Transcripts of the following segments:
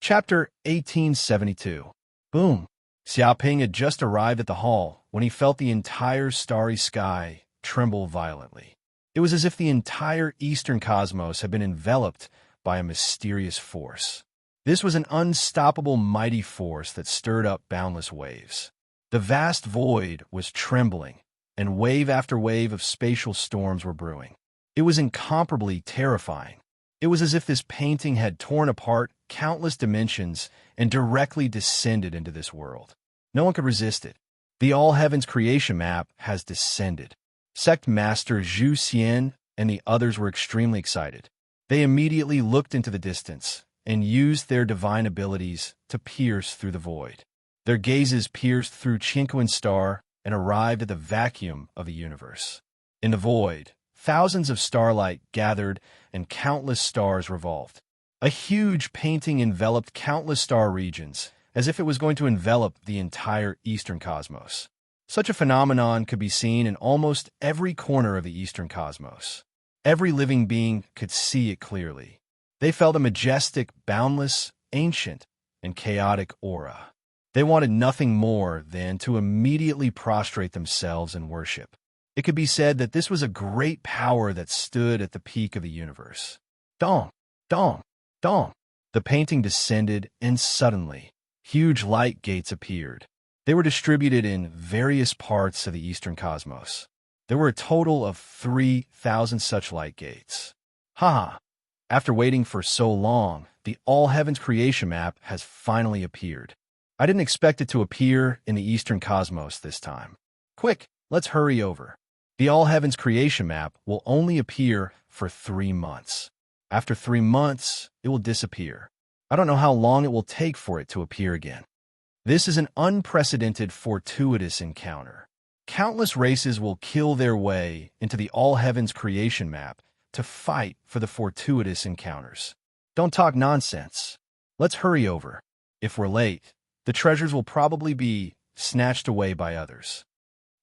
Chapter 1872. Boom. Xiaoping had just arrived at the hall when he felt the entire starry sky tremble violently. It was as if the entire eastern cosmos had been enveloped by a mysterious force. This was an unstoppable, mighty force that stirred up boundless waves. The vast void was trembling, and wave after wave of spatial storms were brewing. It was incomparably terrifying. It was as if this painting had torn apart countless dimensions and directly descended into this world. No one could resist it. The All-Heavens creation map has descended. Sect Master Zhu Xian and the others were extremely excited. They immediately looked into the distance and used their divine abilities to pierce through the void. Their gazes pierced through Chinquin's star and arrived at the vacuum of the universe. In the void, thousands of starlight gathered and countless stars revolved. A huge painting enveloped countless star regions, as if it was going to envelop the entire eastern cosmos. Such a phenomenon could be seen in almost every corner of the eastern cosmos. Every living being could see it clearly. They felt a majestic, boundless, ancient, and chaotic aura. They wanted nothing more than to immediately prostrate themselves in worship. It could be said that this was a great power that stood at the peak of the universe. Dong, dong, dong. The painting descended, and suddenly, huge light gates appeared. They were distributed in various parts of the eastern cosmos. There were a total of 3,000 such light gates. Ha! After waiting for so long, the All-Heavens creation map has finally appeared. I didn't expect it to appear in the eastern cosmos this time. Quick, let's hurry over. The All-Heavens creation map will only appear for 3 months. After 3 months, it will disappear. I don't know how long it will take for it to appear again. This is an unprecedented, fortuitous encounter. Countless races will kill their way into the All-Heavens creation map to fight for the fortuitous encounters. Don't talk nonsense. Let's hurry over. If we're late, the treasures will probably be snatched away by others.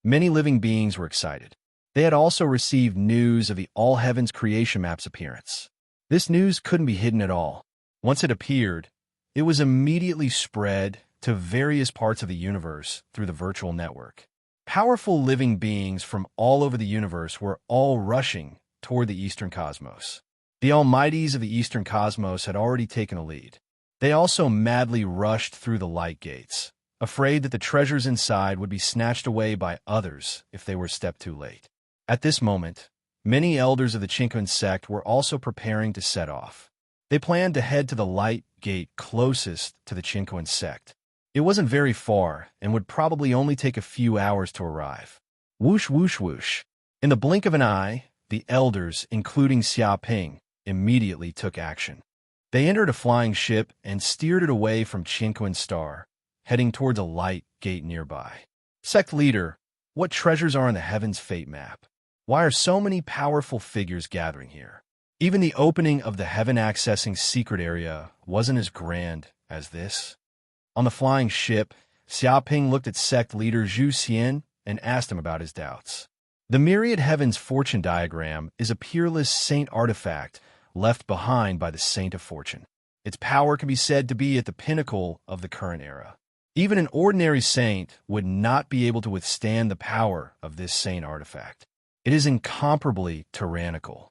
Many living beings were excited. They had also received news of the All-Heavens creation map's appearance. This news couldn't be hidden at all. Once it appeared, it was immediately spread to various parts of the universe through the virtual network. Powerful living beings from all over the universe were all rushing toward the eastern cosmos. The almighties of the eastern cosmos had already taken a lead. They also madly rushed through the light gates, afraid that the treasures inside would be snatched away by others if they were a step too late. At this moment, many elders of the Chinquin sect were also preparing to set off. They planned to head to the light gate closest to the Chinquin sect. It wasn't very far and would probably only take a few hours to arrive. Whoosh, whoosh, whoosh. In the blink of an eye, the elders, including Xiaoping, immediately took action. They entered a flying ship and steered it away from Chinquin Star, heading towards a light gate nearby. Sect leader, what treasures are in the Heavens fate map? Why are so many powerful figures gathering here? Even the opening of the heaven accessing secret area wasn't as grand as this. On the flying ship, Xiaoping looked at sect leader Zhu Xian and asked him about his doubts. The Myriad Heavens fortune diagram is a peerless saint artifact left behind by the Saint of Fortune. Its power can be said to be at the pinnacle of the current era. Even an ordinary saint would not be able to withstand the power of this saint artifact. It is incomparably tyrannical,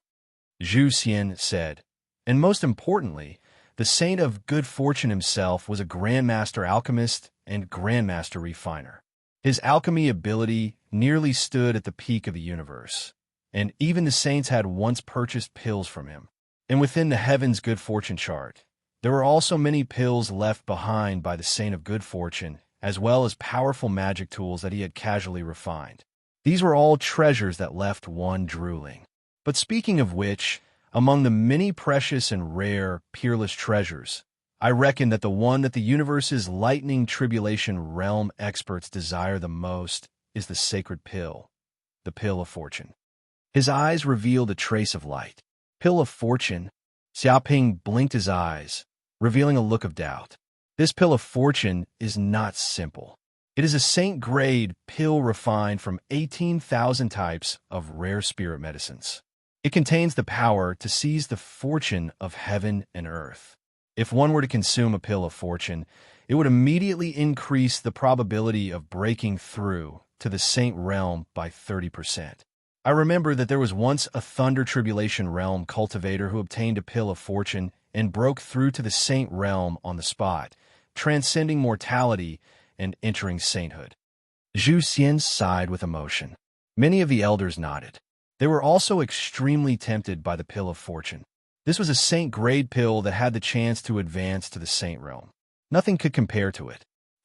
Zhu Xian said, and most importantly, the Saint of Good Fortune himself was a Grandmaster Alchemist and Grandmaster Refiner. His alchemy ability nearly stood at the peak of the universe, and even the saints had once purchased pills from him. And within the Heaven's Good Fortune chart, there were also many pills left behind by the Saint of Good Fortune, as well as powerful magic tools that he had casually refined. These were all treasures that left one drooling. But speaking of which, among the many precious and rare, peerless treasures, I reckon that the one that the universe's lightning tribulation realm experts desire the most is the sacred pill, the Pill of Fortune. His eyes revealed a trace of light. Pill of Fortune? Xiaoping blinked his eyes, revealing a look of doubt. This Pill of Fortune is not simple. It is a saint-grade pill refined from 18,000 types of rare spirit medicines. It contains the power to seize the fortune of heaven and earth. If one were to consume a pill of fortune, it would immediately increase the probability of breaking through to the saint realm by 30%. I remember that there was once a Thunder Tribulation realm cultivator who obtained a pill of fortune and broke through to the saint realm on the spot, transcending mortality and entering sainthood. Zhu Xian sighed with emotion. Many of the elders nodded. They were also extremely tempted by the pill of fortune. This was a saint-grade pill that had the chance to advance to the saint realm. Nothing could compare to it.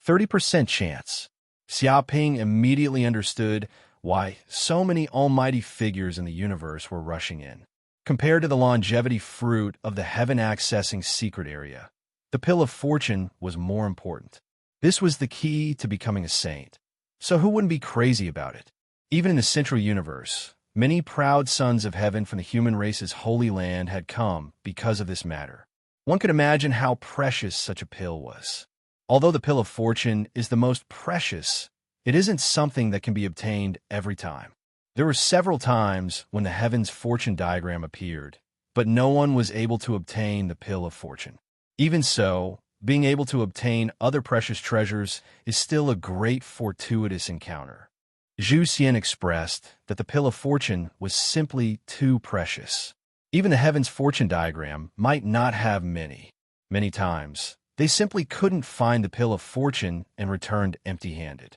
30% chance. Xiaoping immediately understood why so many almighty figures in the universe were rushing in. Compared to the longevity fruit of the heaven-accessing secret area, the pill of fortune was more important. This was the key to becoming a saint. So who wouldn't be crazy about it? Even in the central universe, many proud sons of heaven from the human race's holy land had come because of this matter. One could imagine how precious such a pill was. Although the pill of fortune is the most precious, it isn't something that can be obtained every time. There were several times when the heaven's fortune diagram appeared, but no one was able to obtain the pill of fortune. Even so, being able to obtain other precious treasures is still a great fortuitous encounter. Zhu Xian expressed that the pill of fortune was simply too precious. Even the heaven's fortune diagram might not have many. Many times, they simply couldn't find the pill of fortune and returned empty-handed.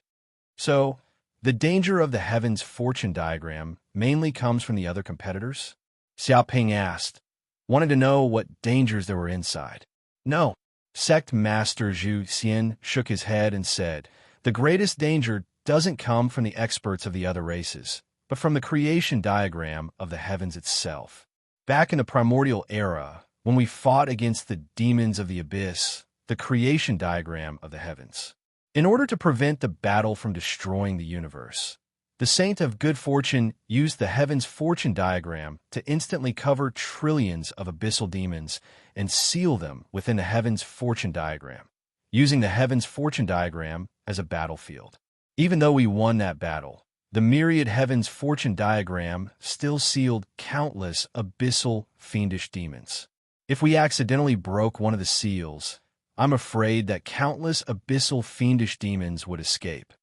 So, the danger of the heaven's fortune diagram mainly comes from the other competitors? Xiaoping asked, wanted to know what dangers there were inside. No. Sect Master Zhu Xian shook his head and said, the greatest danger doesn't come from the experts of the other races, but from the creation diagram of the heavens itself. Back in the primordial era, when we fought against the demons of the abyss, the creation diagram of the heavens. In order to prevent the battle from destroying the universe, the Saint of Good Fortune used the heaven's fortune diagram to instantly cover trillions of abyssal demons and seal them within the heaven's fortune diagram, using the heaven's fortune diagram as a battlefield. Even though we won that battle, the myriad heaven's fortune diagram still sealed countless abyssal fiendish demons. If we accidentally broke one of the seals, I'm afraid that countless abyssal fiendish demons would escape.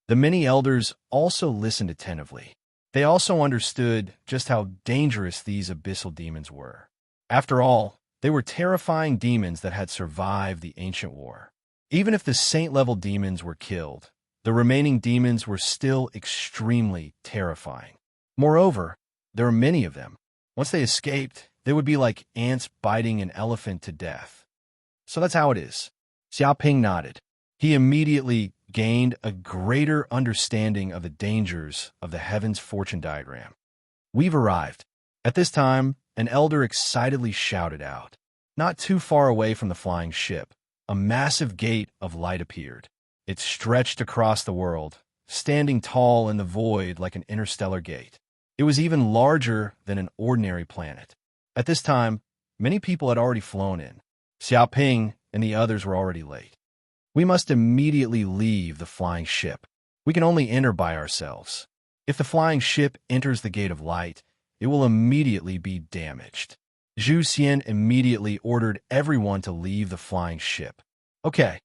The many elders also listened attentively. They also understood just how dangerous these abyssal demons were. After all, they were terrifying demons that had survived the ancient war. Even if the saint-level demons were killed, the remaining demons were still extremely terrifying. Moreover, there were many of them. Once they escaped, they would be like ants biting an elephant to death. So that's how it is. Xiaoping nodded. He immediately gained a greater understanding of the dangers of the heaven's fortune diagram. We've arrived. At this time, an elder excitedly shouted out. Not too far away from the flying ship, a massive gate of light appeared. It stretched across the world, standing tall in the void like an interstellar gate. It was even larger than an ordinary planet. At this time, many people had already flown in. Xiaoping and the others were already late. We must immediately leave the flying ship. We can only enter by ourselves. If the flying ship enters the gate of light, it will immediately be damaged. Zhu Xian immediately ordered everyone to leave the flying ship. Okay.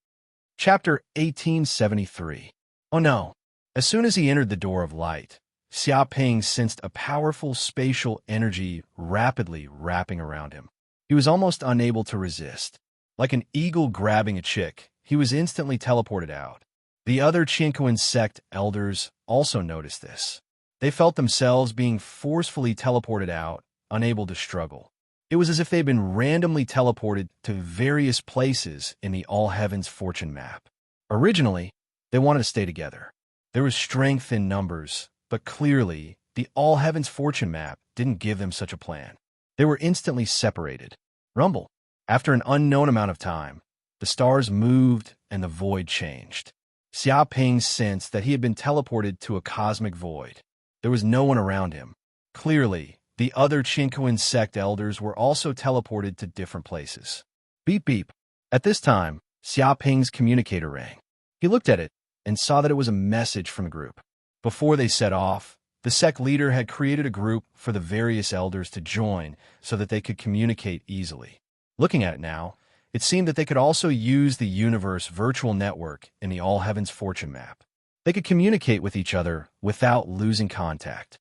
Chapter 1873. Oh no. As soon as he entered the door of light, Xiaoping sensed a powerful spatial energy rapidly wrapping around him. He was almost unable to resist. Like an eagle grabbing a chick, he was instantly teleported out. The other Qinkuan sect elders also noticed this. They felt themselves being forcefully teleported out, unable to struggle. It was as if they'd been randomly teleported to various places in the All Heavens fortune map. Originally, they wanted to stay together. There was strength in numbers, but clearly, the All Heavens fortune map didn't give them such a plan. They were instantly separated. Rumble. After an unknown amount of time, the stars moved and the void changed. Xiaoping sensed that he had been teleported to a cosmic void. There was no one around him. Clearly, the other Qinkuan sect elders were also teleported to different places. Beep beep. At this time, Xiaoping's communicator rang. He looked at it and saw that it was a message from the group. Before they set off, the sect leader had created a group for the various elders to join so that they could communicate easily. Looking at it now, It seemed that they could also use the universe virtual network in the All Heavens fortune map. They could communicate with each other without losing contact.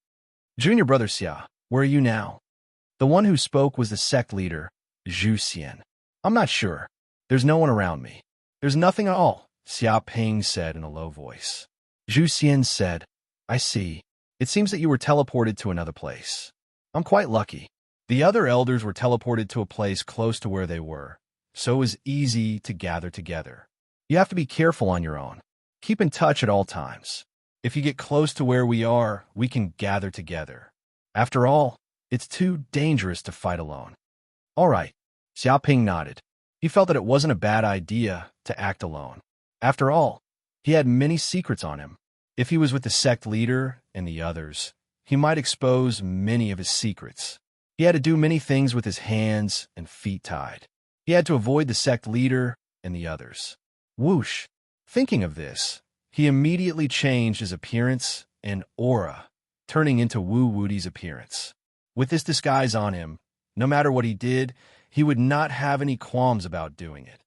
Junior brother Xia, where are you now? The one who spoke was the sect leader, Zhu Xian. I'm not sure. There's no one around me. There's nothing at all, Xia Ping said in a low voice. Zhu Xian said, I see. It seems that you were teleported to another place. I'm quite lucky. The other elders were teleported to a place close to where they were, so it was easy to gather together. You have to be careful on your own. Keep in touch at all times. If you get close to where we are, we can gather together. After all, it's too dangerous to fight alone. All right, Xiaoping nodded. He felt that it wasn't a bad idea to act alone. After all, he had many secrets on him. If he was with the sect leader and the others, he might expose many of his secrets. He had to do many things with his hands and feet tied. He had to avoid the sect leader and the others. Whoosh! Thinking of this, he immediately changed his appearance and aura, turning into Wu Wudi's appearance. With this disguise on him, no matter what he did, he would not have any qualms about doing it.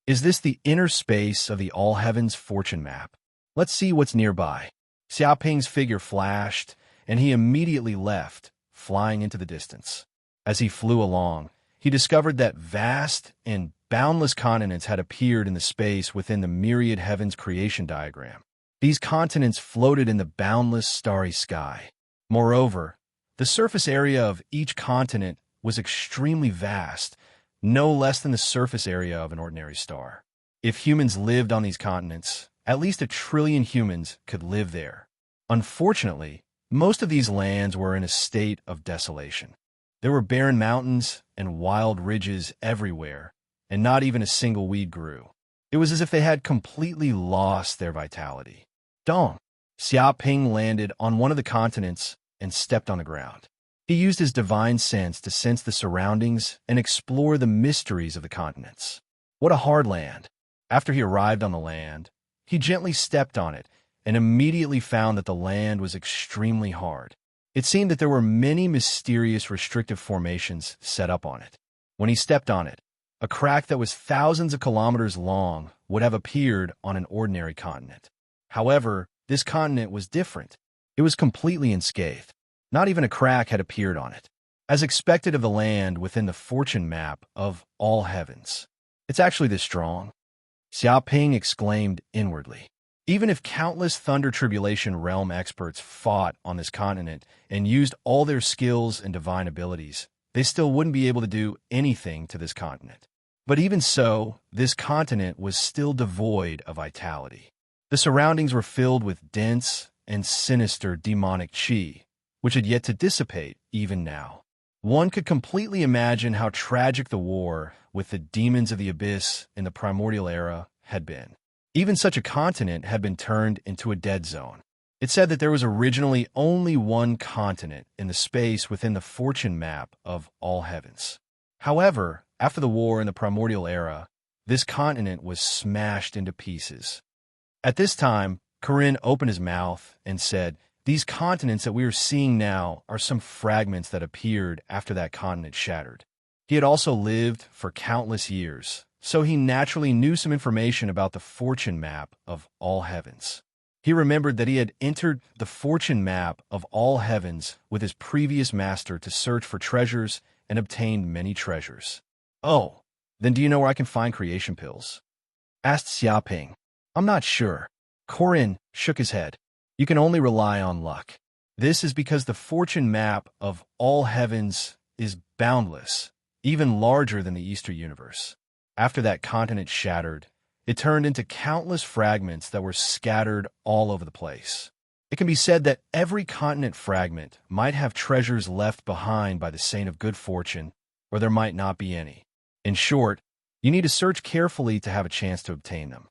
Is this the inner space of the All Heavens fortune map? Let's see what's nearby. Xiaoping's figure flashed, and he immediately left, flying into the distance. As he flew along, he discovered that vast and boundless continents had appeared in the space within the myriad heavens creation diagram. These continents floated in the boundless starry sky. Moreover, the surface area of each continent was extremely vast, no less than the surface area of an ordinary star. If humans lived on these continents, at least 1 trillion humans could live there. Unfortunately, most of these lands were in a state of desolation. There were barren mountains and wild ridges everywhere, and not even a single weed grew. It was as if they had completely lost their vitality. Dong! Xiaoping landed on one of the continents and stepped on the ground. He used his divine sense to sense the surroundings and explore the mysteries of the continents. What a hard land! After he arrived on the land, he gently stepped on it and immediately found that the land was extremely hard. It seemed that there were many mysterious restrictive formations set up on it. When he stepped on it, a crack that was thousands of kilometers long would have appeared on an ordinary continent. However, this continent was different. It was completely unscathed. Not even a crack had appeared on it. As expected of the land within the fortune map of all heavens. It's actually this strong. Xiaoping exclaimed inwardly. Even if countless Thunder Tribulation Realm experts fought on this continent and used all their skills and divine abilities, they still wouldn't be able to do anything to this continent. But even so, this continent was still devoid of vitality. The surroundings were filled with dense and sinister demonic qi, which had yet to dissipate even now. One could completely imagine how tragic the war with the demons of the abyss in the primordial era had been. Even such a continent had been turned into a dead zone. It said that there was originally only one continent in the space within the fortune map of all heavens. However, after the war in the primordial era, this continent was smashed into pieces. At this time, Corinne opened his mouth and said, "These continents that we are seeing now are some fragments that appeared after that continent shattered." He had also lived for countless years, so he naturally knew some information about the fortune map of all heavens. He remembered that he had entered the fortune map of all heavens with his previous master to search for treasures and obtained many treasures. "Oh, then do you know where I can find creation pills?" asked Xiaoping. "I'm not sure." Corin shook his head. "You can only rely on luck. This is because the fortune map of all heavens is boundless, even larger than the Eastern universe. After that continent shattered, it turned into countless fragments that were scattered all over the place. It can be said that every continent fragment might have treasures left behind by the saint of good fortune, or there might not be any. In short, you need to search carefully to have a chance to obtain them."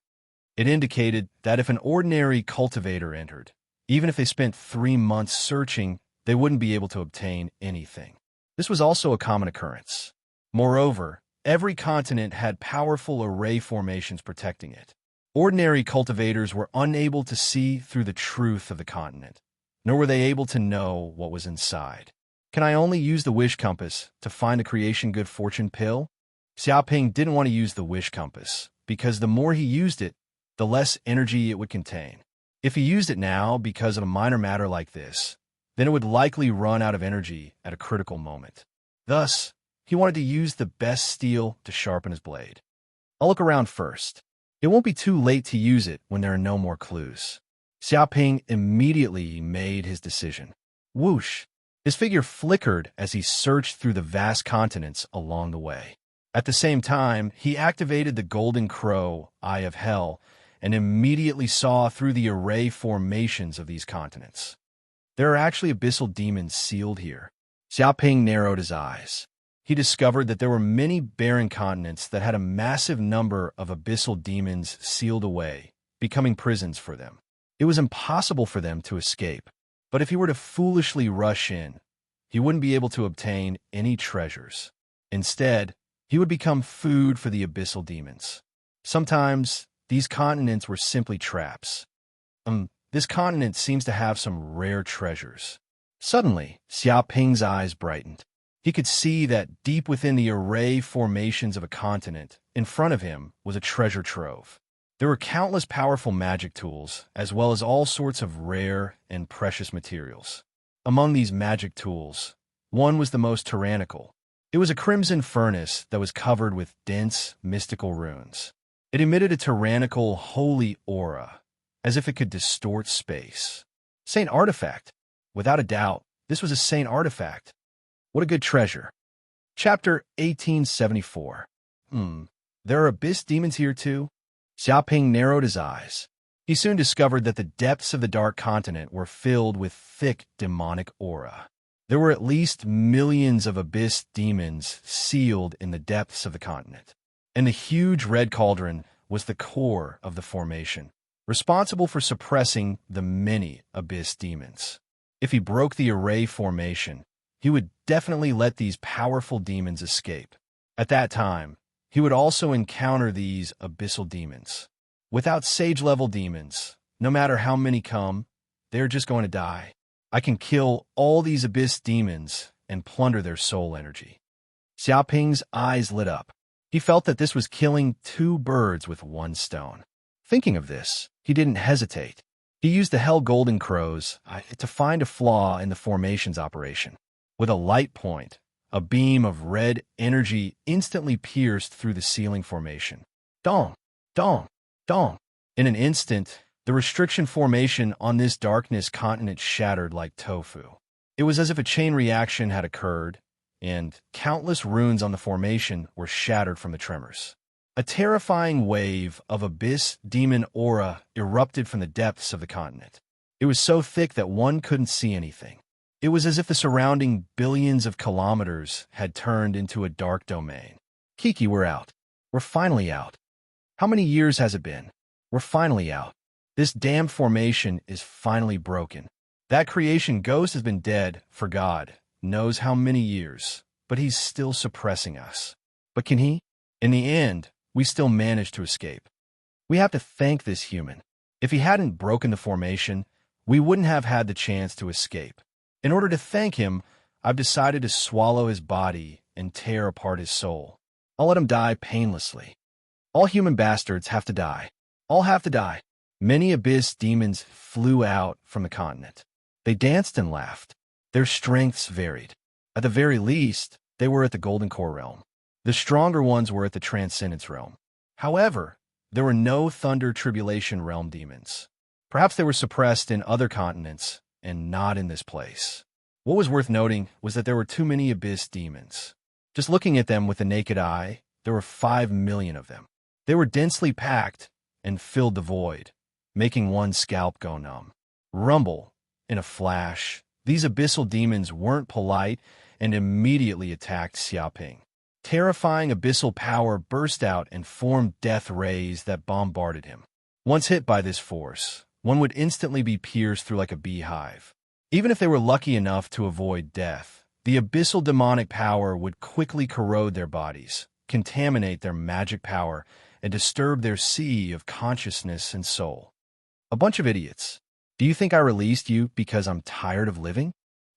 It indicated that if an ordinary cultivator entered, even if they spent 3 months searching, they wouldn't be able to obtain anything. This was also a common occurrence. Moreover, every continent had powerful array formations protecting it. Ordinary cultivators were unable to see through the truth of the continent, nor were they able to know what was inside. "Can I only use the wish compass to find a creation good fortune pill?" Xiaoping didn't want to use the wish compass, because the more he used it, the less energy it would contain. If he used it now because of a minor matter like this, then it would likely run out of energy at a critical moment. Thus, he wanted to use the best steel to sharpen his blade. I'll look around first. It won't be too late to use it when there are no more clues. Xiaoping immediately made his decision. Whoosh! His figure flickered as he searched through the vast continents along the way. At the same time, he activated the Golden Crow, Eye of Hell, and immediately saw through the array formations of these continents. There are actually abyssal demons sealed here. Xiaoping narrowed his eyes. He discovered that there were many barren continents that had a massive number of abyssal demons sealed away, becoming prisons for them. It was impossible for them to escape, but if he were to foolishly rush in, he wouldn't be able to obtain any treasures. Instead, he would become food for the abyssal demons. Sometimes, these continents were simply traps. This continent seems to have some rare treasures. Suddenly, Xiaoping's eyes brightened. He could see that deep within the array formations of a continent, in front of him was a treasure trove. There were countless powerful magic tools, as well as all sorts of rare and precious materials. Among these magic tools, one was the most tyrannical. It was a crimson furnace that was covered with dense, mystical runes. It emitted a tyrannical, holy aura, as if it could distort space. Saint artifact. Without a doubt, this was a saint artifact. What a good treasure. Chapter 1874. There are abyss demons here too? Xiaoping narrowed his eyes. He soon discovered that the depths of the Dark Continent were filled with thick demonic aura. There were at least millions of abyss demons sealed in the depths of the continent. And the huge red cauldron was the core of the formation, responsible for suppressing the many abyss demons. If he broke the array formation, he would definitely let these powerful demons escape. At that time, he would also encounter these abyssal demons. Without sage-level demons, no matter how many come, they're just going to die. I can kill all these abyss demons and plunder their soul energy. Xiaoping's eyes lit up. He felt that this was killing two birds with one stone. Thinking of this, he didn't hesitate. He used the Hell Golden Crows to find a flaw in the formation's operation. With a light point, a beam of red energy instantly pierced through the ceiling formation. Dong! Dong! Dong! In an instant, the restriction formation on this darkness continent shattered like tofu. It was as if a chain reaction had occurred, and countless runes on the formation were shattered from the tremors. A terrifying wave of abyss demon aura erupted from the depths of the continent. It was so thick that one couldn't see anything. It was as if the surrounding billions of kilometers had turned into a dark domain. Kiki, we're out. We're finally out. How many years has it been? We're finally out. This damned formation is finally broken. That creation ghost has been dead, for God knows how many years, but he's still suppressing us. But can he? In the end, we still managed to escape. We have to thank this human. If he hadn't broken the formation, we wouldn't have had the chance to escape. In order to thank him, I've decided to swallow his body and tear apart his soul. I'll let him die painlessly. All human bastards have to die. All have to die. Many abyss demons flew out from the continent. They danced and laughed. Their strengths varied. At the very least, they were at the Golden Core realm. The stronger ones were at the Transcendence realm. However, there were no Thunder Tribulation realm demons. Perhaps they were suppressed in other continents, and not in this place. What was worth noting was that there were too many abyss demons. Just looking at them with the naked eye, there were 5 million of them. They were densely packed and filled the void, making one's scalp go numb. Rumble, in a flash, these abyssal demons weren't polite and immediately attacked Xiaoping. Terrifying abyssal power burst out and formed death rays that bombarded him. Once hit by this force, one would instantly be pierced through like a beehive. Even if they were lucky enough to avoid death, the abyssal demonic power would quickly corrode their bodies, contaminate their magic power, and disturb their sea of consciousness and soul. A bunch of idiots. Do you think I released you because I'm tired of living?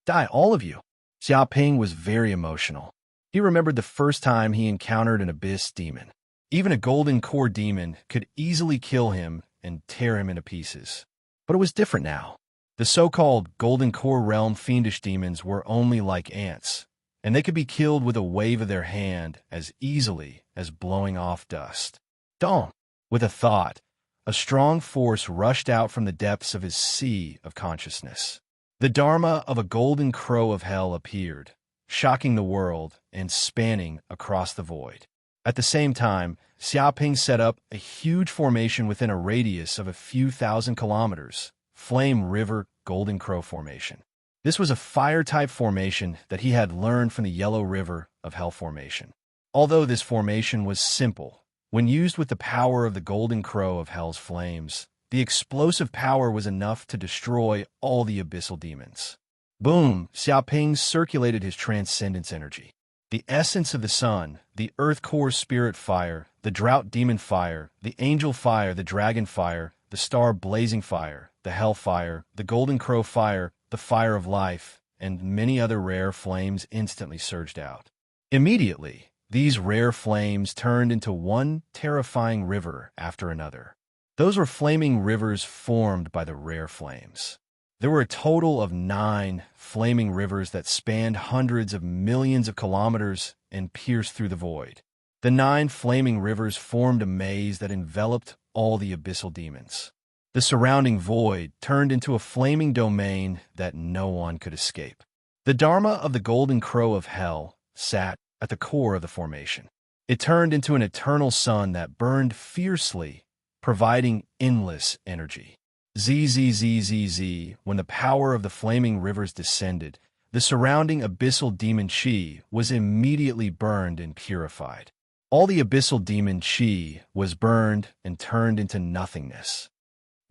Die, all of you. Xiaoping was very emotional. He remembered the first time he encountered an abyss demon. Even a golden core demon could easily kill him and tear him into pieces. But it was different now. The so-called golden core realm fiendish demons were only like ants, and they could be killed with a wave of their hand as easily as blowing off dust. Don't! With a thought, a strong force rushed out from the depths of his sea of consciousness. The Dharma of a golden crow of hell appeared, shocking the world and spanning across the void. At the same time, Xiaoping set up a huge formation within a radius of a few thousand kilometers, Flame River Golden Crow Formation. This was a fire-type formation that he had learned from the Yellow River of Hell Formation. Although this formation was simple, when used with the power of the Golden Crow of Hell's flames, the explosive power was enough to destroy all the abyssal demons. Boom! Xiaoping circulated his transcendence energy. The essence of the sun, the earth core spirit fire, the drought demon fire, the angel fire, the dragon fire, the star blazing fire, the hell fire, the golden crow fire, the fire of life, and many other rare flames instantly surged out. Immediately, these rare flames turned into one terrifying river after another. Those were flaming rivers formed by the rare flames. There were a total of 9 flaming rivers that spanned hundreds of millions of kilometers and pierced through the void. The 9 flaming rivers formed a maze that enveloped all the abyssal demons. The surrounding void turned into a flaming domain that no one could escape. The Dharma of the Golden Crow of Hell sat at the core of the formation. It turned into an eternal sun that burned fiercely, providing endless energy. Zzzzz, when the power of the flaming rivers descended, the surrounding abyssal demon chi was immediately burned and purified. All the abyssal demon chi was burned and turned into nothingness.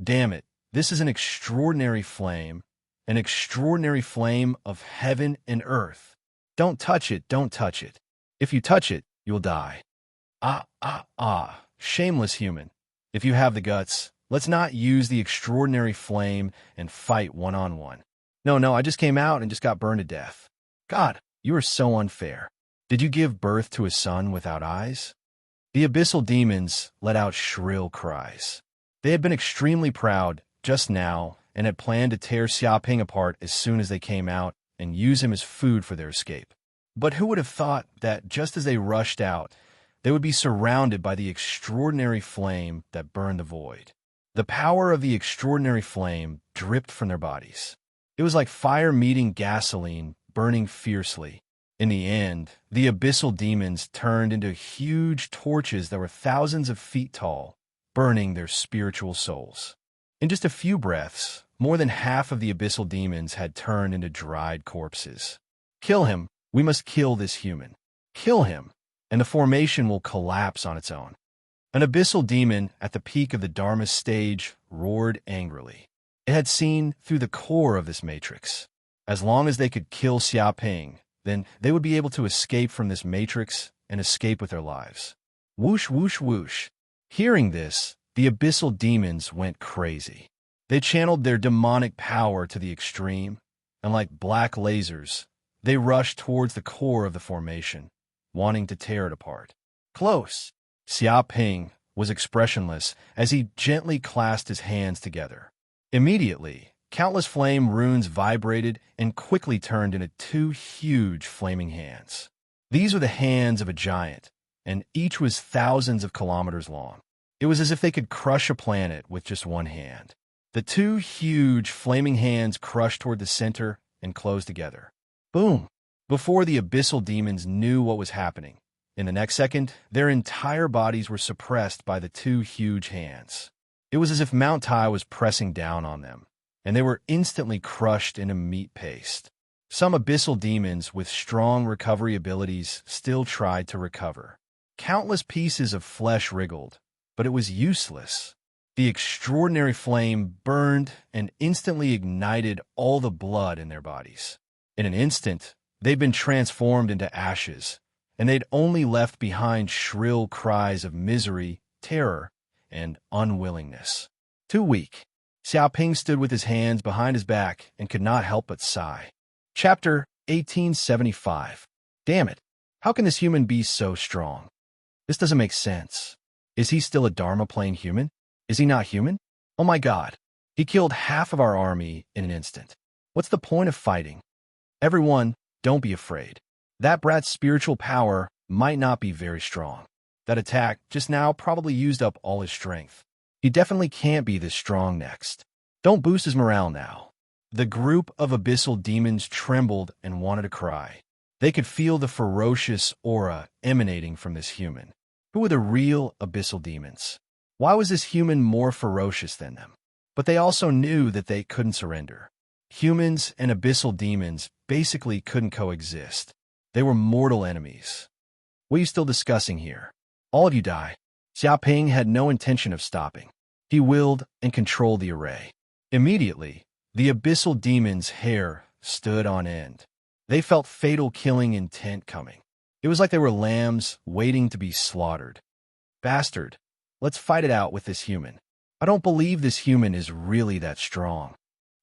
Damn it, this is an extraordinary flame of heaven and earth. Don't touch it, don't touch it. If you touch it, you'll die. Shameless human. If you have the guts, let's not use the extraordinary flame and fight one-on-one. No, I just came out and just got burned to death. God, you are so unfair. Did you give birth to a son without eyes? The abyssal demons let out shrill cries. They had been extremely proud just now and had planned to tear Xiaoping apart as soon as they came out and use him as food for their escape. But who would have thought that just as they rushed out, they would be surrounded by the extraordinary flame that burned the void. The power of the extraordinary flame dripped from their bodies. It was like fire meeting gasoline, burning fiercely. In the end, the abyssal demons turned into huge torches that were thousands of feet tall, burning their spiritual souls. In just a few breaths, more than half of the abyssal demons had turned into dried corpses. Kill him. We must kill this human. Kill him, and the formation will collapse on its own. An abyssal demon at the peak of the Dharma stage roared angrily. It had seen through the core of this matrix. As long as they could kill Xiaoping, then they would be able to escape from this matrix and escape with their lives. Whoosh, whoosh, whoosh. Hearing this, the abyssal demons went crazy. They channeled their demonic power to the extreme, and like black lasers, they rushed towards the core of the formation, wanting to tear it apart. Close! Xiaoping was expressionless as he gently clasped his hands together. Immediately, countless flame runes vibrated and quickly turned into 2 huge flaming hands. These were the hands of a giant, and each was thousands of kilometers long. It was as if they could crush a planet with just one hand. The 2 huge flaming hands crushed toward the center and closed together. Boom! Before the abyssal demons knew what was happening, in the next second, their entire bodies were suppressed by the 2 huge hands. It was as if Mount Tai was pressing down on them, and they were instantly crushed into meat paste. Some abyssal demons with strong recovery abilities still tried to recover. Countless pieces of flesh wriggled, but it was useless. The extraordinary flame burned and instantly ignited all the blood in their bodies. In an instant, they'd been transformed into ashes, and they'd only left behind shrill cries of misery, terror, and unwillingness. Too weak, Xiaoping stood with his hands behind his back and could not help but sigh. Chapter 1875. Damn it! How can this human be so strong? This doesn't make sense. Is he still a Dharma plane human? Is he not human? Oh my God. He killed half of our army in an instant. What's the point of fighting? Everyone, don't be afraid. That brat's spiritual power might not be very strong. That attack just now probably used up all his strength. He definitely can't be this strong next. Don't boost his morale now. The group of abyssal demons trembled and wanted to cry. They could feel the ferocious aura emanating from this human. Who were the real abyssal demons? Why was this human more ferocious than them? But they also knew that they couldn't surrender. Humans and abyssal demons basically couldn't coexist. They were mortal enemies. What are you still discussing here? All of you die. Xiaoping had no intention of stopping. He willed and controlled the array. Immediately, the abyssal demons' hair stood on end. They felt fatal killing intent coming. It was like they were lambs waiting to be slaughtered. Bastard, let's fight it out with this human. I don't believe this human is really that strong.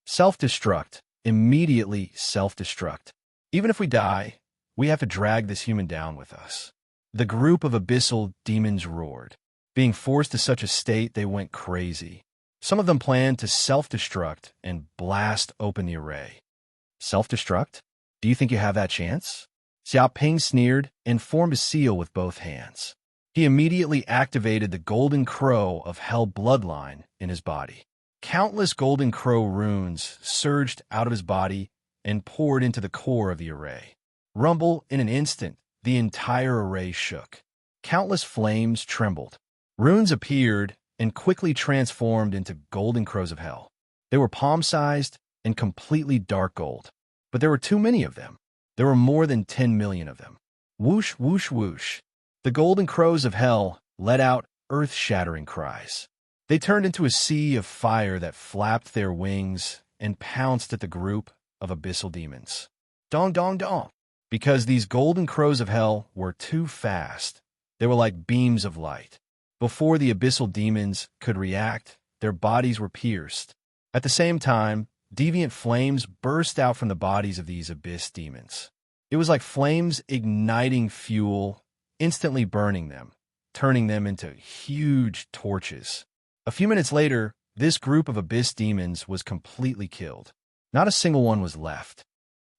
Self-destruct. Immediately self-destruct. Even if we die, we have to drag this human down with us. The group of abyssal demons roared. Being forced to such a state, they went crazy. Some of them planned to self-destruct and blast open the array. Self-destruct? Do you think you have that chance? Xiaoping sneered and formed a seal with both hands. He immediately activated the Golden Crow of Hell bloodline in his body. Countless Golden Crow runes surged out of his body and poured into the core of the array. Rumble, in an instant, the entire array shook. Countless flames trembled. Runes appeared and quickly transformed into Golden Crows of Hell. They were palm-sized and completely dark gold. But there were too many of them. There were more than 10 million of them. Whoosh, whoosh, whoosh. The Golden Crows of Hell let out earth-shattering cries. They turned into a sea of fire that flapped their wings and pounced at the group of abyssal demons. Dong, dong, dong. Because these Golden Crows of Hell were too fast. They were like beams of light. Before the abyssal demons could react, their bodies were pierced. At the same time, deviant flames burst out from the bodies of these abyss demons. It was like flames igniting fuel, instantly burning them, turning them into huge torches. A few minutes later, this group of abyss demons was completely killed. Not a single one was left.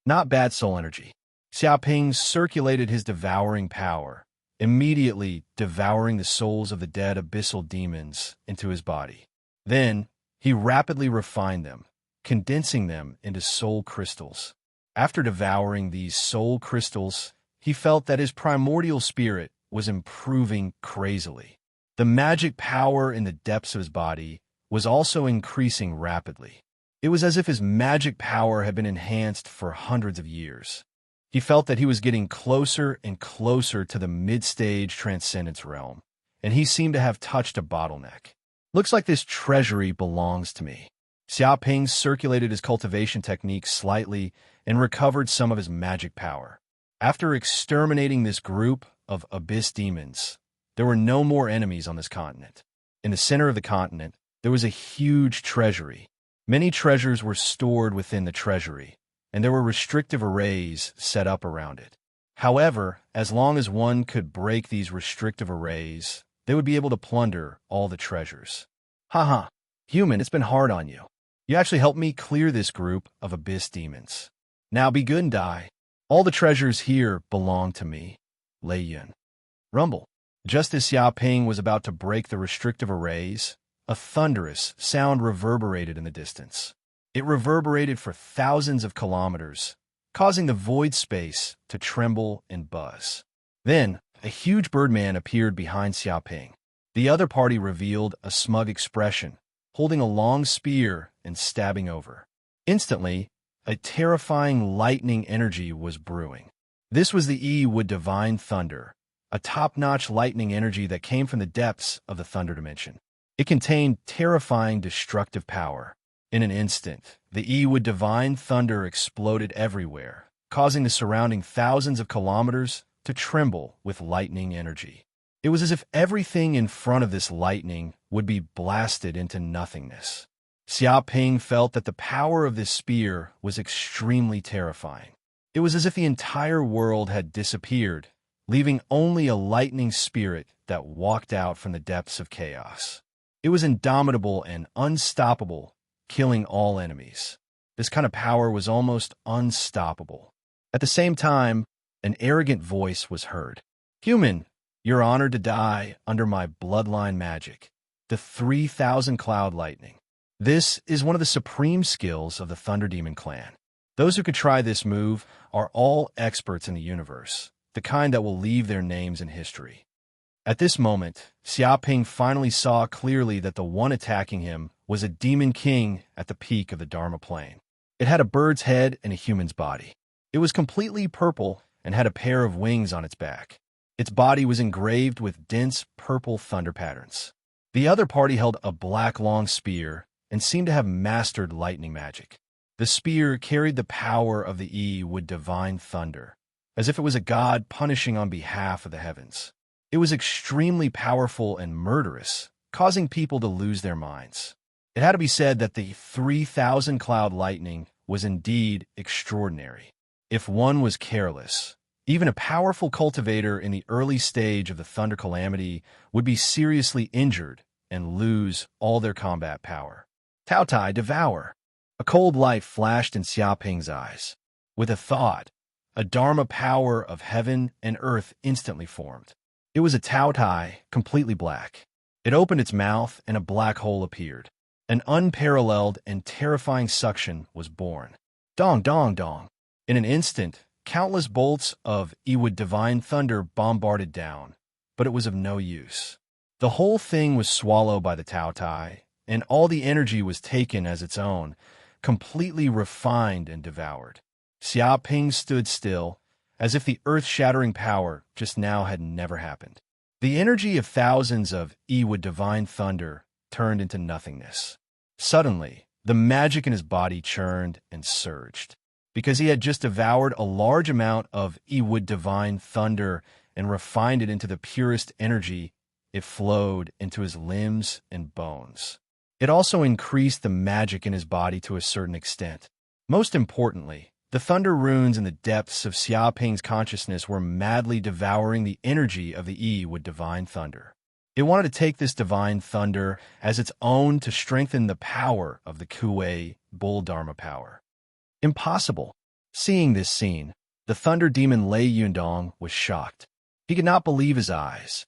Not bad soul energy. Xiaoping circulated his devouring power, immediately devouring the souls of the dead abyssal demons into his body. Then, he rapidly refined them, condensing them into soul crystals. After devouring these soul crystals, he felt that his primordial spirit was improving crazily. The magic power in the depths of his body was also increasing rapidly. It was as if his magic power had been enhanced for hundreds of years. He felt that he was getting closer and closer to the mid-stage transcendence realm, and he seemed to have touched a bottleneck. Looks like this treasury belongs to me. Xiaoping circulated his cultivation technique slightly and recovered some of his magic power. After exterminating this group of abyss demons, there were no more enemies on this continent. In the center of the continent, there was a huge treasury. Many treasures were stored within the treasury, and there were restrictive arrays set up around it. However, as long as one could break these restrictive arrays, they would be able to plunder all the treasures. Haha, human, it's been hard on you. You actually helped me clear this group of abyss demons. Now be good and die. All the treasures here belong to me. Lei Yun. Rumble. Just as Xiaoping was about to break the restrictive arrays, a thunderous sound reverberated in the distance. It reverberated for thousands of kilometers, causing the void space to tremble and buzz. Then, a huge birdman appeared behind Xiaoping. The other party revealed a smug expression, holding a long spear and stabbing over. Instantly, a terrifying lightning energy was brewing. This was the Yi-Wood Divine Thunder, a top-notch lightning energy that came from the depths of the Thunder Dimension. It contained terrifying destructive power. In an instant, the Yi-Wood Divine Thunder exploded everywhere, causing the surrounding thousands of kilometers to tremble with lightning energy. It was as if everything in front of this lightning would be blasted into nothingness. Xiaoping felt that the power of this spear was extremely terrifying. It was as if the entire world had disappeared leaving only a lightning spirit that walked out from the depths of chaos. It was indomitable and unstoppable, killing all enemies. This kind of power was almost unstoppable. At the same time, an arrogant voice was heard. "Human, you're honored to die under my bloodline magic, the 3,000 Cloud Lightning. This is one of the supreme skills of the Thunder Demon clan. Those who could try this move are all experts in the universe, the kind that will leave their names in history." At this moment, Xiaoping finally saw clearly that the one attacking him was a demon king at the peak of the Dharma plane. It had a bird's head and a human's body. It was completely purple and had a pair of wings on its back. Its body was engraved with dense purple thunder patterns. The other party held a black long spear and seemed to have mastered lightning magic. The spear carried the power of the Yi with divine thunder, as if it was a god punishing on behalf of the heavens. It was extremely powerful and murderous, causing people to lose their minds. It had to be said that the 3,000 Cloud Lightning was indeed extraordinary. If one was careless, even a powerful cultivator in the early stage of the Thunder Calamity would be seriously injured and lose all their combat power. "Taotai, devour!" A cold light flashed in Xiaoping's eyes. With a thought, a Dharma power of heaven and earth instantly formed. It was a Taotai, completely black. It opened its mouth and a black hole appeared. An unparalleled and terrifying suction was born. Dong, dong, dong. In an instant, countless bolts of Iwud divine thunder bombarded down, but it was of no use. The whole thing was swallowed by the Taotai, and all the energy was taken as its own, completely refined and devoured. Xiaoping stood still, as if the earth-shattering power just now had never happened. The energy of thousands of Iwud divine thunder turned into nothingness. Suddenly, the magic in his body churned and surged. Because he had just devoured a large amount of Iwud divine thunder and refined it into the purest energy, it flowed into his limbs and bones. It also increased the magic in his body to a certain extent. Most importantly, the thunder runes in the depths of Xiaoping's consciousness were madly devouring the energy of the Yi with divine thunder. It wanted to take this divine thunder as its own to strengthen the power of the Kuei Bull Dharma power. Impossible. Seeing this scene, the thunder demon Lei Yundong was shocked. He could not believe his eyes.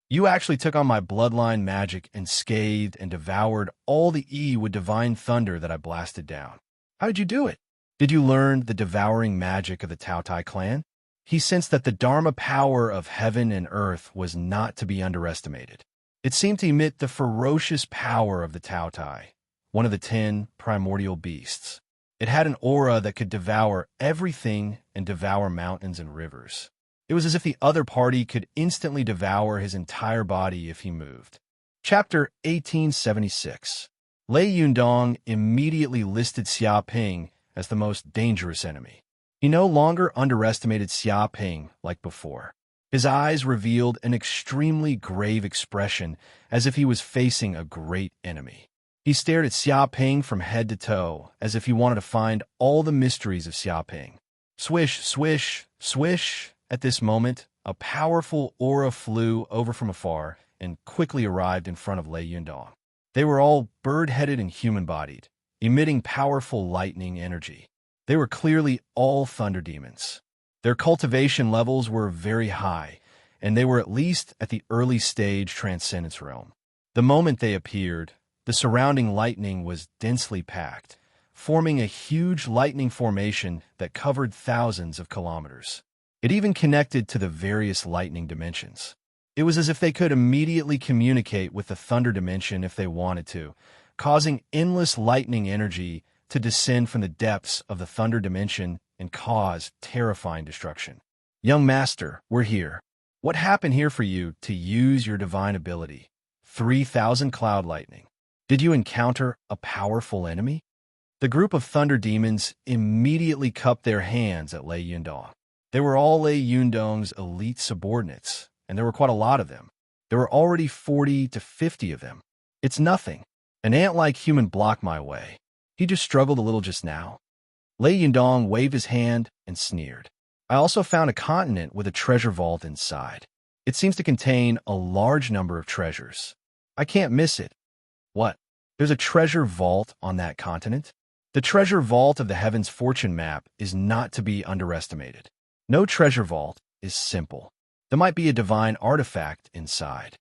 "You actually took on my bloodline magic and scathed and devoured all the Yi with divine thunder that I blasted down. How did you do it? Did you learn the devouring magic of the Taotai clan?" He sensed that the Dharma power of heaven and earth was not to be underestimated. It seemed to emit the ferocious power of the Taotai, one of the 10 primordial beasts. It had an aura that could devour everything and devour mountains and rivers. It was as if the other party could instantly devour his entire body if he moved. Chapter 1876. Lei Yundong immediately listed Xiaoping as the most dangerous enemy. He no longer underestimated Xiaoping like before. His eyes revealed an extremely grave expression, as if he was facing a great enemy. He stared at Xiaoping from head to toe, as if he wanted to find all the mysteries of Xiaoping. Swish, swish, swish. At this moment, a powerful aura flew over from afar and quickly arrived in front of Lei Yundong. They were all bird-headed and human-bodied, emitting powerful lightning energy. They were clearly all thunder demons. Their cultivation levels were very high, and they were at least at the early stage transcendence realm. The moment they appeared, the surrounding lightning was densely packed, forming a huge lightning formation that covered thousands of kilometers. It even connected to the various lightning dimensions. It was as if they could immediately communicate with the thunder dimension if they wanted to, causing endless lightning energy to descend from the depths of the thunder dimension and cause terrifying destruction. "Young master, we're here. What happened here for you to use your divine ability? 3,000 Cloud Lightning. Did you encounter a powerful enemy?" The group of thunder demons immediately cupped their hands at Lei Yundong. They were all Lei Yundong's elite subordinates, and there were quite a lot of them. There were already 40 to 50 of them. "It's nothing. An ant-like human blocked my way. He just struggled a little just now." Lei Yundong waved his hand and sneered. I also found a continent with a treasure vault inside. It seems to contain a large number of treasures. I can't miss it. What? There's a treasure vault on that continent? The treasure vault of the Heaven's Fortune map is not to be underestimated. No treasure vault is simple. There might be a divine artifact inside.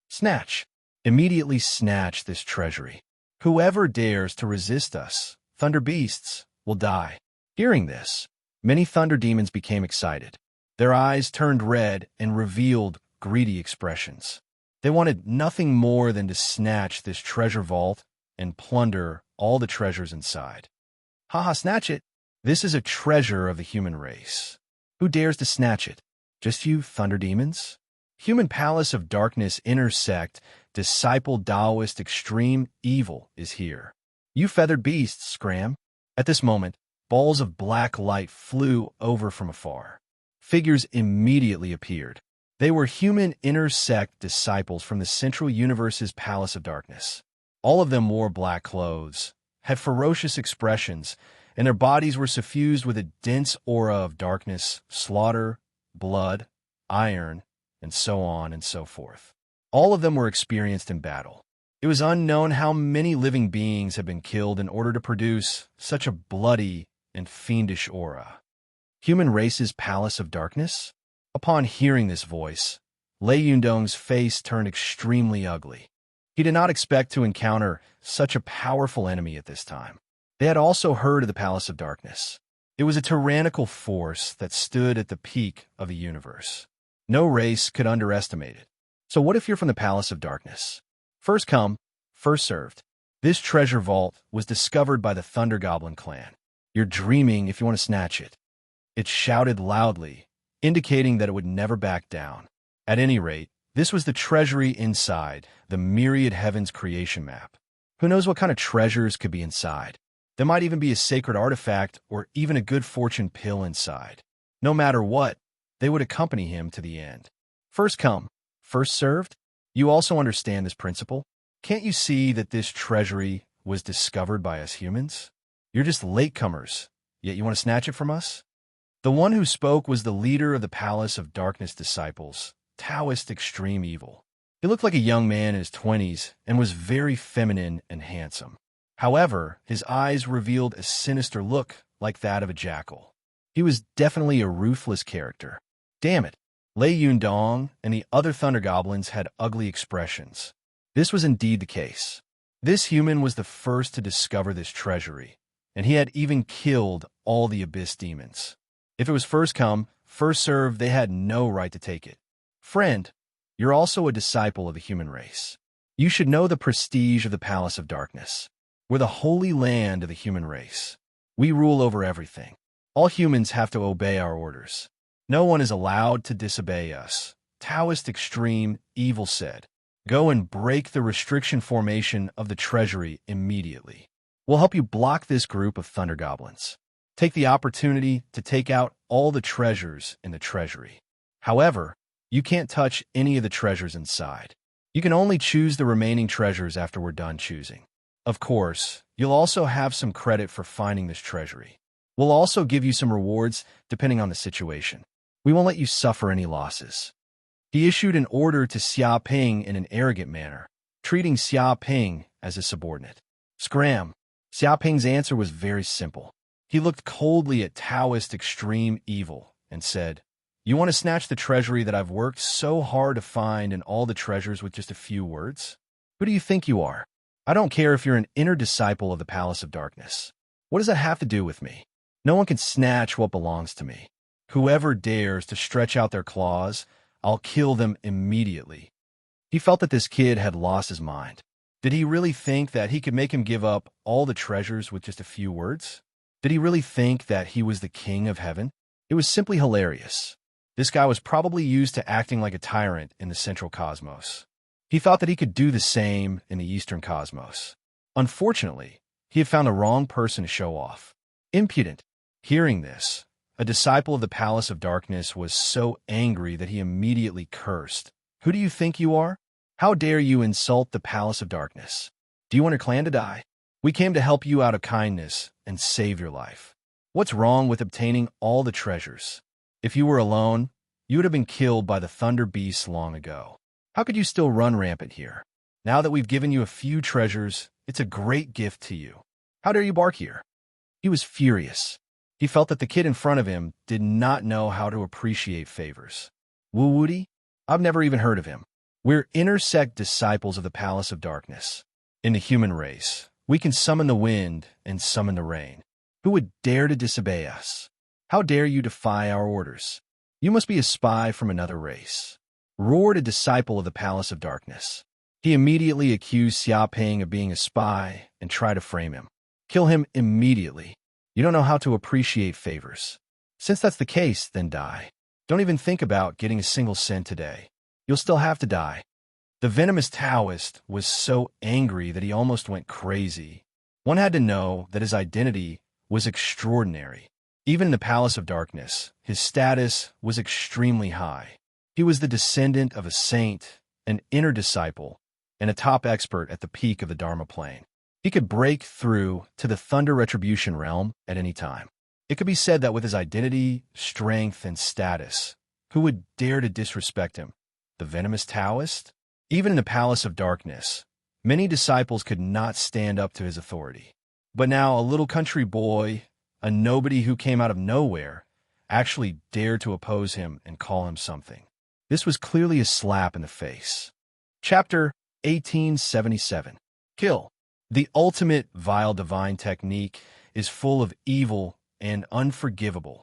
Snatch. Immediately snatch this treasury. Whoever dares to resist us, thunder beasts, will die. Hearing this, many thunder demons became excited. Their eyes turned red and revealed greedy expressions. They wanted nothing more than to snatch this treasure vault and plunder all the treasures inside. Haha, snatch it! This is a treasure of the human race. Who dares to snatch it? Just you, thunder demons? Human Palace of Darkness intersect, disciple Taoist extreme evil is here. You feathered beasts, scram. At this moment, balls of black light flew over from afar. Figures immediately appeared. They were human intersect disciples from the Central Universe's Palace of Darkness. All of them wore black clothes, had ferocious expressions, and their bodies were suffused with a dense aura of darkness, slaughter, blood, iron, and so on and so forth. All of them were experienced in battle. It was unknown how many living beings had been killed in order to produce such a bloody and fiendish aura. Human race's Palace of Darkness? Upon hearing this voice, Lei Yundong's face turned extremely ugly. He did not expect to encounter such a powerful enemy at this time. They had also heard of the Palace of Darkness. It was a tyrannical force that stood at the peak of the universe. No race could underestimate it. So what if you're from the Palace of Darkness? First come, first served. This treasure vault was discovered by the Thunder Goblin clan. You're dreaming if you want to snatch it. It shouted loudly, indicating that it would never back down. At any rate, this was the treasury inside the myriad heavens creation map. Who knows what kind of treasures could be inside? There might even be a sacred artifact or even a good fortune pill inside. No matter what, they would accompany him to the end. First come, first served? You also understand this principle? Can't you see that this treasury was discovered by us humans? You're just latecomers, yet you want to snatch it from us? The one who spoke was the leader of the Palace of Darkness disciples, Taoist extreme evil. He looked like a young man in his 20s and was very feminine and handsome. However, his eyes revealed a sinister look like that of a jackal. He was definitely a ruthless character. Damn it, Lei Yundong and the other Thunder Goblins had ugly expressions. This was indeed the case. This human was the first to discover this treasury, and he had even killed all the Abyss demons. If it was first come, first served, they had no right to take it. Friend, you're also a disciple of the human race. You should know the prestige of the Palace of Darkness. We're the holy land of the human race. We rule over everything. All humans have to obey our orders. No one is allowed to disobey us. Taoist extreme evil said, go and break the restriction formation of the treasury immediately. We'll help you block this group of Thunder Goblins. Take the opportunity to take out all the treasures in the treasury. However, you can't touch any of the treasures inside. You can only choose the remaining treasures after we're done choosing. Of course, you'll also have some credit for finding this treasury. We'll also give you some rewards depending on the situation. We won't let you suffer any losses. He issued an order to Xia Ping in an arrogant manner, treating Xia Ping as a subordinate. Scram. Xia Ping's answer was very simple. He looked coldly at Taoist extreme evil and said, you want to snatch the treasury that I've worked so hard to find and all the treasures with just a few words? Who do you think you are? I don't care if you're an inner disciple of the Palace of Darkness. What does that have to do with me? No one can snatch what belongs to me. Whoever dares to stretch out their claws, I'll kill them immediately. He felt that this kid had lost his mind. Did he really think that he could make him give up all the treasures with just a few words? Did he really think that he was the king of heaven? It was simply hilarious. This guy was probably used to acting like a tyrant in the central cosmos. He thought that he could do the same in the eastern cosmos. Unfortunately, he had found the wrong person to show off. Impudent. Hearing this, a disciple of the Palace of Darkness was so angry that he immediately cursed. Who do you think you are? How dare you insult the Palace of Darkness? Do you want your clan to die? We came to help you out of kindness and save your life. What's wrong with obtaining all the treasures? If you were alone, you would have been killed by the thunder beasts long ago. How could you still run rampant here? Now that we've given you a few treasures, it's a great gift to you. How dare you bark here? He was furious. He felt that the kid in front of him did not know how to appreciate favors. Wu-Woody? I've never even heard of him. We're intersect disciples of the Palace of Darkness. In the human race, we can summon the wind and summon the rain. Who would dare to disobey us? How dare you defy our orders? You must be a spy from another race. Roared a disciple of the Palace of Darkness. He immediately accused Xia Ping of being a spy and tried to frame him. Kill him immediately. You don't know how to appreciate favors. Since that's the case, then die. Don't even think about getting a single cent today. You'll still have to die. The venomous Taoist was so angry that he almost went crazy. One had to know that his identity was extraordinary. Even in the Palace of Darkness, his status was extremely high. He was the descendant of a saint, an inner disciple, and a top expert at the peak of the Dharma plane. He could break through to the Thunder Retribution realm at any time. It could be said that with his identity, strength, and status, who would dare to disrespect him? The venomous Taoist? Even in the Palace of Darkness, many disciples could not stand up to his authority. But now a little country boy, a nobody who came out of nowhere, actually dared to oppose him and call him something. This was clearly a slap in the face. Chapter 1877. Kill. The ultimate vile divine technique is full of evil and unforgivable.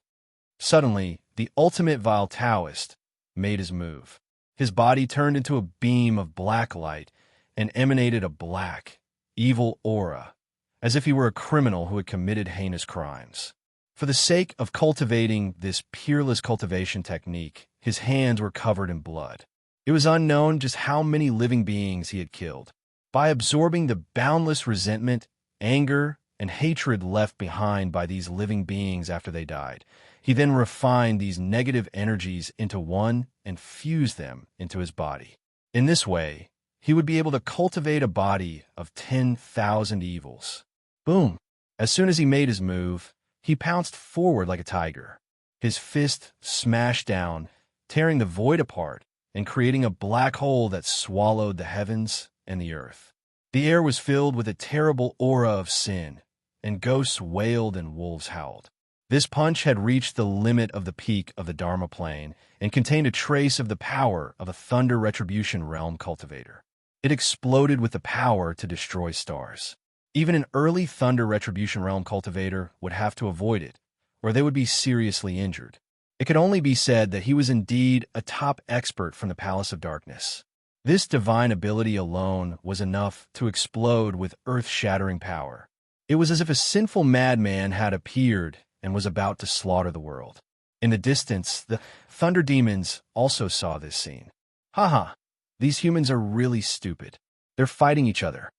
Suddenly, the ultimate vile Taoist made his move. His body turned into a beam of black light and emanated a black, evil aura, as if he were a criminal who had committed heinous crimes. For the sake of cultivating this peerless cultivation technique, his hands were covered in blood. It was unknown just how many living beings he had killed. By absorbing the boundless resentment, anger, and hatred left behind by these living beings after they died, he then refined these negative energies into one and fused them into his body. In this way, he would be able to cultivate a body of 10,000 evils. Boom! As soon as he made his move, he pounced forward like a tiger. His fist smashed down, tearing the void apart and creating a black hole that swallowed the heavens and the earth. The air was filled with a terrible aura of sin, and ghosts wailed and wolves howled. This punch had reached the limit of the peak of the Dharma plane and contained a trace of the power of a Thunder Retribution realm cultivator. It exploded with the power to destroy stars. Even an early Thunder Retribution realm cultivator would have to avoid it, or they would be seriously injured. It could only be said that he was indeed a top expert from the Palace of Darkness. This divine ability alone was enough to explode with earth-shattering power. It was as if a sinful madman had appeared and was about to slaughter the world. In the distance, the thunder demons also saw this scene. Haha, these humans are really stupid. They're fighting each other.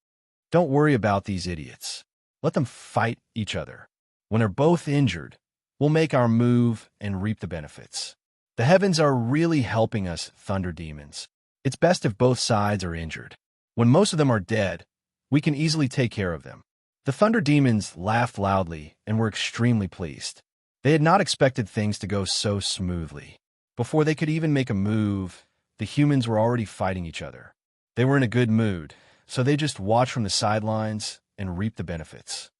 Don't worry about these idiots. Let them fight each other. When they're both injured, we'll make our move and reap the benefits. The heavens are really helping us, thunder demons. It's best if both sides are injured. When most of them are dead, we can easily take care of them. The thunder demons laughed loudly and were extremely pleased. They had not expected things to go so smoothly. Before they could even make a move, the humans were already fighting each other. They were in a good mood, so they just watched from the sidelines and reaped the benefits.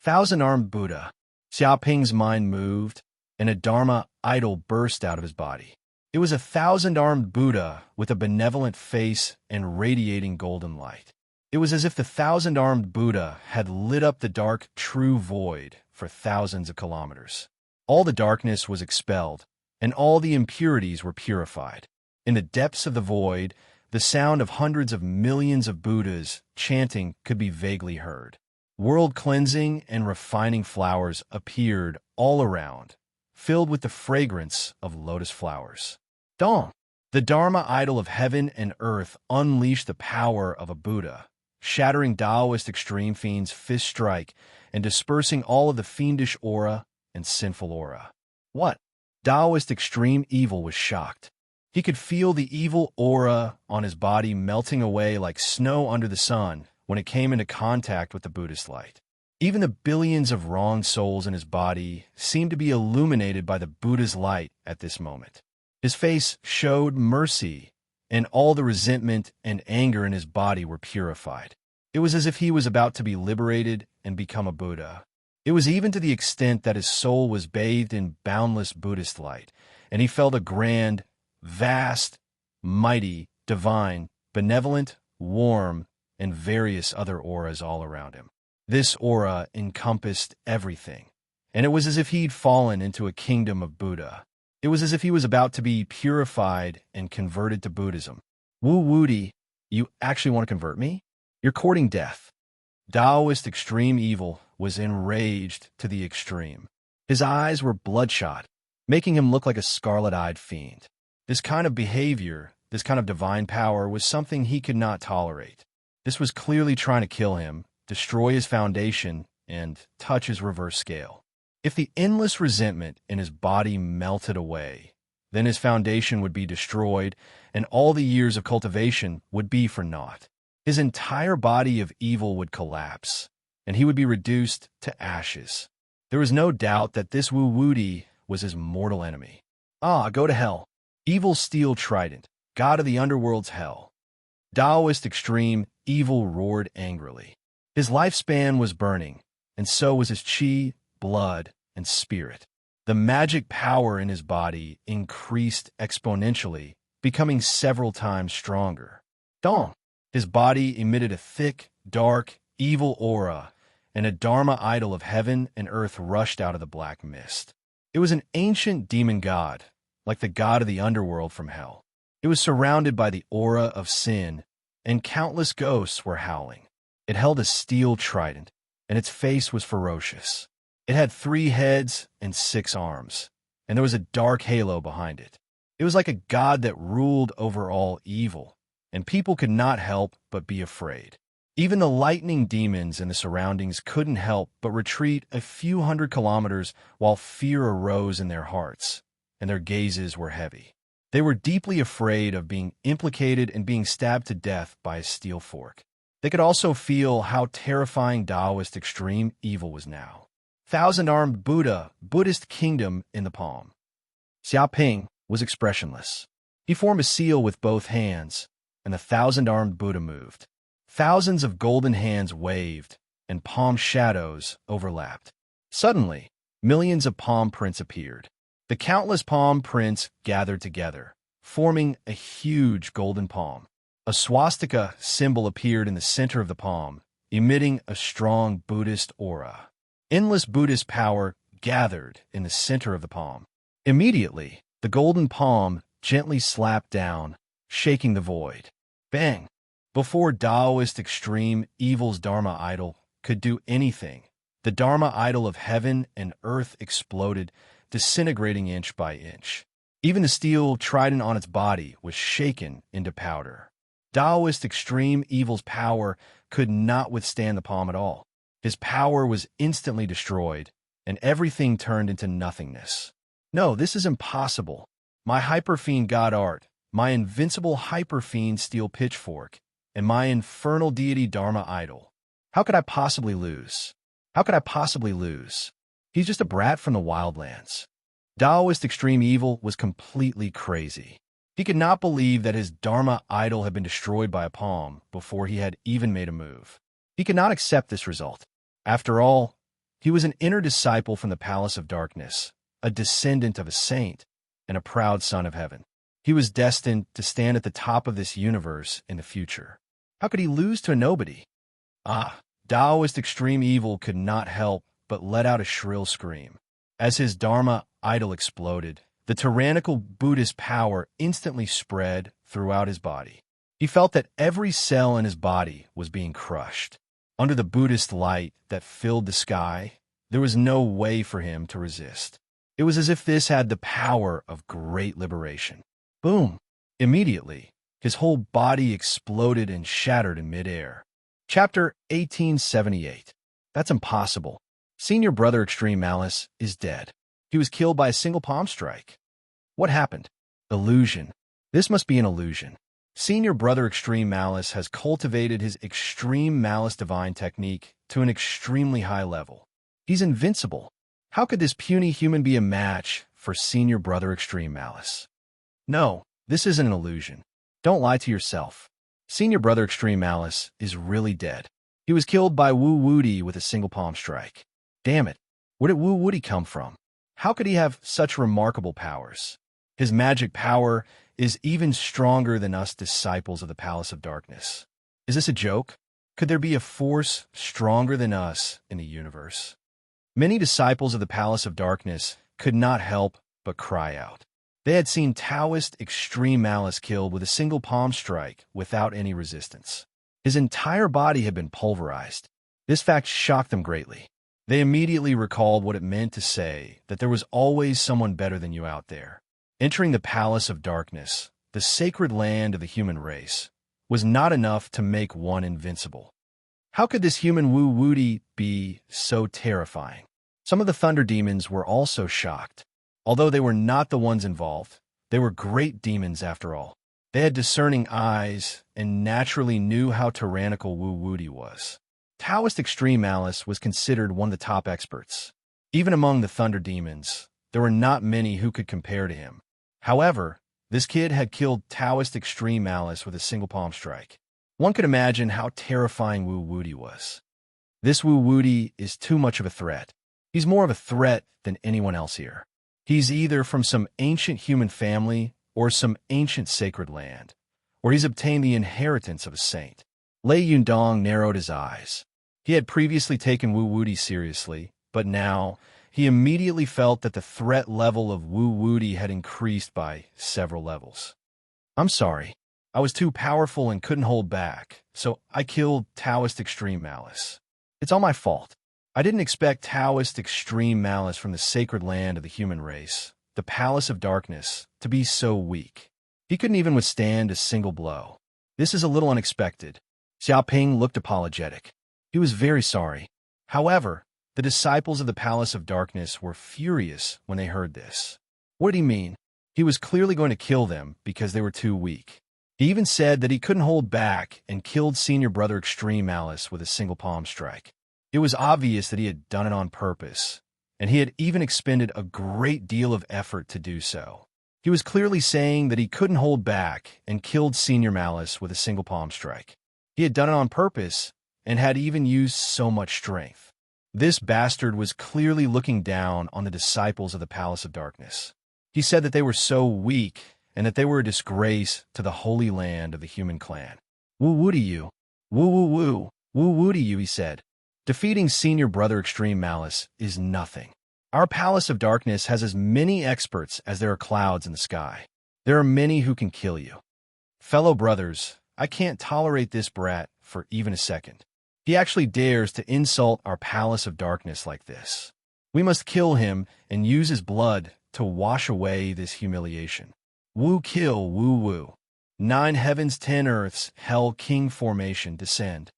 Thousand-armed Buddha. Xiaoping's mind moved, and a Dharma idol burst out of his body. It was a thousand-armed Buddha with a benevolent face and radiating golden light. It was as if the thousand-armed Buddha had lit up the dark, true void for thousands of kilometers. All the darkness was expelled, and all the impurities were purified. In the depths of the void, the sound of hundreds of millions of Buddhas chanting could be vaguely heard. World-cleansing and refining flowers appeared all around, filled with the fragrance of lotus flowers. Dong! The Dharma idol of heaven and earth unleashed the power of a Buddha, shattering Taoist extreme fiend's fist strike and dispersing all of the fiendish aura and sinful aura. What? Taoist extreme evil was shocked. He could feel the evil aura on his body melting away like snow under the sun when it came into contact with the Buddhist light. Even the billions of wrong souls in his body seemed to be illuminated by the Buddha's light at this moment. His face showed mercy, and all the resentment and anger in his body were purified. It was as if he was about to be liberated and become a Buddha. It was even to the extent that his soul was bathed in boundless Buddhist light, and he felt a grand, vast, mighty, divine, benevolent, warm, and various other auras all around him. This aura encompassed everything, and it was as if he'd fallen into a kingdom of Buddha. It was as if he was about to be purified and converted to Buddhism. Wu Wudi, you actually want to convert me? You're courting death. Taoist extreme evil was enraged to the extreme. His eyes were bloodshot, making him look like a scarlet-eyed fiend. This kind of behavior, this kind of divine power, was something he could not tolerate. This was clearly trying to kill him, destroy his foundation, and touch his reverse scale. If the endless resentment in his body melted away, then his foundation would be destroyed, and all the years of cultivation would be for naught. His entire body of evil would collapse, and he would be reduced to ashes. There was no doubt that this Wu Wudi was his mortal enemy. Ah, go to hell. Evil steel trident, god of the underworld's hell. Taoist extreme evil roared angrily. His lifespan was burning, and so was his chi, blood, and spirit. The magic power in his body increased exponentially, becoming several times stronger. Dong! His body emitted a thick, dark, evil aura, and a Dharma idol of heaven and earth rushed out of the black mist. It was an ancient demon god, like the god of the underworld from hell. It was surrounded by the aura of sin, and countless ghosts were howling. It held a steel trident, and its face was ferocious. It had 3 heads and 6 arms, and there was a dark halo behind it. It was like a god that ruled over all evil, and people could not help but be afraid. Even the lightning demons in the surroundings couldn't help but retreat a few hundred kilometers while fear arose in their hearts, and their gazes were heavy. They were deeply afraid of being implicated and being stabbed to death by a steel fork. They could also feel how terrifying Taoist extreme evil was now. Thousand-armed Buddha, Buddhist kingdom in the palm. Xiaoping was expressionless. He formed a seal with both hands, and the thousand-armed Buddha moved. Thousands of golden hands waved, and palm shadows overlapped. Suddenly, millions of palm prints appeared. The countless palm prints gathered together, forming a huge golden palm. A swastika symbol appeared in the center of the palm, emitting a strong Buddhist aura. Endless Buddhist power gathered in the center of the palm. Immediately, the golden palm gently slapped down, shaking the void. Bang! Before Taoist extreme evil's Dharma idol could do anything, the Dharma idol of heaven and earth exploded, disintegrating inch by inch. Even the steel trident on its body was shaken into powder. Taoist extreme evil's power could not withstand the palm at all. His power was instantly destroyed, and everything turned into nothingness. No, this is impossible. My hyper-fiend god art, my invincible hyper-fiend steel pitchfork, and my infernal deity Dharma idol. How could I possibly lose? How could I possibly lose? He's just a brat from the wildlands. Taoist extreme evil was completely crazy. He could not believe that his Dharma idol had been destroyed by a palm before he had even made a move. He could not accept this result. After all, he was an inner disciple from the Palace of Darkness, a descendant of a saint, and a proud son of heaven. He was destined to stand at the top of this universe in the future. How could he lose to a nobody? Taoist extreme evil could not help but let out a shrill scream. As his Dharma idol exploded, the tyrannical Buddhist power instantly spread throughout his body. He felt that every cell in his body was being crushed. Under the Buddhist light that filled the sky, there was no way for him to resist. It was as if this had the power of great liberation. Boom! Immediately, his whole body exploded and shattered in midair. Chapter 1878. That's impossible. Senior brother Extreme Malice is dead. He was killed by a single palm strike. What happened? Illusion. This must be an illusion. Senior Brother Extreme Malice has cultivated his Extreme Malice Divine technique to an extremely high level. He's invincible. How could this puny human be a match for Senior Brother Extreme Malice? No, this isn't an illusion. Don't lie to yourself. Senior Brother Extreme Malice is really dead. He was killed by Wu Woody with a single palm strike. Damn it. Where did Wu Woody come from? How could he have such remarkable powers? His magic power is even stronger than us disciples of the Palace of Darkness. Is this a joke? Could there be a force stronger than us in the universe? Many disciples of the Palace of Darkness could not help but cry out. They had seen Taoist Extreme Malice killed with a single palm strike without any resistance. His entire body had been pulverized. This fact shocked them greatly. They immediately recalled what it meant to say that there was always someone better than you out there. Entering the Palace of Darkness, the sacred land of the human race, was not enough to make one invincible. How could this human Wu Woody be so terrifying? Some of the Thunder Demons were also shocked. Although they were not the ones involved, they were great demons after all. They had discerning eyes and naturally knew how tyrannical Wu Woody was. Taoist Extreme Malice was considered one of the top experts. Even among the Thunder Demons, there were not many who could compare to him. However, this kid had killed Taoist Extreme Malice with a single palm strike. One could imagine how terrifying Wu Woody was. This Wu Woody is too much of a threat. He's more of a threat than anyone else here. He's either from some ancient human family or some ancient sacred land, or he's obtained the inheritance of a saint. Lei Yundong narrowed his eyes. He had previously taken Wu Woody seriously, but now he immediately felt that the threat level of Wu Woody had increased by several levels. I'm sorry. I was too powerful and couldn't hold back, so I killed Taoist Extreme Malice. It's all my fault. I didn't expect Taoist Extreme Malice from the sacred land of the human race, the Palace of Darkness, to be so weak. He couldn't even withstand a single blow. This is a little unexpected. Xiaoping looked apologetic. He was very sorry. However, the disciples of the Palace of Darkness were furious when they heard this. What did he mean? He was clearly going to kill them because they were too weak. He even said that he couldn't hold back and killed Senior Brother Extreme Malice with a single palm strike. It was obvious that he had done it on purpose, and he had even expended a great deal of effort to do so. He was clearly saying that he couldn't hold back and killed Senior Malice with a single palm strike. He had done it on purpose and had even used so much strength. This bastard was clearly looking down on the disciples of the Palace of Darkness. He said that they were so weak and that they were a disgrace to the holy land of the human clan. Woo woody you. Woo woo woo. Woo woody you, he said. Defeating Senior Brother Extreme Malice is nothing. Our Palace of Darkness has as many experts as there are clouds in the sky. There are many who can kill you. Fellow brothers, I can't tolerate this brat for even a second. He actually dares to insult our Palace of Darkness like this. We must kill him and use his blood to wash away this humiliation. Woo kill, woo woo. 9 heavens, 10 earths, hell king formation descend.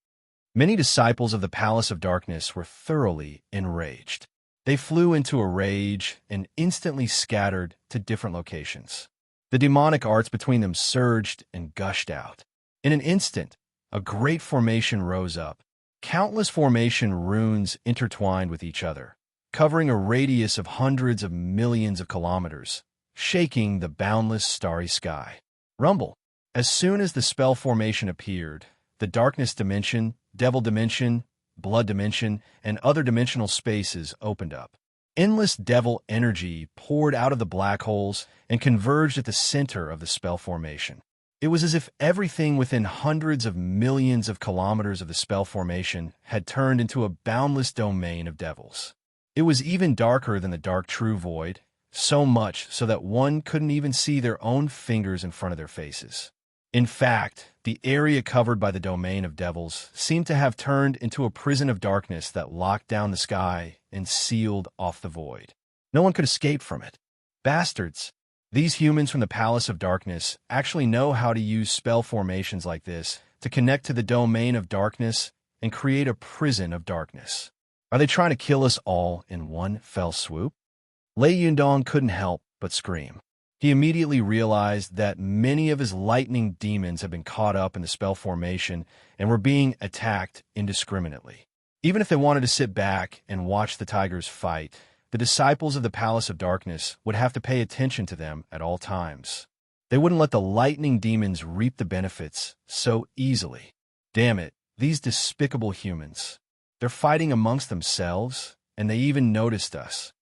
Many disciples of the Palace of Darkness were thoroughly enraged. They flew into a rage and instantly scattered to different locations. The demonic arts between them surged and gushed out. In an instant, a great formation rose up. Countless formation runes intertwined with each other, covering a radius of hundreds of millions of kilometers, shaking the boundless starry sky. Rumble. As soon as the spell formation appeared, the darkness dimension, devil dimension, blood dimension, and other dimensional spaces opened up. Endless devil energy poured out of the black holes and converged at the center of the spell formation. It was as if everything within hundreds of millions of kilometers of the spell formation had turned into a boundless domain of devils. It was even darker than the dark true void, so much so that one couldn't even see their own fingers in front of their faces. In fact, the area covered by the domain of devils seemed to have turned into a prison of darkness that locked down the sky and sealed off the void. No one could escape from it. Bastards! These humans from the Palace of Darkness actually know how to use spell formations like this to connect to the domain of darkness and create a prison of darkness. Are they trying to kill us all in one fell swoop? Lei Yundong couldn't help but scream. He immediately realized that many of his lightning demons had been caught up in the spell formation and were being attacked indiscriminately. Even if they wanted to sit back and watch the tigers fight, the disciples of the Palace of Darkness would have to pay attention to them at all times. They wouldn't let the lightning demons reap the benefits so easily. Damn it, these despicable humans. They're fighting amongst themselves, and they even noticed us.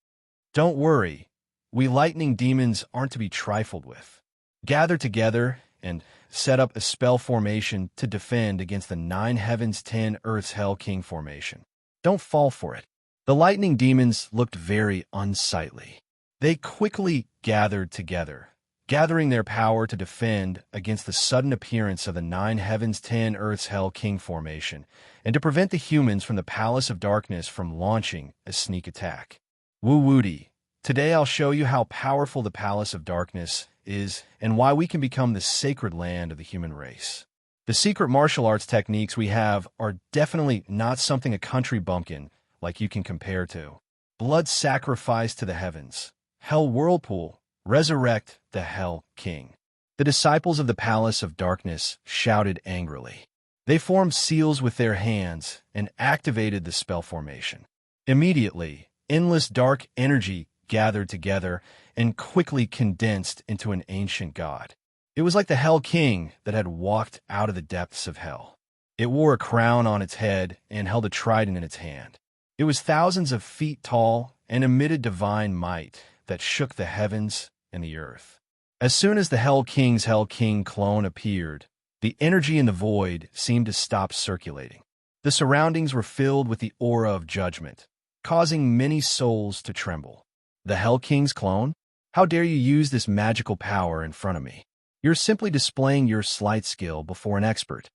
Don't worry, we lightning demons aren't to be trifled with. Gather together and set up a spell formation to defend against the 9 heavens 10 earths hell king formation. Don't fall for it. The lightning demons looked very unsightly. They quickly gathered together, gathering their power to defend against the sudden appearance of the 9 heavens 10 earths hell king formation, and to prevent the humans from the Palace of Darkness from launching a sneak attack. Woo Woody, today I'll show you how powerful the Palace of Darkness is and why we can become the sacred land of the human race. The secret martial arts techniques we have are definitely not something a country bumpkin like you can compare to. Blood sacrifice to the heavens, hell whirlpool, resurrect the hell king. The disciples of the Palace of Darkness shouted angrily. They formed seals with their hands and activated the spell formation. Immediately, endless dark energy gathered together and quickly condensed into an ancient god. It was like the Hell King that had walked out of the depths of hell. It wore a crown on its head and held a trident in its hand. It was thousands of feet tall and emitted divine might that shook the heavens and the earth. As soon as the Hell King's Hell King clone appeared, the energy in the void seemed to stop circulating. The surroundings were filled with the aura of judgment, causing many souls to tremble. The Hell King's clone? How dare you use this magical power in front of me? You're simply displaying your sleight skill before an expert.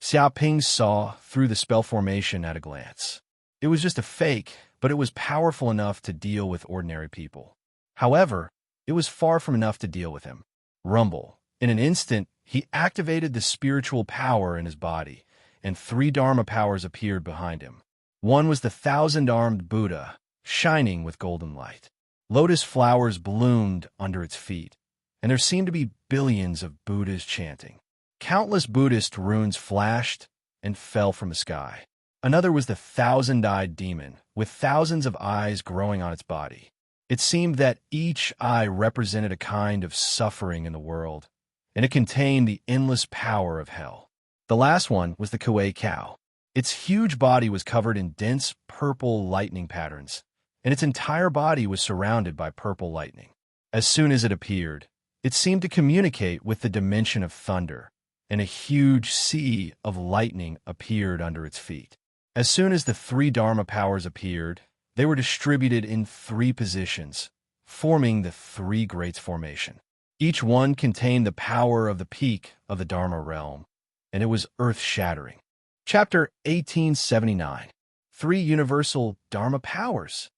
Xiaoping saw through the spell formation at a glance. It was just a fake, but it was powerful enough to deal with ordinary people. However, it was far from enough to deal with him. Rumble. In an instant, he activated the spiritual power in his body, and 3 Dharma powers appeared behind him. One was the 1,000-armed Buddha, shining with golden light. Lotus flowers bloomed under its feet, and there seemed to be billions of Buddhas chanting. Countless Buddhist runes flashed and fell from the sky. Another was the 1,000-eyed demon, with thousands of eyes growing on its body. It seemed that each eye represented a kind of suffering in the world, and it contained the endless power of hell. The last one was the Kuei cow. Its huge body was covered in dense purple lightning patterns, and its entire body was surrounded by purple lightning. As soon as it appeared, it seemed to communicate with the dimension of thunder, and a huge sea of lightning appeared under its feet. As soon as the 3 Dharma powers appeared, they were distributed in 3 positions, forming the 3 Greats formation. Each one contained the power of the peak of the Dharma realm, and it was earth-shattering. Chapter 1879. 3 Universal Dharma Powers.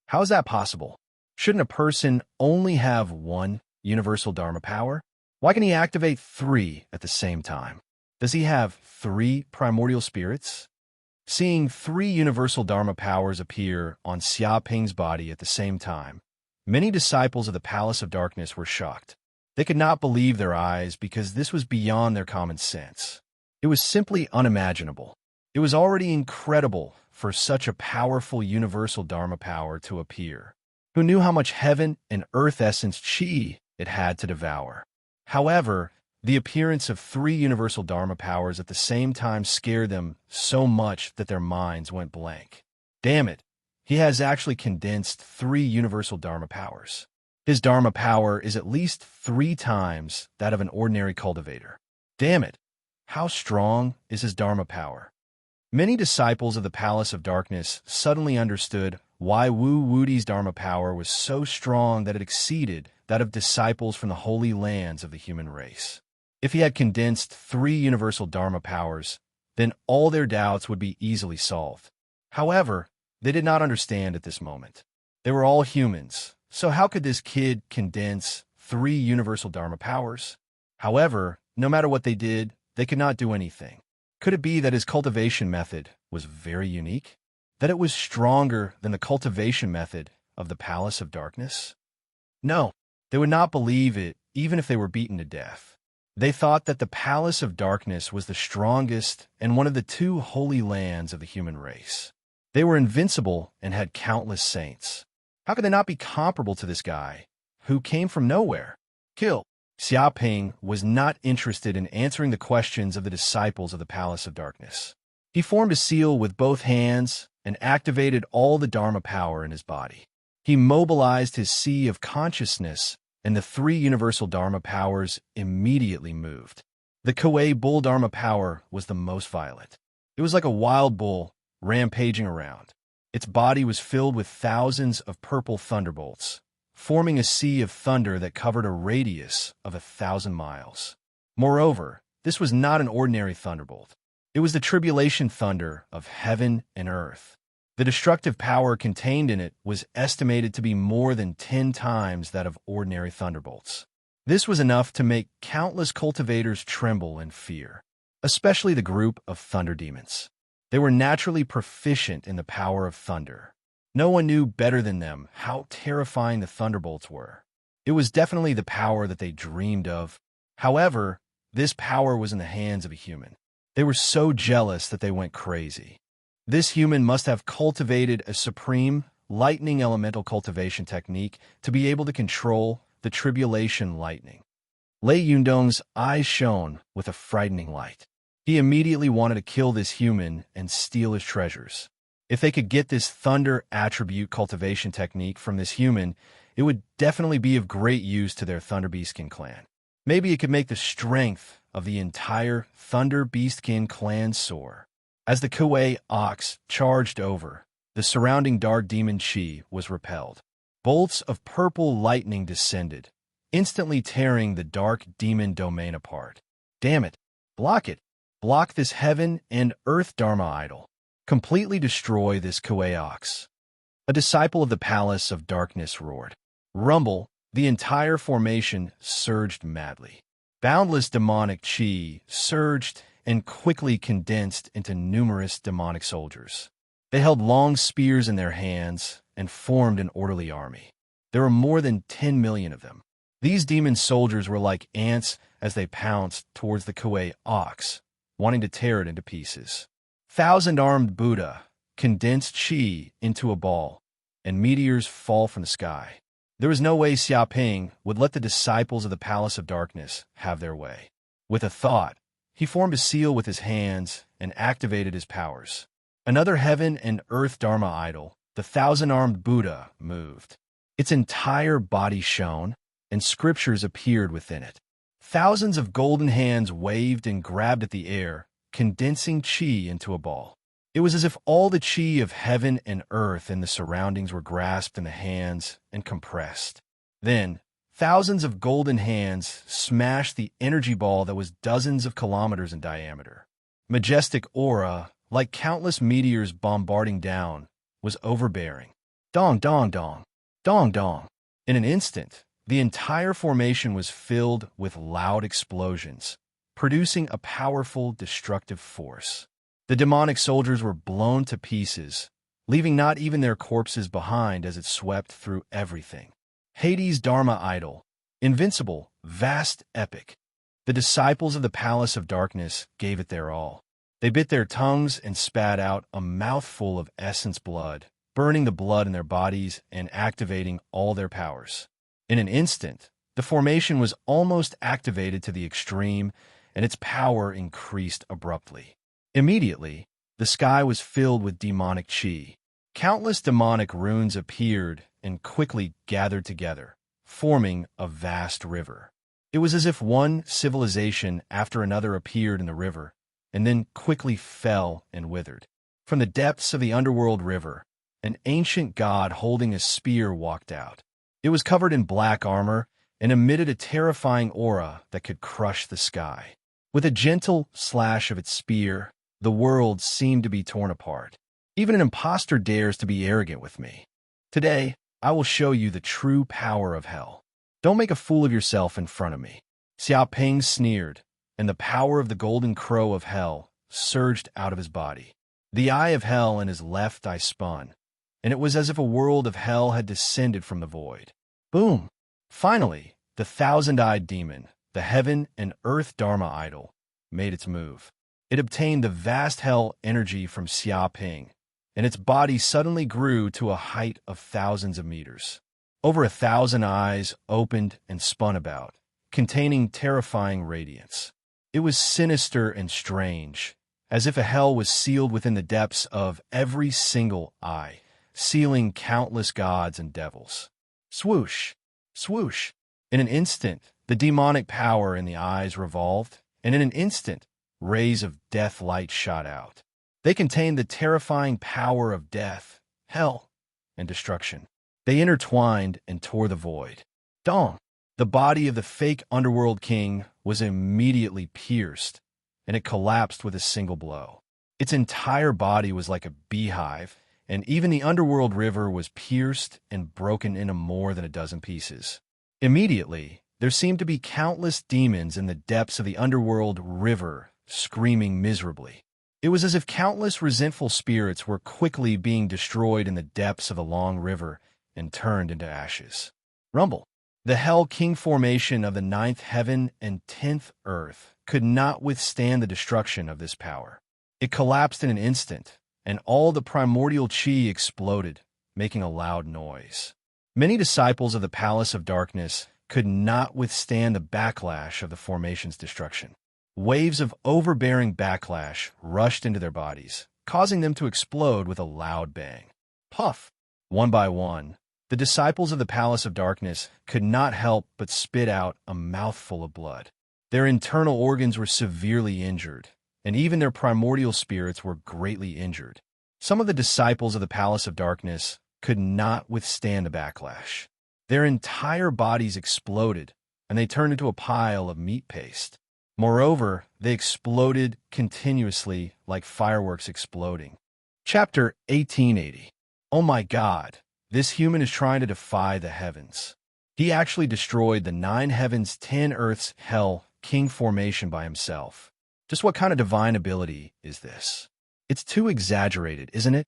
How is that possible? Shouldn't a person only have 1 universal Dharma power? Why can he activate 3 at the same time? Does he have 3 primordial spirits? Seeing 3 universal Dharma powers appear on Xiaoping's body at the same time, many disciples of the Palace of Darkness were shocked. They could not believe their eyes because this was beyond their common sense. It was simply unimaginable. It was already incredible for such a powerful universal Dharma power to appear. Who knew how much heaven and earth essence chi it had to devour? However, the appearance of 3 universal Dharma powers at the same time scared them so much that their minds went blank. Damn it, he has actually condensed 3 universal Dharma powers. His Dharma power is at least 3 times that of an ordinary cultivator. Damn it, how strong is his Dharma power? Many disciples of the Palace of Darkness suddenly understood why Wu Wudi's Dharma power was so strong that it exceeded that of disciples from the holy lands of the human race. If he had condensed 3 universal Dharma powers, then all their doubts would be easily solved. However, they did not understand at this moment. They were all humans, so how could this kid condense 3 universal Dharma powers? However, no matter what they did, they could not do anything. Could it be that his cultivation method was very unique? That it was stronger than the cultivation method of the Palace of Darkness? No, They would not believe it, even if they were beaten to death. They thought that the Palace of Darkness was the strongest and one of the two holy lands of the human race. They were invincible and had countless saints. How could they not be comparable to this guy, who came from nowhere? Kill. Xiaoping was not interested in answering the questions of the disciples of the Palace of Darkness. He formed a seal with both hands and activated all the Dharma power in his body. He mobilized his sea of consciousness, and the three universal Dharma powers immediately moved. The Kuei bull Dharma power was the most violent. It was like a wild bull rampaging around. Its body was filled with thousands of purple thunderbolts, forming a sea of thunder that covered a radius of 1,000 miles. Moreover, this was not an ordinary thunderbolt. It was the tribulation thunder of heaven and earth. The destructive power contained in it was estimated to be more than 10 times that of ordinary thunderbolts. This was enough to make countless cultivators tremble in fear, especially the group of thunder demons. They were naturally proficient in the power of thunder. No one knew better than them how terrifying the thunderbolts were. It was definitely the power that they dreamed of. However, this power was in the hands of a human. They were so jealous that they went crazy. This human must have cultivated a supreme, lightning elemental cultivation technique to be able to control the tribulation lightning. Lei Yundong's eyes shone with a frightening light. He immediately wanted to kill this human and steal his treasures. If they could get this thunder attribute cultivation technique from this human, it would definitely be of great use to their Thunder Beastkin clan. Maybe it could make the strength of the entire Thunder Beastkin clan soar. As the Kuei ox charged over, the surrounding dark demon chi was repelled. Bolts of purple lightning descended, instantly tearing the dark demon domain apart. Damn it! Block it! Block this heaven and earth Dharma idol. Completely destroy this Kuei ox. A disciple of the Palace of Darkness roared. Rumble, the entire formation surged madly. Boundless demonic chi surged and quickly condensed into numerous demonic soldiers. They held long spears in their hands and formed an orderly army. There were more than 10 million of them. These demon soldiers were like ants as they pounced towards the Kuei ox, wanting to tear it into pieces. Thousand-armed Buddha condensed chi into a ball, and meteors fall from the sky. There was no way Xiaoping would let the disciples of the Palace of Darkness have their way. With a thought, he formed a seal with his hands and activated his powers. Another heaven and earth Dharma idol, the thousand-armed Buddha, moved. Its entire body shone, and scriptures appeared within it. Thousands of golden hands waved and grabbed at the air, condensing chi into a ball. It was as if all the chi of heaven and earth and the surroundings were grasped in the hands and compressed. Then, thousands of golden hands smashed the energy ball that was dozens of kilometers in diameter. Majestic aura, like countless meteors bombarding down, was overbearing. Dong, dong, dong. Dong, dong. In an instant, the entire formation was filled with loud explosions, producing a powerful destructive force. The demonic soldiers were blown to pieces, leaving not even their corpses behind as it swept through everything. Hades' Dharma idol, invincible, vast, epic. The disciples of the Palace of Darkness gave it their all. They bit their tongues and spat out a mouthful of essence blood, burning the blood in their bodies and activating all their powers. In an instant, the formation was almost activated to the extreme, and its power increased abruptly. Immediately, the sky was filled with demonic chi. Countless demonic runes appeared and quickly gathered together, forming a vast river. It was as if one civilization after another appeared in the river, and then quickly fell and withered. From the depths of the underworld river, an ancient god holding a spear walked out. It was covered in black armor and emitted a terrifying aura that could crush the sky. With a gentle slash of its spear, the world seemed to be torn apart. Even an impostor dares to be arrogant with me. Today, I will show you the true power of hell. Don't make a fool of yourself in front of me. Xiaoping sneered, and the power of the golden crow of hell surged out of his body. The eye of hell in his left eye spun, and it was as if a world of hell had descended from the void. Boom! Finally, the thousand-eyed demon, the heaven and earth Dharma idol, made its move. It obtained the vast hell energy from Xia Ping, and its body suddenly grew to a height of thousands of meters. Over 1,000 eyes opened and spun about, containing terrifying radiance. It was sinister and strange, as if a hell was sealed within the depths of every single eye, sealing countless gods and devils. Swoosh! Swoosh! In an instant, the demonic power in the eyes revolved, and in an instant, rays of death light shot out. They contained the terrifying power of death, hell, and destruction. They intertwined and tore the void. Dong! The body of the fake underworld king was immediately pierced, and it collapsed with a single blow. Its entire body was like a beehive, and even the underworld river was pierced and broken into more than a dozen pieces. Immediately, there seemed to be countless demons in the depths of the underworld river, screaming miserably. It was as if countless resentful spirits were quickly being destroyed in the depths of the long river and turned into ashes. Rumble! The Hell King formation of the 9th heaven and 10th earth could not withstand the destruction of this power. It collapsed in an instant, and all the primordial chi exploded, making a loud noise. Many disciples of the Palace of Darkness could not withstand the backlash of the formation's destruction. Waves of overbearing backlash rushed into their bodies, causing them to explode with a loud bang. Puff! One by one, the disciples of the Palace of Darkness could not help but spit out a mouthful of blood. Their internal organs were severely injured, and even their primordial spirits were greatly injured. Some of the disciples of the Palace of Darkness could not withstand the backlash. Their entire bodies exploded, and they turned into a pile of meat paste. Moreover, they exploded continuously like fireworks exploding. Chapter 1880. Oh my God, this human is trying to defy the heavens. He actually destroyed the 9 heavens, 10 earths, hell, king formation by himself. Just what kind of divine ability is this? It's too exaggerated, isn't it?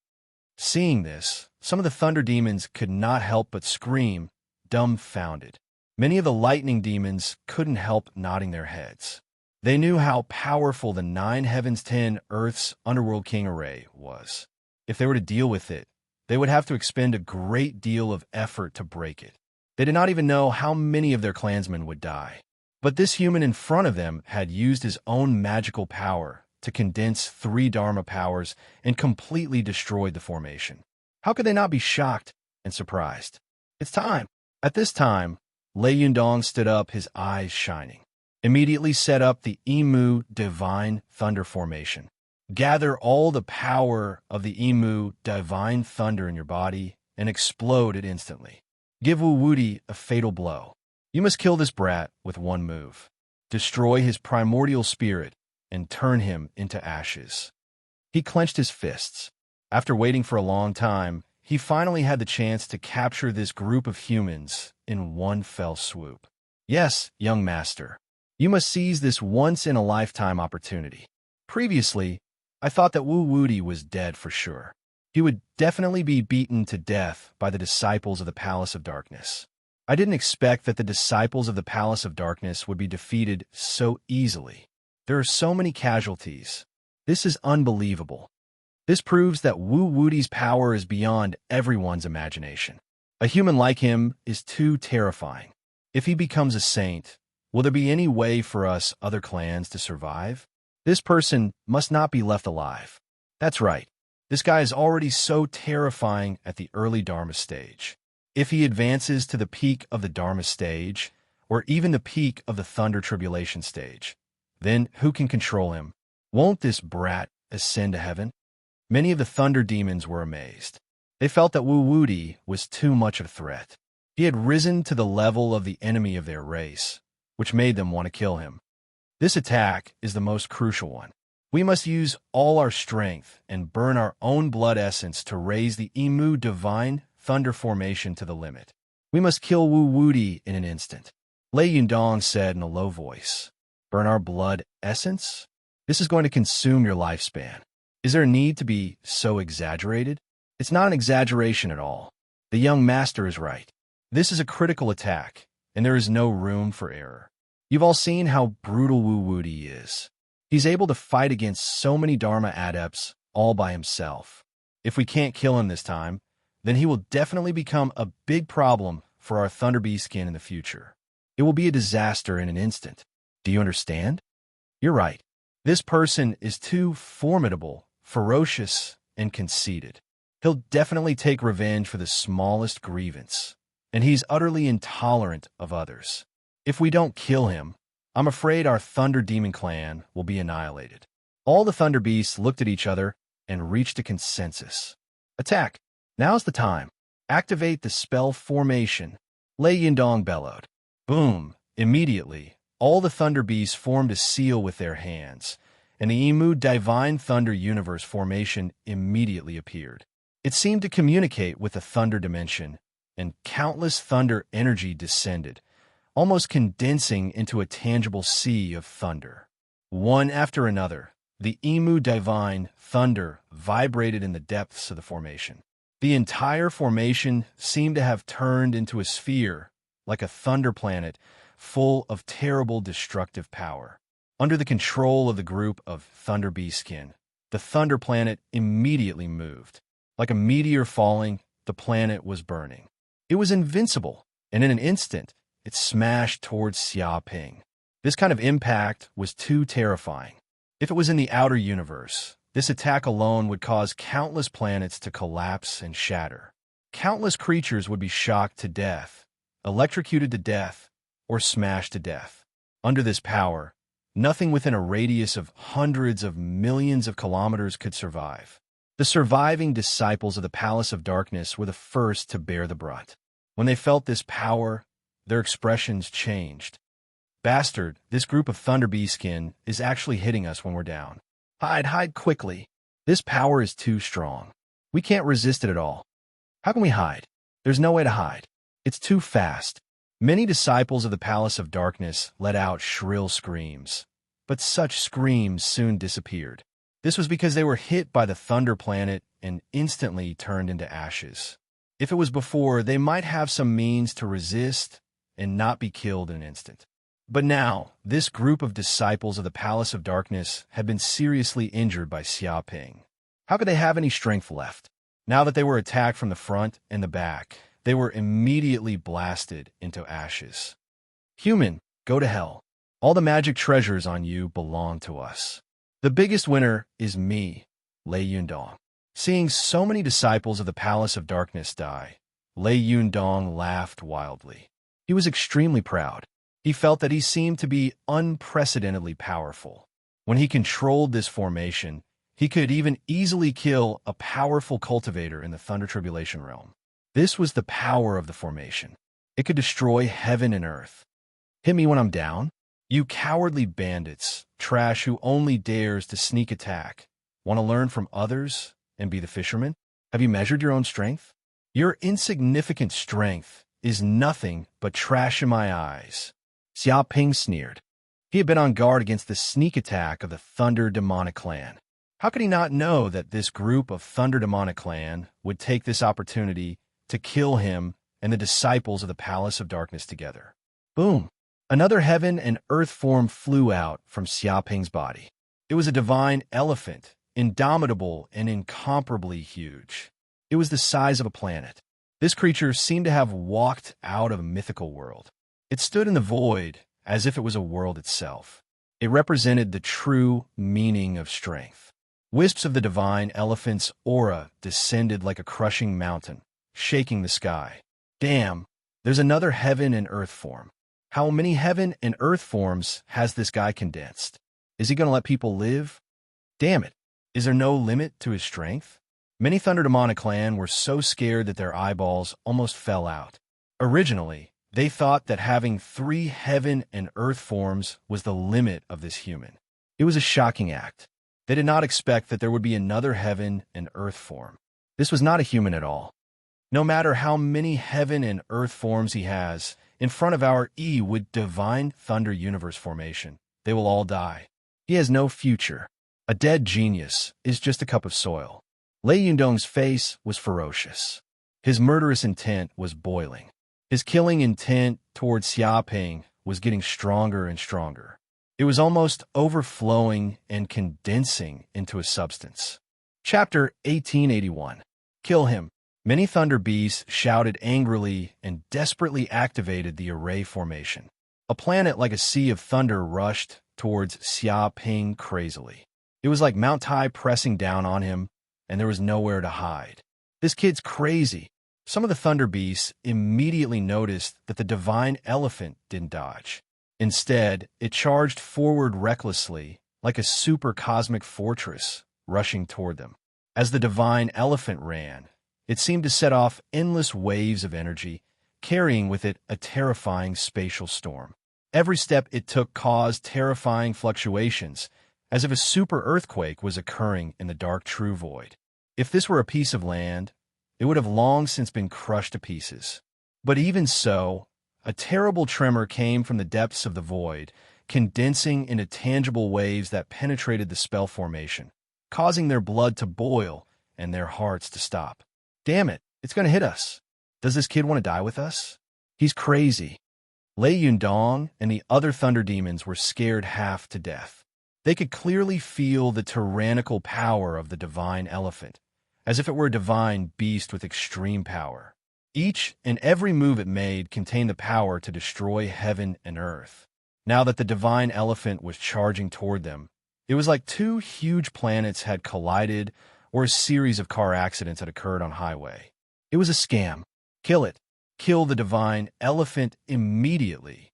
Seeing this, some of the thunder demons could not help but scream, dumbfounded. Many of the lightning demons couldn't help nodding their heads. They knew how powerful the 9 heavens, 10 earths underworld king array was. If they were to deal with it, they would have to expend a great deal of effort to break it. They did not even know how many of their clansmen would die. But this human in front of them had used his own magical power to condense 3 Dharma powers and completely destroyed the formation. How could they not be shocked and surprised? It's time. At this time, Lei Yundong stood up, his eyes shining. Immediately set up the Emu Divine Thunder Formation. Gather all the power of the Emu Divine Thunder in your body and explode it instantly. Give Wu Wuti a fatal blow. You must kill this brat with one move. Destroy his primordial spirit and turn him into ashes. He clenched his fists. After waiting for a long time, he finally had the chance to capture this group of humans in one fell swoop. Yes, young master, you must seize this once-in-a-lifetime opportunity. Previously, I thought that Wu Wuti was dead for sure. He would definitely be beaten to death by the disciples of the Palace of Darkness. I didn't expect that the disciples of the Palace of Darkness would be defeated so easily. There are so many casualties. This is unbelievable. This proves that Wu Wuti's power is beyond everyone's imagination. A human like him is too terrifying. If he becomes a saint, will there be any way for us other clans to survive? This person must not be left alive. That's right. This guy is already so terrifying at the early Dharma stage. If he advances to the peak of the Dharma stage, or even the peak of the Thunder Tribulation stage, then who can control him? Won't this brat ascend to heaven? Many of the Thunder demons were amazed. They felt that Wu Wuti was too much of a threat. He had risen to the level of the enemy of their race, which made them want to kill him. This attack is the most crucial one. We must use all our strength and burn our own blood essence to raise the Emu Divine Thunder Formation to the limit. We must kill Wu Wuti in an instant. Lei Yundong said in a low voice. Burn our blood essence? This is going to consume your lifespan. Is there a need to be so exaggerated? It's not an exaggeration at all. The young master is right. This is a critical attack, and there is no room for error. You've all seen how brutal Wu Wuti he is. He's able to fight against so many Dharma adepts all by himself. If we can't kill him this time, then he will definitely become a big problem for our Thunder Beastkin in the future. It will be a disaster in an instant. Do you understand? You're right. This person is too formidable, ferocious, and conceited. He'll definitely take revenge for the smallest grievance, and he's utterly intolerant of others. If we don't kill him, I'm afraid our Thunder Demon clan will be annihilated. All the Thunder Beasts looked at each other and reached a consensus. Attack! Now's the time. Activate the spell formation. Lei Yundong bellowed. Boom! Immediately, all the Thunder Beasts formed a seal with their hands, and the Emu Divine Thunder Universe formation immediately appeared. It seemed to communicate with the Thunder Dimension, and countless Thunder energy descended, almost condensing into a tangible sea of thunder. One after another, the Emu Divine Thunder vibrated in the depths of the formation. The entire formation seemed to have turned into a sphere, like a thunder planet, full of terrible destructive power. Under the control of the group of Thunder Beastkin, the Thunder Planet immediately moved. Like a meteor falling, the planet was burning. It was invincible, and in an instant, it smashed towards Xiaoping. This kind of impact was too terrifying. If it was in the outer universe, this attack alone would cause countless planets to collapse and shatter. Countless creatures would be shocked to death, electrocuted to death, or smashed to death. Under this power, nothing within a radius of hundreds of millions of kilometers could survive. The surviving disciples of the Palace of Darkness were the first to bear the brunt. When they felt this power, their expressions changed. Bastard, this group of Thunder Beastkin is actually hitting us when we're down. Hide quickly. This power is too strong. We can't resist it at all. How can we hide? There's no way to hide. It's too fast. Many disciples of the Palace of Darkness let out shrill screams, but such screams soon disappeared. This was because they were hit by the Thunder Planet and instantly turned into ashes. If it was before, they might have some means to resist and not be killed in an instant. But now, this group of disciples of the Palace of Darkness had been seriously injured by Xiaoping. How could they have any strength left? Now that they were attacked from the front and the back, they were immediately blasted into ashes. Human, go to hell. All the magic treasures on you belong to us. The biggest winner is me, Lei Yundong. Seeing so many disciples of the Palace of Darkness die, Lei Yundong laughed wildly. He was extremely proud. He felt that he seemed to be unprecedentedly powerful. When he controlled this formation, he could even easily kill a powerful cultivator in the Thunder Tribulation realm. This was the power of the formation. It could destroy heaven and earth. Hit me when I'm down? You cowardly bandits, trash who only dares to sneak attack. Want to learn from others and be the fisherman? Have you measured your own strength? Your insignificant strength is nothing but trash in my eyes. Xiaoping sneered. He had been on guard against the sneak attack of the Thunder Demonic Clan. How could he not know that this group of Thunder Demonic Clan would take this opportunity to kill him and the disciples of the Palace of Darkness together? Boom! Another heaven and earth form flew out from Xiaoping's body. It was a divine elephant, indomitable and incomparably huge. It was the size of a planet. This creature seemed to have walked out of a mythical world. It stood in the void as if it was a world itself. It represented the true meaning of strength. Wisps of the divine elephant's aura descended like a crushing mountain, shaking the sky. Damn, there's another heaven and earth form. How many heaven and earth forms has this guy condensed? Is he going to let people live? Damn it, is there no limit to his strength? Many Thunder Demonic Clan were so scared that their eyeballs almost fell out. Originally, they thought that having 3 heaven and earth forms was the limit of this human. It was a shocking act. They did not expect that there would be another heaven and earth form. This was not a human at all. No matter how many heaven and earth forms he has, in front of our with divine thunder universe formation, they will all die. He has no future. A dead genius is just a cup of soil. Lei Yundong's face was ferocious. His murderous intent was boiling. His killing intent towards Xiaoping was getting stronger and stronger. It was almost overflowing and condensing into a substance. Chapter 1881. Kill him. Many thunder beasts shouted angrily and desperately activated the array formation. A planet like a sea of thunder rushed towards Xiaoping crazily. It was like Mount Tai pressing down on him, and there was nowhere to hide. This kid's crazy. Some of the thunder beasts immediately noticed that the divine elephant didn't dodge. Instead, it charged forward recklessly, like a super cosmic fortress, rushing toward them. As the divine elephant ran, it seemed to set off endless waves of energy, carrying with it a terrifying spatial storm. Every step it took caused terrifying fluctuations, as if a super earthquake was occurring in the dark true void. If this were a piece of land, it would have long since been crushed to pieces. But even so, a terrible tremor came from the depths of the void, condensing into tangible waves that penetrated the spell formation, causing their blood to boil and their hearts to stop. Damn it, it's going to hit us. Does this kid want to die with us? He's crazy. Lei Yundong and the other thunder demons were scared half to death. They could clearly feel the tyrannical power of the divine elephant, as if it were a divine beast with extreme power. Each and every move it made contained the power to destroy heaven and earth. Now that the divine elephant was charging toward them, it was like two huge planets had collided or a series of car accidents had occurred on highway. It was a scam. Kill it. Kill the divine elephant immediately.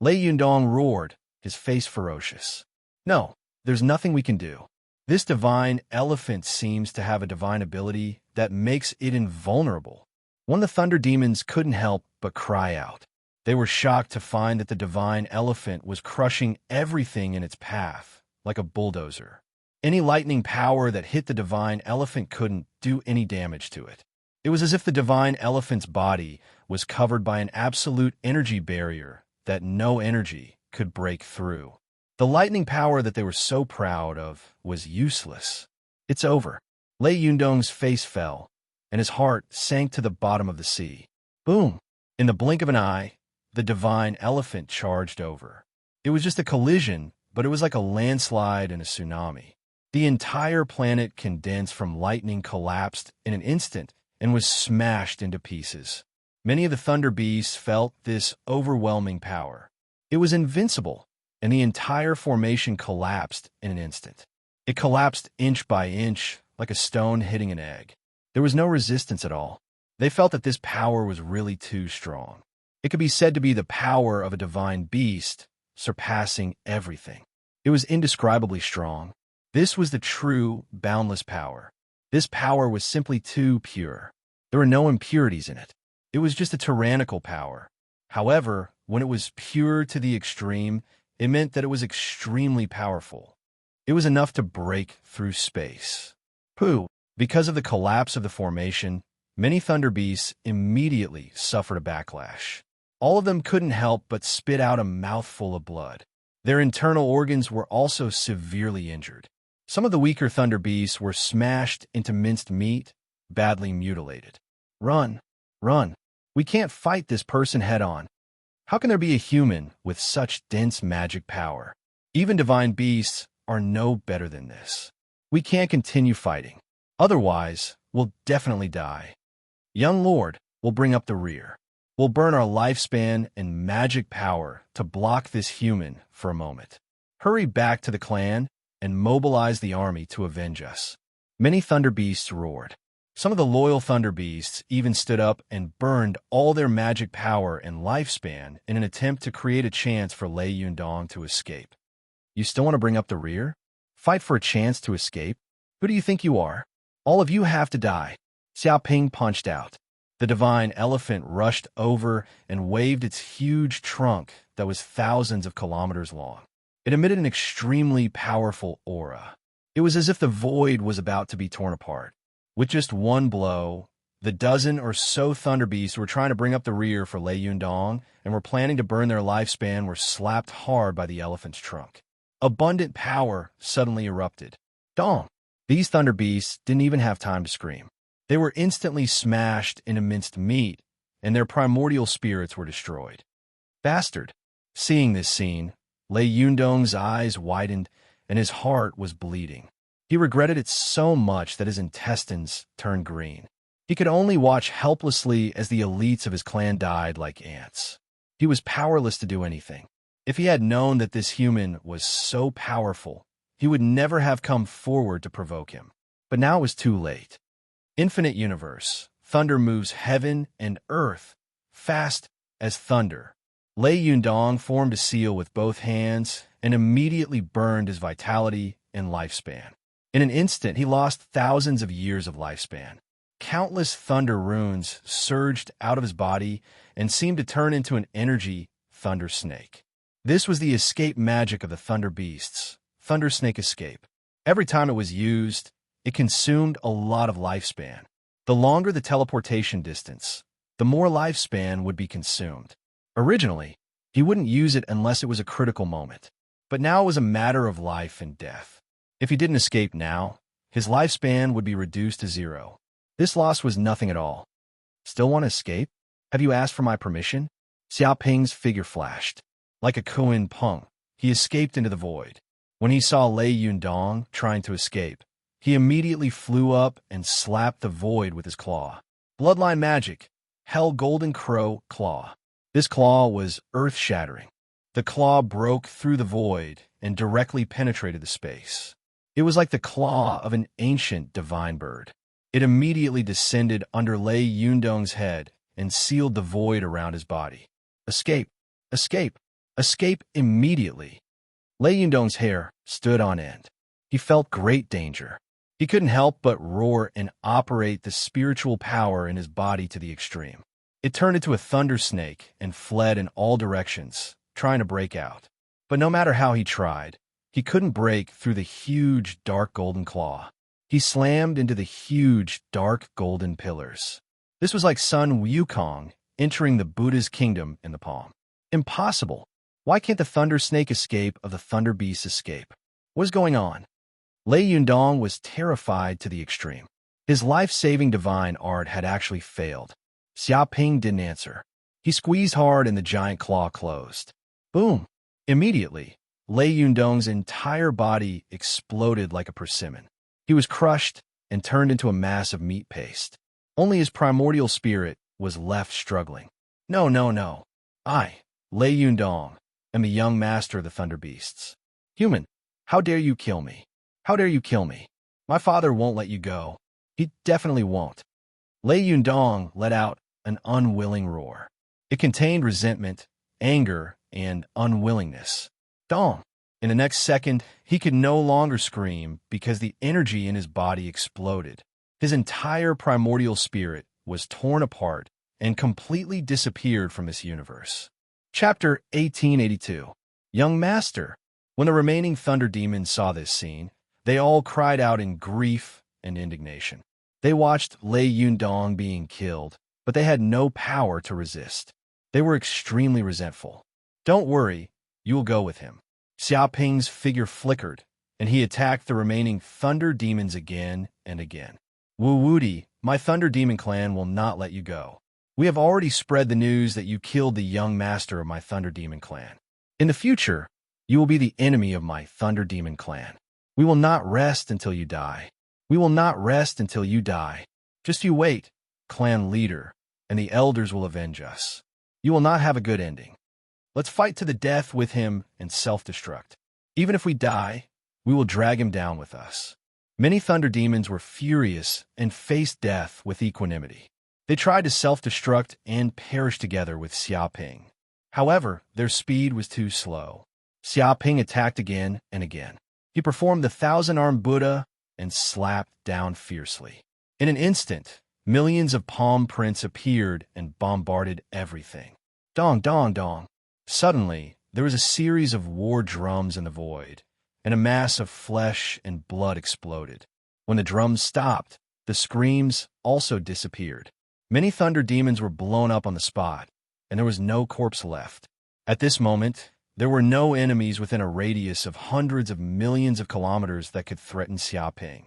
Lei Yundong roared, his face ferocious. No, there's nothing we can do. This divine elephant seems to have a divine ability that makes it invulnerable. One of the thunder demons couldn't help but cry out. They were shocked to find that the divine elephant was crushing everything in its path, like a bulldozer. Any lightning power that hit the divine elephant couldn't do any damage to it. It was as if the divine elephant's body was covered by an absolute energy barrier that no energy could break through. The lightning power that they were so proud of was useless. It's over. Lei Yundong's face fell, and his heart sank to the bottom of the sea. Boom! In the blink of an eye, the divine elephant charged over. It was just a collision, but it was like a landslide and a tsunami. The entire planet condensed from lightning collapsed in an instant and was smashed into pieces. Many of the thunder beasts felt this overwhelming power. It was invincible, and the entire formation collapsed in an instant. It collapsed inch by inch, like a stone hitting an egg. There was no resistance at all. They felt that this power was really too strong. It could be said to be the power of a divine beast, surpassing everything. It was indescribably strong. This was the true, boundless power. This power was simply too pure. There were no impurities in it. It was just a tyrannical power. However, when it was pure to the extreme, it meant that it was extremely powerful. It was enough to break through space. Pooh! Because of the collapse of the formation, many thunder beasts immediately suffered a backlash. All of them couldn't help but spit out a mouthful of blood. Their internal organs were also severely injured. Some of the weaker thunder beasts were smashed into minced meat, badly mutilated. Run! Run! We can't fight this person head-on. How can there be a human with such dense magic power? Even divine beasts are no better than this. We can't continue fighting. Otherwise, we'll definitely die. Young Lord, we'll bring up the rear. We'll burn our lifespan and magic power to block this human for a moment. Hurry back to the clan and mobilize the army to avenge us. Many thunder beasts roared. Some of the loyal thunder beasts even stood up and burned all their magic power and lifespan in an attempt to create a chance for Lei Yundong to escape. You still want to bring up the rear? Fight for a chance to escape? Who do you think you are? All of you have to die. Xiaoping punched out. The divine elephant rushed over and waved its huge trunk that was thousands of kilometers long. It emitted an extremely powerful aura. It was as if the void was about to be torn apart. With just one blow, the dozen or so thunder beasts who were trying to bring up the rear for Lei Yundong and were planning to burn their lifespan were slapped hard by the elephant's trunk. Abundant power suddenly erupted. Dong! These thunder beasts didn't even have time to scream. They were instantly smashed into minced meat and their primordial spirits were destroyed. Bastard! Seeing this scene, Lei Yundong's eyes widened, and his heart was bleeding. He regretted it so much that his intestines turned green. He could only watch helplessly as the elites of his clan died like ants. He was powerless to do anything. If he had known that this human was so powerful, he would never have come forward to provoke him. But now it was too late. Infinite universe. Thunder moves heaven and earth, fast as thunder. Lei Yundong formed a seal with both hands and immediately burned his vitality and lifespan. In an instant, he lost thousands of years of lifespan. Countless thunder runes surged out of his body and seemed to turn into an energy thunder snake. This was the escape magic of the thunder beasts, thunder snake escape. Every time it was used, it consumed a lot of lifespan. The longer the teleportation distance, the more lifespan would be consumed. Originally, he wouldn't use it unless it was a critical moment, but now it was a matter of life and death. If he didn't escape now, his lifespan would be reduced to 0. This loss was nothing at all. Still want to escape? Have you asked for my permission? Xiaoping's figure flashed. Like a Kuan Peng, he escaped into the void. When he saw Lei Yundong trying to escape, he immediately flew up and slapped the void with his claw. Bloodline magic, Hell Golden Crow Claw. This claw was earth-shattering. The claw broke through the void and directly penetrated the space. It was like the claw of an ancient divine bird. It immediately descended under Lei Yundong's head and sealed the void around his body. Escape! Escape! Escape immediately! Lei Yundong's hair stood on end. He felt great danger. He couldn't help but roar and operate the spiritual power in his body to the extreme. It turned into a thunder snake and fled in all directions, trying to break out. But no matter how he tried, he couldn't break through the huge dark golden claw. He slammed into the huge dark golden pillars. This was like Sun Wukong entering the Buddha's kingdom in the palm. Impossible! Why can't the thunder snake escape of the thunder beast escape? What is going on? Lei Yundong was terrified to the extreme. His life-saving divine art had actually failed. Xiaoping didn't answer. He squeezed hard and the giant claw closed. Boom! Immediately, Lei Yundong's entire body exploded like a persimmon. He was crushed and turned into a mass of meat paste. Only his primordial spirit was left struggling. No, no, no. I, Lei Yundong, am the young master of the Thunder Beasts. Human, how dare you kill me? How dare you kill me? My father won't let you go. He definitely won't. Lei Yundong let out an unwilling roar. It contained resentment, anger, and unwillingness. Dong! In the next second, he could no longer scream because the energy in his body exploded. His entire primordial spirit was torn apart and completely disappeared from this universe. Chapter 1882. Young Master. When the remaining Thunder Demons saw this scene, they all cried out in grief and indignation. They watched Lei Yundong being killed, but they had no power to resist. They were extremely resentful. Don't worry, you will go with him. Xiaoping's figure flickered, and he attacked the remaining Thunder Demons again and again. Wu Wudi, my Thunder Demon clan will not let you go. We have already spread the news that you killed the young master of my Thunder Demon clan. In the future, you will be the enemy of my Thunder Demon clan. We will not rest until you die. We will not rest until you die. Just you wait, clan leader, and the elders will avenge us. You will not have a good ending. Let's fight to the death with him and self-destruct. Even if we die, we will drag him down with us. Many Thunder Demons were furious and faced death with equanimity. They tried to self-destruct and perish together with Xiaoping. However, their speed was too slow. Xiaoping attacked again and again. He performed the 1,000-armed Buddha and slapped down fiercely. In an instant, millions of palm prints appeared and bombarded everything. Dong, dong, dong. Suddenly, there was a series of war drums in the void, and a mass of flesh and blood exploded. When the drums stopped, the screams also disappeared. Many Thunder Demons were blown up on the spot, and there was no corpse left. At this moment, there were no enemies within a radius of hundreds of millions of kilometers that could threaten Xiaoping.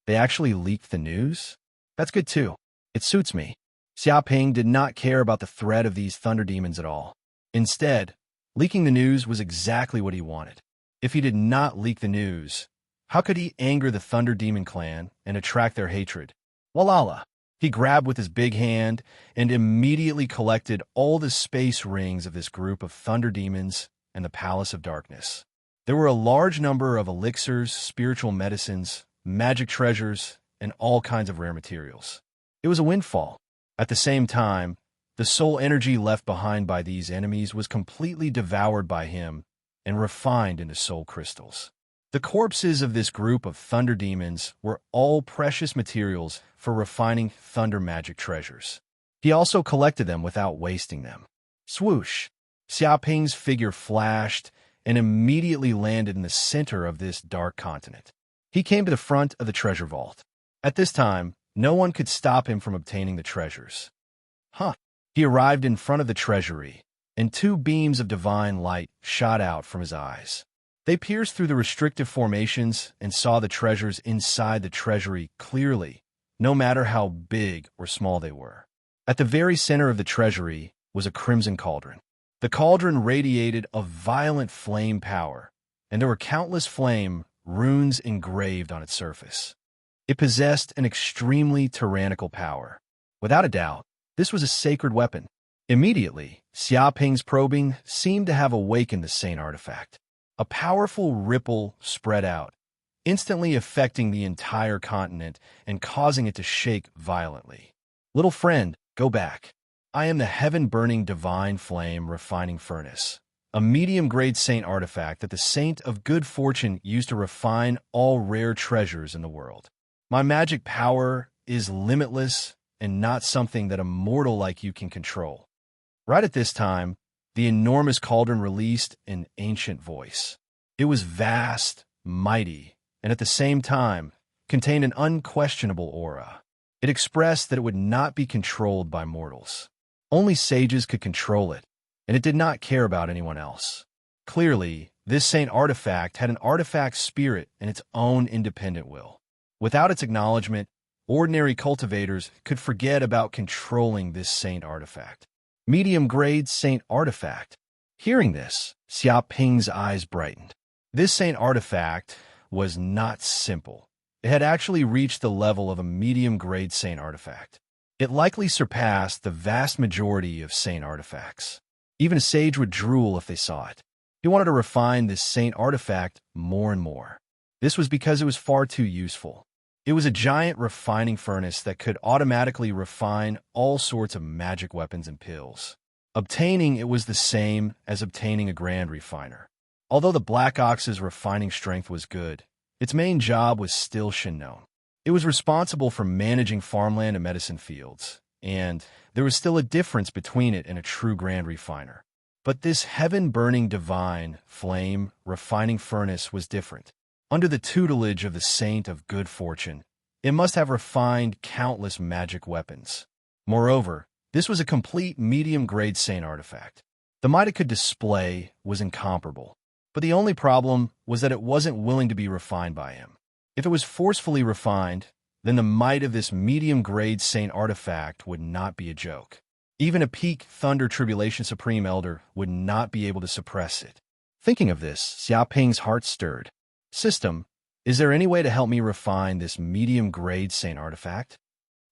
They actually leaked the news? That's good too. It suits me. Xiaoping did not care about the threat of these thunder demons at all. Instead, leaking the news was exactly what he wanted. If he did not leak the news, how could he anger the Thunder Demon clan and attract their hatred? Walala! He grabbed with his big hand and immediately collected all the space rings of this group of thunder demons and the Palace of Darkness. There were a large number of elixirs, spiritual medicines, magic treasures, and all kinds of rare materials. It was a windfall. At the same time, the soul energy left behind by these enemies was completely devoured by him and refined into soul crystals. The corpses of this group of thunder demons were all precious materials for refining thunder magic treasures. He also collected them without wasting them. Swoosh! Xiaoping's figure flashed and immediately landed in the center of this dark continent. He came to the front of the treasure vault. At this time, no one could stop him from obtaining the treasures. He arrived in front of the treasury, and two beams of divine light shot out from his eyes. They pierced through the restrictive formations and saw the treasures inside the treasury clearly, no matter how big or small they were. At the very center of the treasury was a crimson cauldron. The cauldron radiated a violent flame power, and there were countless flame runes engraved on its surface. It possessed an extremely tyrannical power. Without a doubt, this was a sacred weapon. Immediately, Xiaoping's probing seemed to have awakened the Saint artifact. A powerful ripple spread out, instantly affecting the entire continent and causing it to shake violently. Little friend, go back. I am the heaven-burning divine flame refining furnace, a medium-grade saint artifact that the Saint of Good Fortune used to refine all rare treasures in the world. My magic power is limitless and not something that a mortal like you can control. Right at this time, the enormous cauldron released an ancient voice. It was vast, mighty, and at the same time contained an unquestionable aura. It expressed that it would not be controlled by mortals. Only sages could control it, and it did not care about anyone else. Clearly, this saint artifact had an artifact spirit and its own independent will. Without its acknowledgement, ordinary cultivators could forget about controlling this saint artifact. Medium-grade saint artifact. Hearing this, Xiaoping's eyes brightened. This saint artifact was not simple. It had actually reached the level of a medium-grade saint artifact. It likely surpassed the vast majority of saint artifacts. Even a sage would drool if they saw it. He wanted to refine this saint artifact more and more. This was because it was far too useful. It was a giant refining furnace that could automatically refine all sorts of magic weapons and pills. Obtaining it was the same as obtaining a grand refiner. Although the Black Ox's refining strength was good, its main job was still Shinnon. It was responsible for managing farmland and medicine fields, and there was still a difference between it and a true grand refiner. But this heaven-burning divine flame refining furnace was different. Under the tutelage of the Saint of Good Fortune, it must have refined countless magic weapons. Moreover, this was a complete medium-grade saint artifact. The might it could display was incomparable, but the only problem was that it wasn't willing to be refined by him. If it was forcefully refined, then the might of this medium-grade saint artifact would not be a joke. Even a peak Thunder Tribulation Supreme Elder would not be able to suppress it. Thinking of this, Xiaoping's heart stirred. System, is there any way to help me refine this medium-grade saint artifact?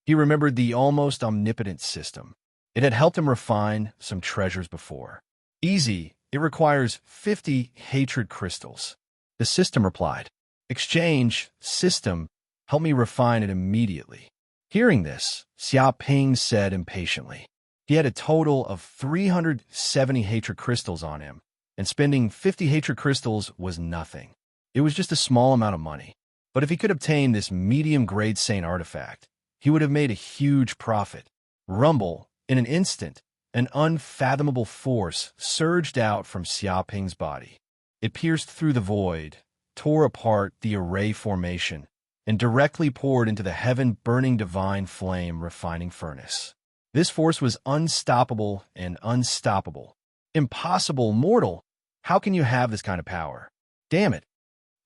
He remembered the almost omnipotent system. It had helped him refine some treasures before. Easy, it requires 50 hatred crystals. The system replied. Exchange, system, help me refine it immediately. Hearing this, Xiaoping said impatiently. He had a total of 370 hatred crystals on him, and spending 50 hatred crystals was nothing. It was just a small amount of money. But if he could obtain this medium-grade saint artifact, he would have made a huge profit. Rumble, in an instant, an unfathomable force surged out from Xiaoping's body. It pierced through the void, tore apart the array formation, and directly poured into the heaven-burning divine flame refining furnace. This force was unstoppable and unstoppable. Impossible, mortal! How can you have this kind of power? Damn it!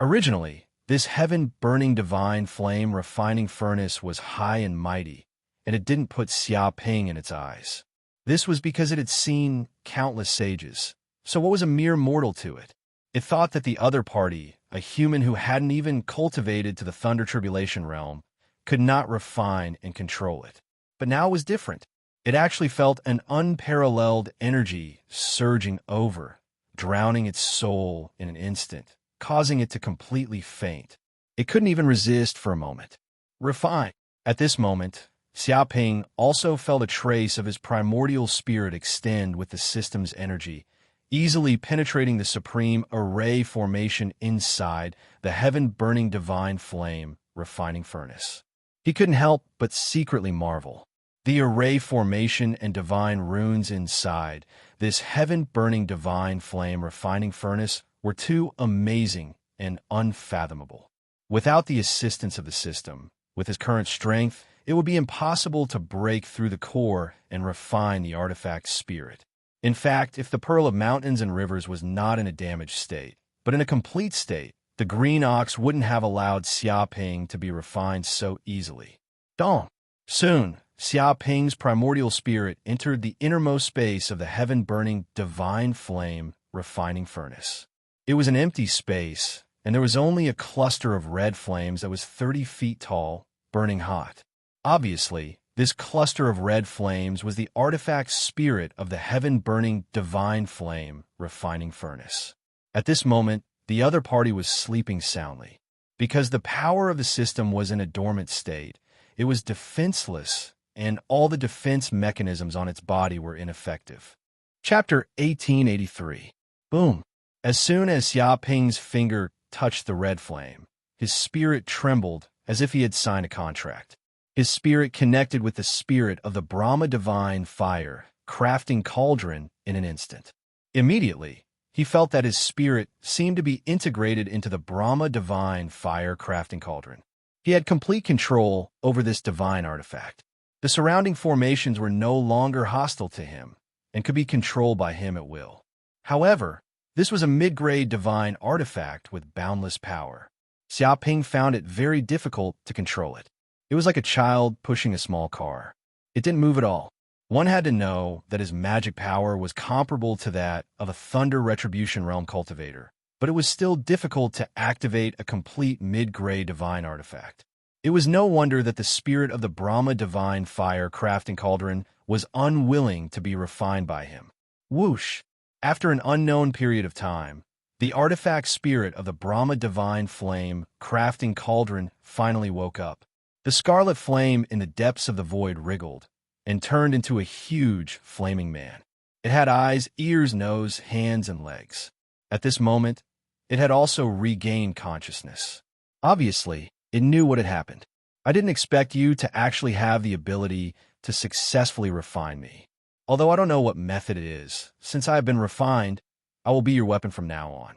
Originally, this heaven-burning divine flame refining furnace was high and mighty, and it didn't put Xiaoping in its eyes. This was because it had seen countless sages, so what was a mere mortal to it? It thought that the other party, a human who hadn't even cultivated to the Thunder Tribulation realm, could not refine and control it. But now it was different. It actually felt an unparalleled energy surging over, drowning its soul in an instant, causing it to completely faint. It couldn't even resist for a moment. Refine. At this moment, Xiaoping also felt a trace of his primordial spirit extend with the system's energy, easily penetrating the supreme array formation inside the heaven-burning divine flame refining furnace. He couldn't help but secretly marvel. The array formation and divine runes inside this heaven-burning divine flame refining furnace were too amazing and unfathomable. Without the assistance of the system, with his current strength, it would be impossible to break through the core and refine the artifact's spirit. In fact, if the Pearl of Mountains and Rivers was not in a damaged state, but in a complete state, the Green Ox wouldn't have allowed Xiaoping to be refined so easily. Dong. Soon, Xiaoping's primordial spirit entered the innermost space of the heaven-burning divine flame refining furnace. It was an empty space, and there was only a cluster of red flames that was 30 feet tall, burning hot. Obviously, this cluster of red flames was the artifact's spirit of the heaven-burning divine flame refining furnace. At this moment, the other party was sleeping soundly. Because the power of the system was in a dormant state, it was defenseless, and all the defense mechanisms on its body were ineffective. Chapter 1883. Boom. As soon as Xiaoping's finger touched the red flame, his spirit trembled as if he had signed a contract. His spirit connected with the spirit of the Brahma divine fire, crafting cauldron in an instant. Immediately, he felt that his spirit seemed to be integrated into the Brahma divine fire crafting cauldron. He had complete control over this divine artifact. The surrounding formations were no longer hostile to him and could be controlled by him at will. However, this was a mid-grade divine artifact with boundless power. Xiaoping found it very difficult to control it. It was like a child pushing a small car. It didn't move at all. One had to know that his magic power was comparable to that of a Thunder Retribution Realm cultivator, but it was still difficult to activate a complete mid-grade divine artifact. It was no wonder that the spirit of the Brahma divine fire crafting cauldron was unwilling to be refined by him. Whoosh! After an unknown period of time, the artifact spirit of the Brahma divine flame crafting cauldron finally woke up. The scarlet flame in the depths of the void wriggled and turned into a huge, flaming man. It had eyes, ears, nose, hands, and legs. At this moment, it had also regained consciousness. Obviously, it knew what had happened. I didn't expect you to actually have the ability to successfully refine me. Although I don't know what method it is, since I have been refined, I will be your weapon from now on.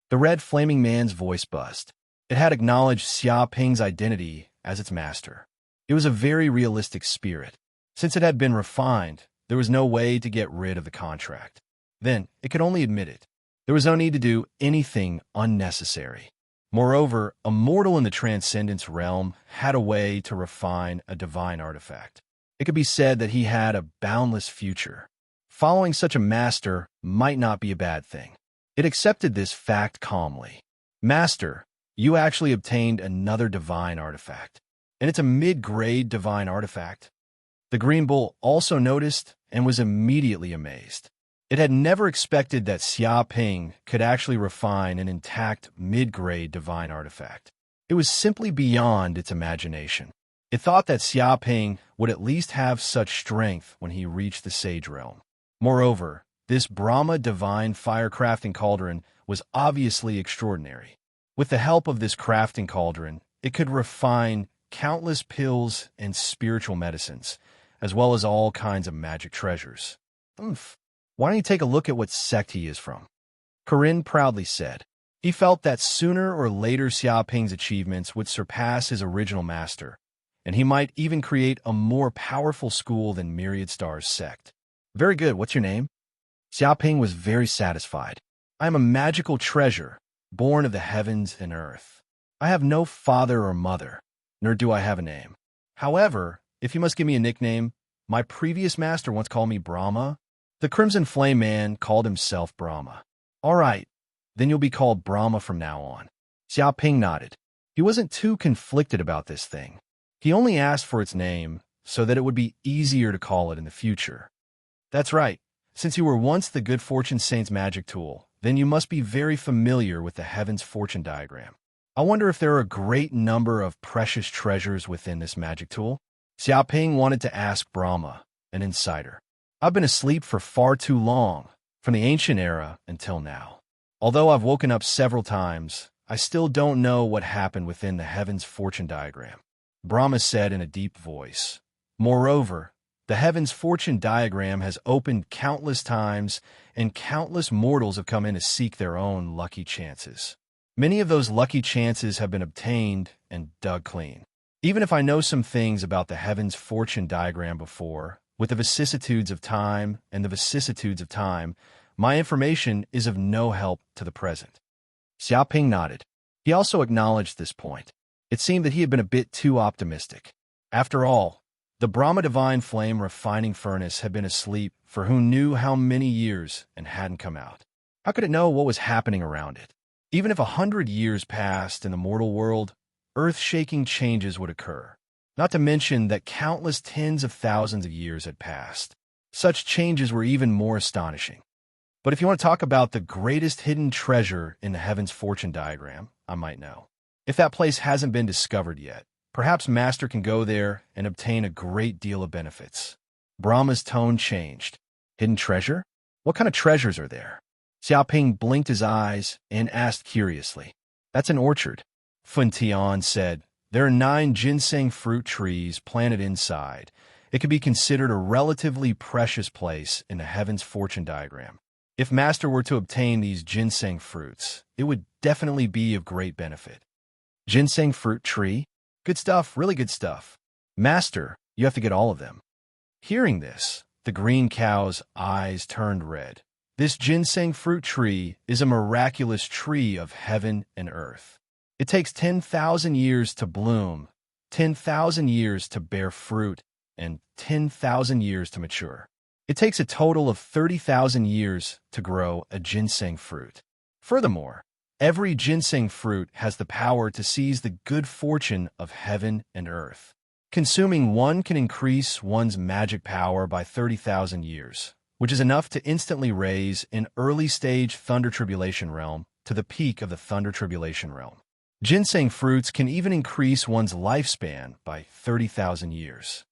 The red flaming man's voice buzzed. It had acknowledged Xiaoping's identity as its master. It was a very realistic spirit. Since it had been refined, there was no way to get rid of the contract. Then, it could only admit it. There was no need to do anything unnecessary. Moreover, a mortal in the Transcendence realm had a way to refine a divine artifact. It could be said that he had a boundless future. Following such a master might not be a bad thing. It accepted this fact calmly. Master, you actually obtained another divine artifact, and it's a mid-grade divine artifact. The Green Bull also noticed and was immediately amazed. It had never expected that Xiaoping could actually refine an intact mid-grade divine artifact. It was simply beyond its imagination. It thought that Xiaoping would at least have such strength when he reached the Sage Realm. Moreover, this Brahma divine fire crafting cauldron was obviously extraordinary. With the help of this crafting cauldron, it could refine countless pills and spiritual medicines, as well as all kinds of magic treasures. Oomph. Why don't you take a look at what sect he is from? Corinne proudly said. He felt that sooner or later Xiaoping's achievements would surpass his original master, and he might even create a more powerful school than Myriad Star's sect. Very good, what's your name? Xiaoping was very satisfied. I am a magical treasure, born of the heavens and earth. I have no father or mother, nor do I have a name. However, If you must give me a nickname, my previous master once called me Brahma. The Crimson Flame Man called himself Brahma. All right, then you'll be called Brahma from now on. Xiaoping nodded. He wasn't too conflicted about this thing. He only asked for its name so that it would be easier to call it in the future. That's right. Since you were once the Good Fortune Saint's magic tool, then you must be very familiar with the Heaven's Fortune diagram. I wonder if there are a great number of precious treasures within this magic tool? Xiaoping wanted to ask Brahma, an insider. I've been asleep for far too long, from the ancient era until now. Although I've woken up several times, I still don't know what happened within the Heaven's Fortune diagram, Brahma said in a deep voice. Moreover, the Heaven's Fortune diagram has opened countless times, and countless mortals have come in to seek their own lucky chances. Many of those lucky chances have been obtained and dug clean. Even if I know some things about the Heaven's Fortune diagram before, with the vicissitudes of time and the vicissitudes of time, my information is of no help to the present. Xiaoping nodded. He also acknowledged this point. It seemed that he had been a bit too optimistic. After all, the Brahma Divine Flame refining furnace had been asleep for who knew how many years and hadn't come out. How could it know what was happening around it? Even if 100 years passed in the mortal world, earth-shaking changes would occur. Not to mention that countless tens of thousands of years had passed. Such changes were even more astonishing. But if you want to talk about the greatest hidden treasure in the Heaven's Fortune diagram, I might know. If that place hasn't been discovered yet, perhaps Master can go there and obtain a great deal of benefits. Brahma's tone changed. Hidden treasure? What kind of treasures are there? Xiaoping blinked his eyes and asked curiously. That's an orchard. Funtian said. There are 9 ginseng fruit trees planted inside. It could be considered a relatively precious place in the Heaven's Fortune diagram. If Master were to obtain these ginseng fruits, it would definitely be of great benefit. Ginseng fruit tree? Good stuff, really good stuff. Master, you have to get all of them. Hearing this, the green cow's eyes turned red. This ginseng fruit tree is a miraculous tree of heaven and earth. It takes 10,000 years to bloom, 10,000 years to bear fruit, and 10,000 years to mature. It takes a total of 30,000 years to grow a ginseng fruit. Furthermore, every ginseng fruit has the power to seize the good fortune of heaven and earth. Consuming one can increase one's magic power by 30,000 years, which is enough to instantly raise an early-stage Thunder Tribulation realm to the peak of the Thunder Tribulation realm. Ginseng fruits can even increase one's lifespan by 30,000 years.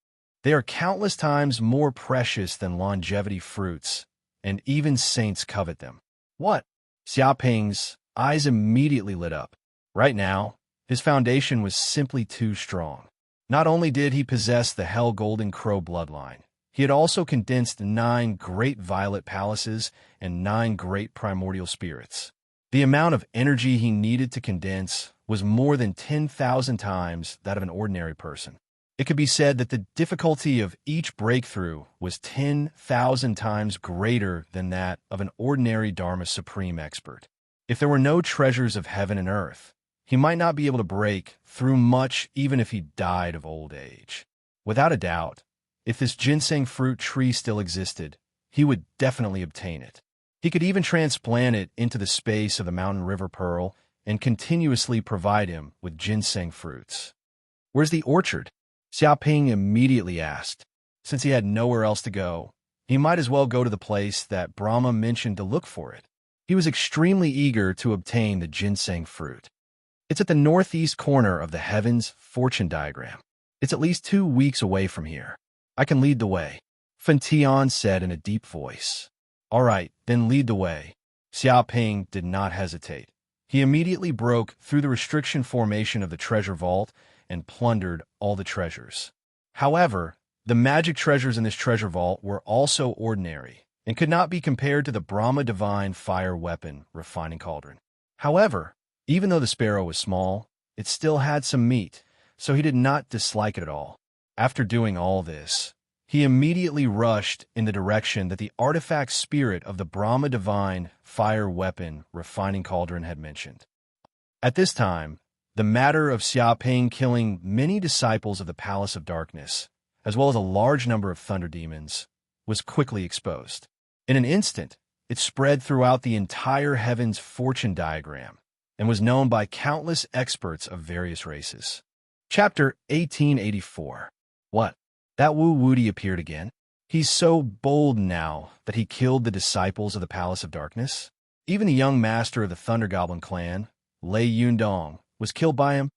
They are countless times more precious than longevity fruits, and even saints covet them. What? Xiaoping's eyes immediately lit up. Right now, his foundation was simply too strong. Not only did he possess the Hell Golden Crow bloodline, he had also condensed 9 great violet palaces and 9 great primordial spirits. The amount of energy he needed to condense was more than 10,000 times that of an ordinary person. It could be said that the difficulty of each breakthrough was 10,000 times greater than that of an ordinary Dharma Supreme expert. If there were no treasures of heaven and earth, he might not be able to break through much even if he died of old age. Without a doubt, if this ginseng fruit tree still existed, he would definitely obtain it. He could even transplant it into the space of the mountain river pearl and continuously provide him with ginseng fruits. Where's the orchard? Xiaoping immediately asked. Since he had nowhere else to go, he might as well go to the place that Brahma mentioned to look for it. He was extremely eager to obtain the ginseng fruit. It's at the northeast corner of the Heaven's Fortune diagram. It's at least 2 weeks away from here. I can lead the way, Funtian said in a deep voice. All right, then lead the way. Xiaoping did not hesitate. He immediately broke through the restriction formation of the treasure vault and plundered all the treasures. However, the magic treasures in this treasure vault were also ordinary and could not be compared to the Brahma Divine Fire Weapon Refining Cauldron. However, even though the sparrow was small, it still had some meat, so he did not dislike it at all. After doing all this, he immediately rushed in the direction that the artifact spirit of the Brahma Divine Fire Weapon Refining Cauldron had mentioned. At this time, the matter of Xiaoping killing many disciples of the Palace of Darkness as well as a large number of thunder demons, was quickly exposed. In an instant, it spread throughout the entire heaven's fortune diagram and was known by countless experts of various races. Chapter 1884. What? That Wu Wuti appeared again? He's so bold now that he killed the disciples of the Palace of Darkness? Even the young master of the Thunder Goblin clan, Lei Yundong, was killed by him?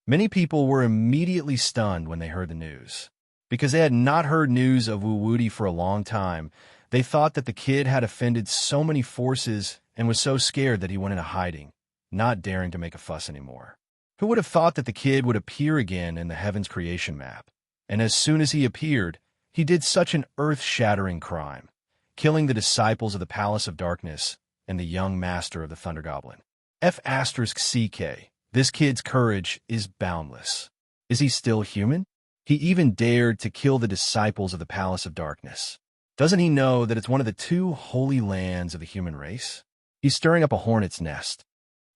Many people were immediately stunned when they heard the news. Because they had not heard news of Wu Wuti for a long time, they thought that the kid had offended so many forces and was so scared that he went into hiding, not daring to make a fuss anymore. Who would have thought that the kid would appear again in the Heaven's creation map? And as soon as he appeared, he did such an earth-shattering crime, killing the disciples of the Palace of Darkness and the young master of the Thunder Goblin. F***CK. This kid's courage is boundless. Is he still human? He even dared to kill the disciples of the Palace of Darkness. Doesn't he know that it's one of the two holy lands of the human race? He's stirring up a hornet's nest.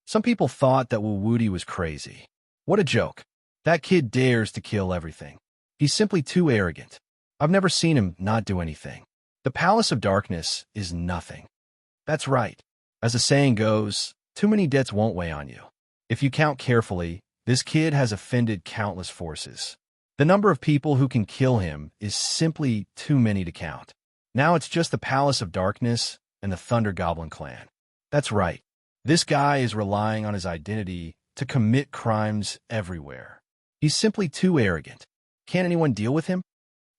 Some people thought that Wu Wuti was crazy. What a joke. That kid dares to kill everything. He's simply too arrogant. I've never seen him not do anything. The Palace of Darkness is nothing. That's right. As the saying goes, too many debts won't weigh on you. If you count carefully, this kid has offended countless forces. The number of people who can kill him is simply too many to count. Now it's just the Palace of Darkness and the Thunder Goblin clan. That's right. This guy is relying on his identity to commit crimes everywhere. He's simply too arrogant. Can't anyone deal with him?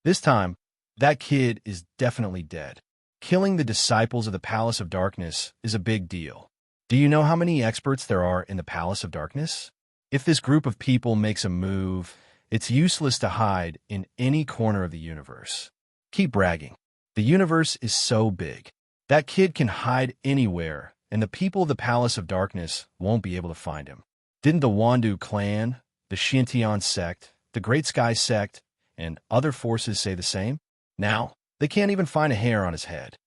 This time, that kid is definitely dead. Killing the disciples of the Palace of Darkness is a big deal. Do you know how many experts there are in the Palace of Darkness? If this group of people makes a move, it's useless to hide in any corner of the universe. Keep bragging. The universe is so big. That kid can hide anywhere, and the people of the Palace of Darkness won't be able to find him. Didn't the Wandu clan, the Xintian sect, the Great Sky sect, and other forces say the same? Now, they can't even find a hair on his head.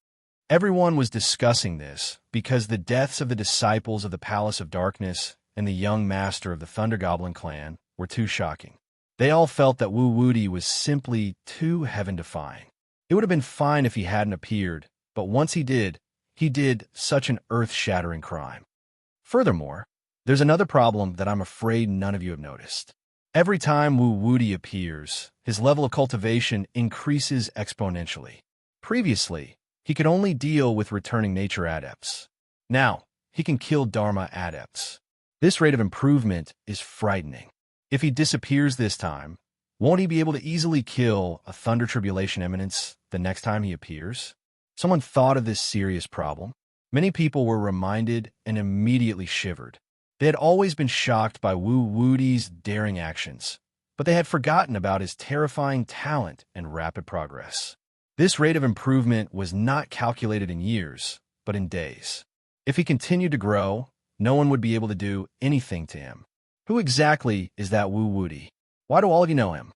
Everyone was discussing this because the deaths of the disciples of the Palace of Darkness and the young master of the Thunder Goblin clan were too shocking. They all felt that Wu Wuti was simply too heaven-defying. It would have been fine if he hadn't appeared, but once he did such an earth-shattering crime. Furthermore, there's another problem that I'm afraid none of you have noticed. Every time Wu Wuti appears, his level of cultivation increases exponentially. Previously, he could only deal with returning nature adepts. Now, he can kill Dharma adepts. This rate of improvement is frightening. If he disappears this time, won't he be able to easily kill a Thunder Tribulation Eminence the next time he appears? Someone thought of this serious problem. Many people were reminded and immediately shivered. They had always been shocked by Wu Wuti's daring actions, but they had forgotten about his terrifying talent and rapid progress. This rate of improvement was not calculated in years, but in days. If he continued to grow, no one would be able to do anything to him. Who exactly is that Wu Wuti? Why do all of you know him?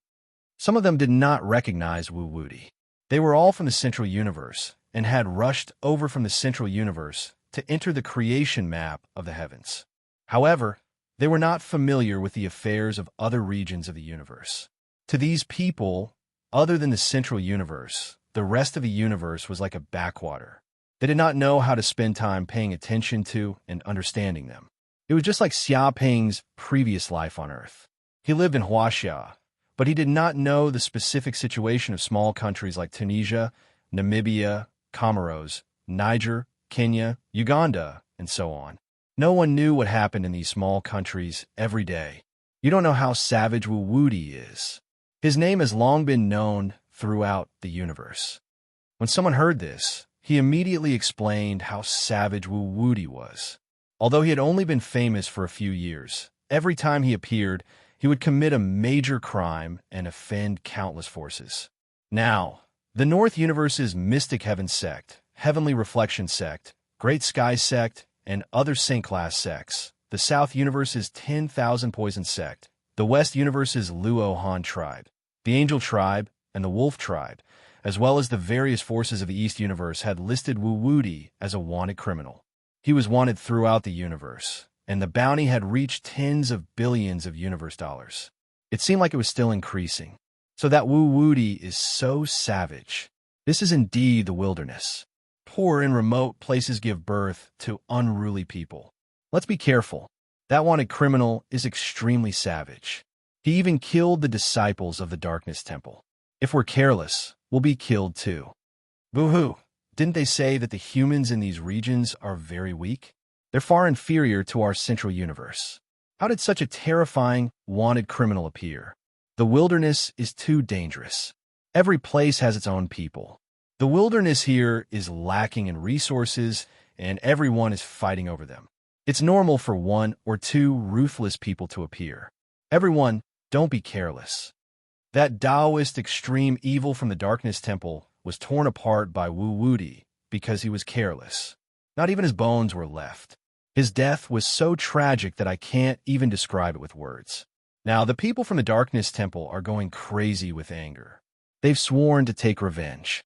Some of them did not recognize Wu Wuti. They were all from the Central Universe and had rushed over from the Central Universe to enter the creation map of the heavens. However, they were not familiar with the affairs of other regions of the universe. To these people, other than the Central Universe, the rest of the universe was like a backwater. They did not know how to spend time paying attention to and understanding them. It was just like Xia Ping's previous life on Earth. He lived in Huaxia, but he did not know the specific situation of small countries like Tunisia, Namibia, Comoros, Niger, Kenya, Uganda, and so on. No one knew what happened in these small countries every day. You don't know how savage Wu Wuti is. His name has long been known throughout the universe. When someone heard this, he immediately explained how savage Wu Wuti was. Although he had only been famous for a few years, every time he appeared, he would commit a major crime and offend countless forces. Now, the North Universe's Mystic Heaven sect, Heavenly Reflection sect, Great Sky sect, and other Saint-class sects, the South Universe's 10,000 Poison sect, the West Universe's Luo Han tribe, the Angel tribe, and the Wolf tribe, as well as the various forces of the East Universe had listed Wu Wuti as a wanted criminal. He was wanted throughout the universe, and the bounty had reached tens of billions of universe dollars. It seemed like it was still increasing. So that Wu-Woody is so savage. This is indeed the wilderness. Poor and remote places give birth to unruly people. Let's be careful. That wanted criminal is extremely savage. He even killed the disciples of the Darkness Temple. If we're careless, we'll be killed too. Boo-hoo! Didn't they say that the humans in these regions are very weak? They're far inferior to our central universe. How did such a terrifying, wanted criminal appear? The wilderness is too dangerous. Every place has its own people. The wilderness here is lacking in resources, and everyone is fighting over them. It's normal for one or two ruthless people to appear. Everyone, don't be careless. That Taoist extreme evil from the Darkness Temple was torn apart by Wu-Woody because he was careless. Not even his bones were left. His death was so tragic that I can't even describe it with words. Now, the people from the Darkness Temple are going crazy with anger. They've sworn to take revenge.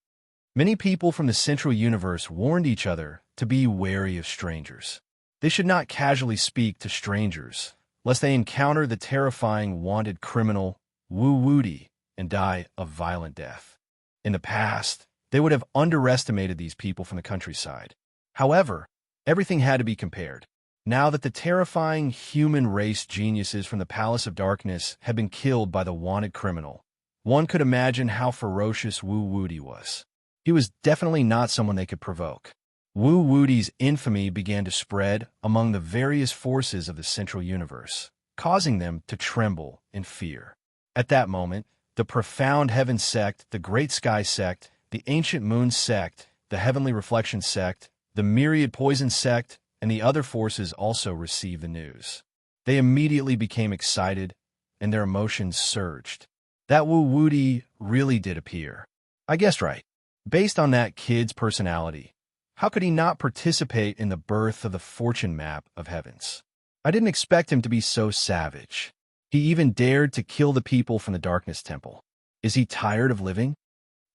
Many people from the Central Universe warned each other to be wary of strangers. They should not casually speak to strangers, lest they encounter the terrifying wanted criminal Wu-Woody and die a violent death. In the past, they would have underestimated these people from the countryside. However, everything had to be compared. Now that the terrifying human race geniuses from the Palace of Darkness had been killed by the wanted criminal, one could imagine how ferocious Wu-Woody was. He was definitely not someone they could provoke. Wu-Woody's infamy began to spread among the various forces of the Central Universe, causing them to tremble in fear. At that moment, the Profound Heaven Sect, the Great Sky Sect, the Ancient Moon Sect, the Heavenly Reflection Sect, the Myriad Poison Sect, and the other forces also received the news. They immediately became excited, and their emotions surged. That Wu-Woody really did appear. I guessed right. Based on that kid's personality, how could he not participate in the birth of the fortune map of heavens? I didn't expect him to be so savage. He even dared to kill the people from the Darkness Temple. Is he tired of living?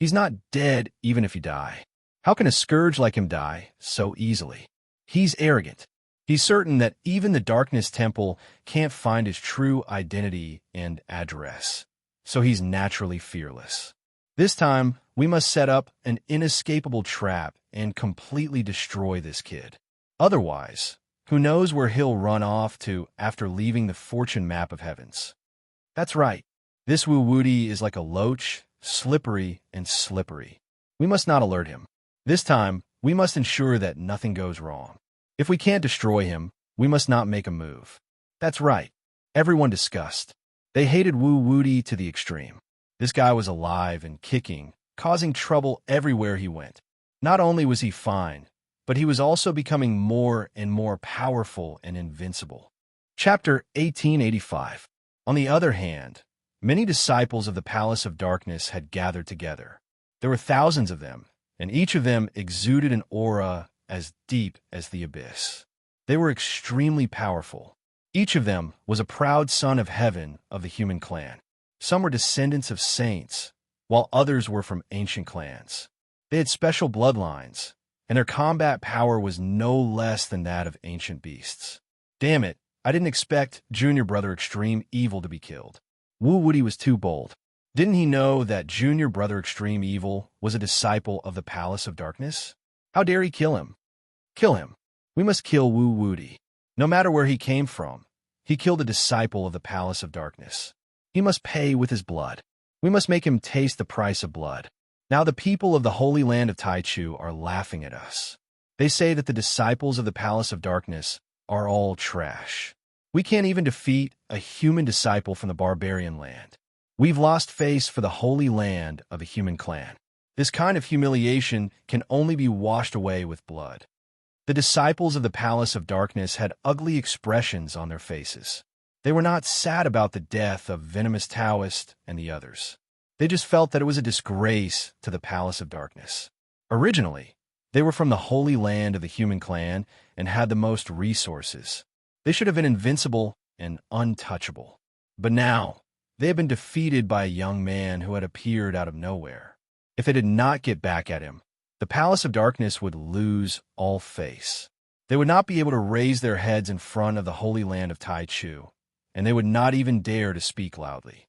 He's not dead even if he die. How can a scourge like him die so easily? He's arrogant. He's certain that even the Darkness Temple can't find his true identity and address. So he's naturally fearless. This time, we must set up an inescapable trap and completely destroy this kid. Otherwise, who knows where he'll run off to after leaving the fortune map of heavens. That's right. This Wu-Woody is like a loach, slippery and slippery. We must not alert him. This time, we must ensure that nothing goes wrong. If we can't destroy him, we must not make a move. That's right. Everyone discussed. They hated Wu-Woody to the extreme. This guy was alive and kicking, causing trouble everywhere he went. Not only was he fine, but he was also becoming more and more powerful and invincible. Chapter 1885. On the other hand, many disciples of the Palace of Darkness had gathered together. There were thousands of them, and each of them exuded an aura as deep as the abyss. They were extremely powerful. Each of them was a proud son of heaven of the human clan. Some were descendants of saints, while others were from ancient clans. They had special bloodlines, and their combat power was no less than that of ancient beasts. Damn it, I didn't expect Junior Brother Extreme Evil to be killed. Wu-Woody was too bold. Didn't he know that Junior Brother Extreme Evil was a disciple of the Palace of Darkness? How dare he kill him? Kill him. We must kill Wu-Woody. No matter where he came from, he killed a disciple of the Palace of Darkness. He must pay with his blood. We must make him taste the price of blood. Now the people of the Holy Land of Taichu are laughing at us. They say that the disciples of the Palace of Darkness are all trash. We can't even defeat a human disciple from the barbarian land. We've lost face for the Holy Land of a human clan. This kind of humiliation can only be washed away with blood. The disciples of the Palace of Darkness had ugly expressions on their faces. They were not sad about the death of Venomous Taoist and the others. They just felt that it was a disgrace to the Palace of Darkness. Originally, they were from the Holy Land of the human clan and had the most resources. They should have been invincible and untouchable. But now, they had been defeated by a young man who had appeared out of nowhere. If they did not get back at him, the Palace of Darkness would lose all face. They would not be able to raise their heads in front of the Holy Land of Taichu, and they would not even dare to speak loudly.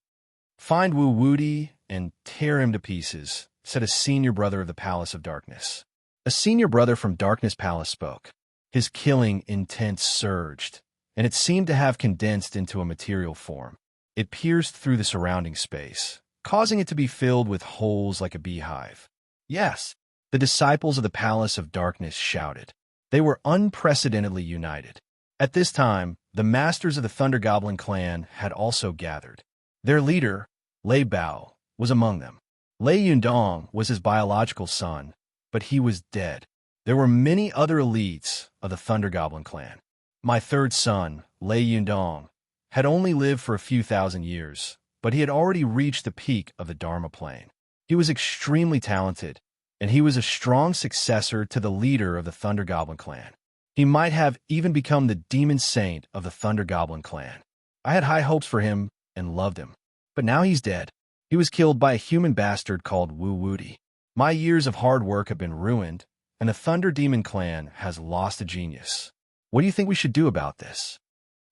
"Find Wu Wuti and tear him to pieces," said a senior brother of the Palace of Darkness. A senior brother from Darkness Palace spoke. His killing intent surged, and it seemed to have condensed into a material form. It pierced through the surrounding space, causing it to be filled with holes like a beehive. Yes, the disciples of the Palace of Darkness shouted. They were unprecedentedly united. At this time, the masters of the Thunder Goblin clan had also gathered. Their leader, Lei Bao, was among them. Lei Yundong was his biological son, but he was dead. There were many other elites of the Thunder Goblin clan. My third son, Lei Yundong, had only lived for a few thousand years, but he had already reached the peak of the Dharma plane. He was extremely talented, and he was a strong successor to the leader of the Thunder Goblin clan. He might have even become the demon saint of the Thunder Goblin clan. I had high hopes for him and loved him, but now he's dead. He was killed by a human bastard called Wu Wuti. My years of hard work have been ruined, and the Thunder Demon clan has lost a genius. What do you think we should do about this?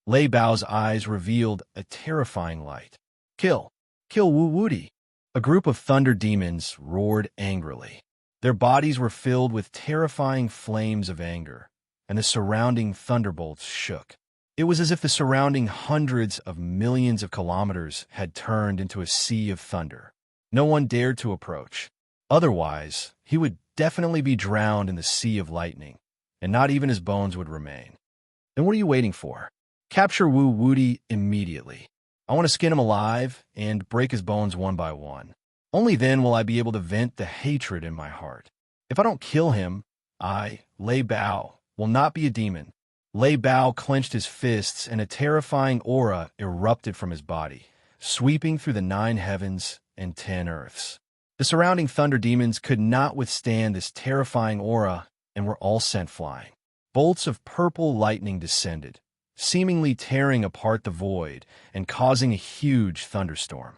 Lei Bao's eyes revealed a terrifying light. Kill Wu Wuti. A group of thunder demons roared angrily. Their bodies were filled with terrifying flames of anger, and the surrounding thunderbolts shook. It was as if the surrounding hundreds of millions of kilometers had turned into a sea of thunder. No one dared to approach. Otherwise, he would definitely be drowned in the sea of lightning, and not even his bones would remain. Then what are you waiting for? Capture Wu Wuti immediately. I want to skin him alive and break his bones one by one. Only then will I be able to vent the hatred in my heart. If I don't kill him, I, Lei Bao, will not be a demon. Lei Bao clenched his fists, and a terrifying aura erupted from his body, sweeping through the 9 heavens and 10 earths. The surrounding thunder demons could not withstand this terrifying aura and were all sent flying. Bolts of purple lightning descended, seemingly tearing apart the void and causing a huge thunderstorm.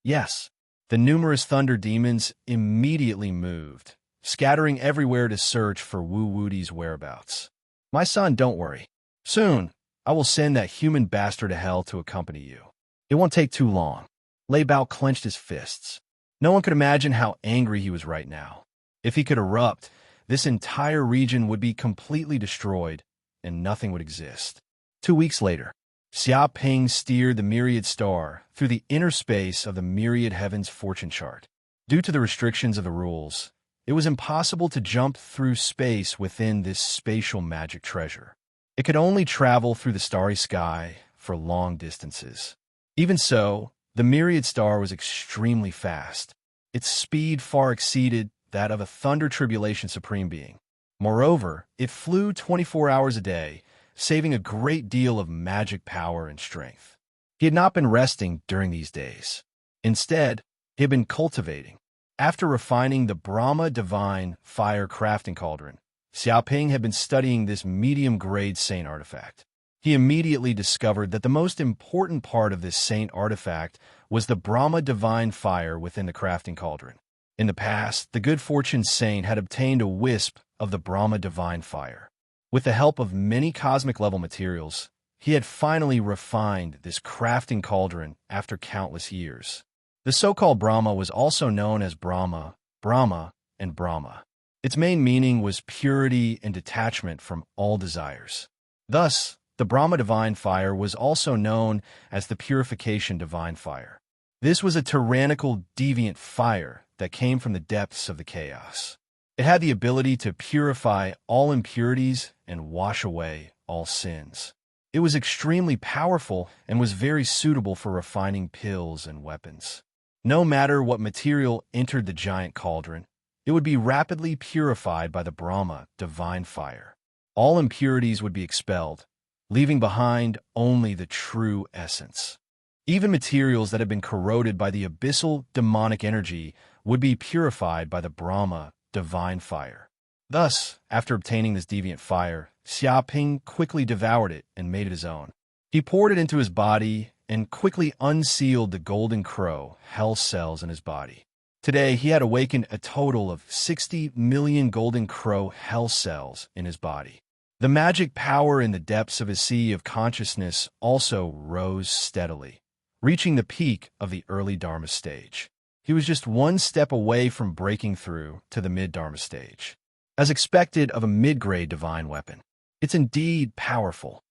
Yes, the numerous thunder demons immediately moved, scattering everywhere to search for Wu Wuti's whereabouts. My son, don't worry. Soon, I will send that human bastard to hell to accompany you. It won't take too long. Lei Bao clenched his fists. No one could imagine how angry he was right now. If he could erupt, this entire region would be completely destroyed, and nothing would exist. 2 weeks later, Xia Ping steered the Myriad Star through the inner space of the Myriad Heavens fortune chart. Due to the restrictions of the rules, it was impossible to jump through space within this spatial magic treasure. It could only travel through the starry sky for long distances. Even so, the Myriad Star was extremely fast. Its speed far exceeded that of a Thunder Tribulation Supreme Being. Moreover, it flew 24 hours a day, saving a great deal of magic power and strength. He had not been resting during these days. Instead, he had been cultivating. After refining the Brahma Divine Fire Crafting Cauldron, Xiaoping had been studying this medium-grade saint artifact. He immediately discovered that the most important part of this saint artifact was the Brahma Divine Fire within the crafting cauldron. In the past, the good fortune saint had obtained a wisp of the Brahma Divine Fire. With the help of many cosmic-level materials, he had finally refined this crafting cauldron after countless years. The so-called Brahma was also known as Brahma, Brahma, and Brahma. Its main meaning was purity and detachment from all desires. Thus, the Brahma Divine Fire was also known as the Purification Divine Fire. This was a tyrannical, deviant fire that came from the depths of the chaos. It had the ability to purify all impurities and wash away all sins. It was extremely powerful and was very suitable for refining pills and weapons. No matter what material entered the giant cauldron, it would be rapidly purified by the Brahma Divine Fire. All impurities would be expelled, leaving behind only the true essence. Even materials that had been corroded by the abyssal demonic energy would be purified by the Brahma Divine Fire. Thus, after obtaining this deviant fire, Xiaoping quickly devoured it and made it his own. He poured it into his body and quickly unsealed the golden crow hell cells in his body. Today, he had awakened a total of 60 million golden crow hell cells in his body. The magic power in the depths of his sea of consciousness also rose steadily, reaching the peak of the early Dharma stage. He was just one step away from breaking through to the mid-Dharma stage. As expected of a mid-grade divine weapon, it's indeed powerful.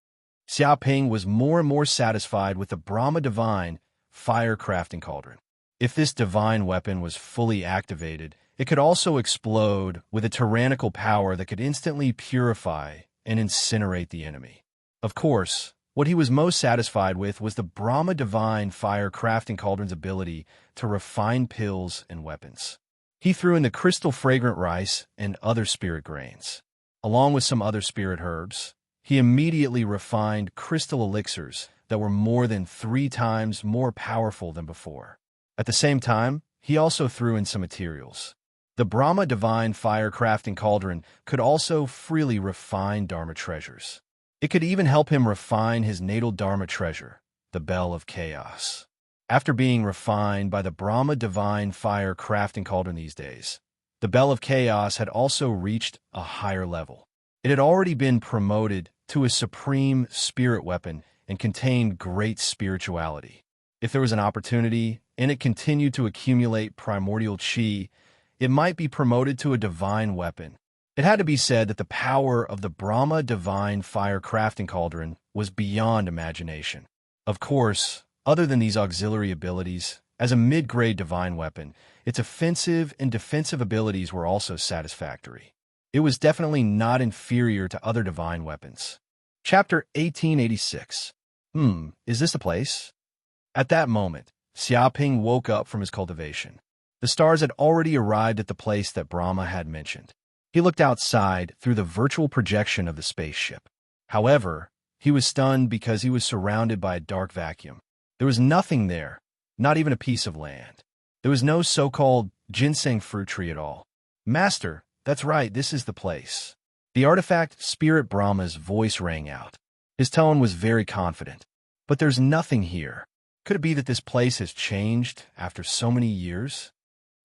Xiaoping was more and more satisfied with the Brahma Divine Fire Crafting Cauldron. If this divine weapon was fully activated, it could also explode with a tyrannical power that could instantly purify and incinerate the enemy. Of course, what he was most satisfied with was the Brahma Divine Fire Crafting Cauldron's ability to refine pills and weapons. He threw in the crystal fragrant rice and other spirit grains. Along with some other spirit herbs, he immediately refined crystal elixirs that were more than 3 times more powerful than before. At the same time, he also threw in some materials. The Brahma Divine Fire Crafting Cauldron could also freely refine Dharma treasures. It could even help him refine his natal Dharma treasure, the Bell of Chaos. After being refined by the Brahma Divine Fire Crafting Cauldron these days, the Bell of Chaos had also reached a higher level. It had already been promoted to a supreme spirit weapon and contained great spirituality. If there was an opportunity, and it continued to accumulate primordial chi, it might be promoted to a divine weapon. It had to be said that the power of the Brahma Divine Fire Crafting Cauldron was beyond imagination. Of course, other than these auxiliary abilities, as a mid-grade divine weapon, its offensive and defensive abilities were also satisfactory. It was definitely not inferior to other divine weapons. Chapter 1886. Is this the place? At that moment, Xiaoping woke up from his cultivation. The stars had already arrived at the place that Brahma had mentioned. He looked outside through the virtual projection of the spaceship. However, he was stunned because he was surrounded by a dark vacuum. There was nothing there, not even a piece of land. There was no so-called ginseng fruit tree at all. Master, that's right, this is the place. The artifact Spirit Brahma's voice rang out. His tone was very confident. But there's nothing here. Could it be that this place has changed after so many years?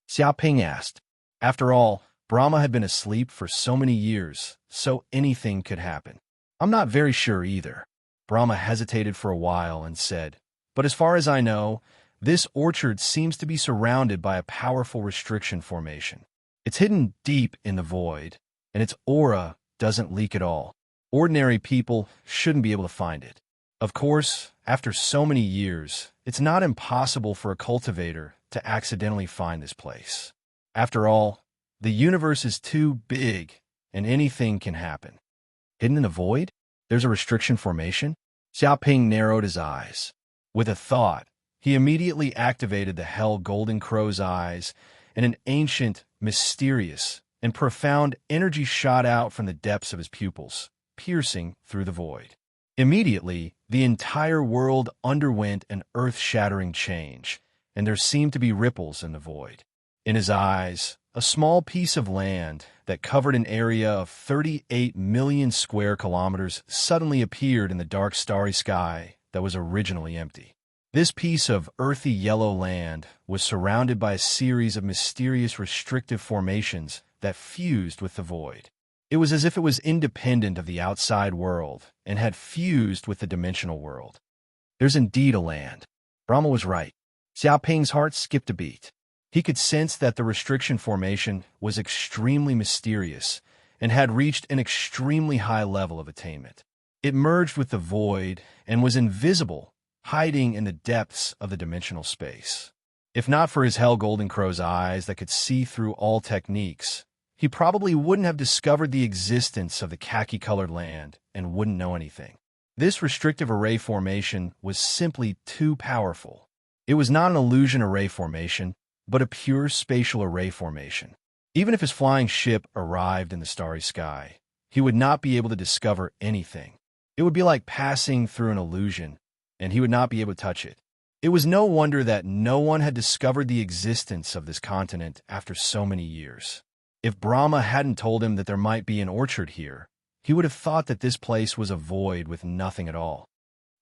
Xiaoping asked. After all, Brahma had been asleep for so many years, so anything could happen. I'm not very sure either. Brahma hesitated for a while and said, but as far as I know, this orchard seems to be surrounded by a powerful restriction formation. It's hidden deep in the void, and its aura doesn't leak at all. Ordinary people shouldn't be able to find it. Of course, after so many years, it's not impossible for a cultivator to accidentally find this place. After all, the universe is too big, and anything can happen. Hidden in the void? There's a restriction formation? Xiaoping narrowed his eyes. With a thought, he immediately activated the hell golden crow's eyes, and an ancient, mysterious, and profound energy shot out from the depths of his pupils, piercing through the void. Immediately, the entire world underwent an earth-shattering change, and there seemed to be ripples in the void. In his eyes, a small piece of land that covered an area of 38 million square kilometers suddenly appeared in the dark starry sky that was originally empty. This piece of earthy yellow land was surrounded by a series of mysterious restrictive formations that fused with the void. It was as if it was independent of the outside world and had fused with the dimensional world. There's indeed a land. Brahma was right. Xiaoping's heart skipped a beat. He could sense that the restriction formation was extremely mysterious and had reached an extremely high level of attainment. It merged with the void and was invisible, hiding in the depths of the dimensional space. If not for his hell golden crow's eyes that could see through all techniques, he probably wouldn't have discovered the existence of the khaki-colored land and wouldn't know anything. This restrictive array formation was simply too powerful. It was not an illusion array formation, but a pure spatial array formation. Even if his flying ship arrived in the starry sky, he would not be able to discover anything. It would be like passing through an illusion, and he would not be able to touch it. It was no wonder that no one had discovered the existence of this continent after so many years. If Brahma hadn't told him that there might be an orchard here, he would have thought that this place was a void with nothing at all.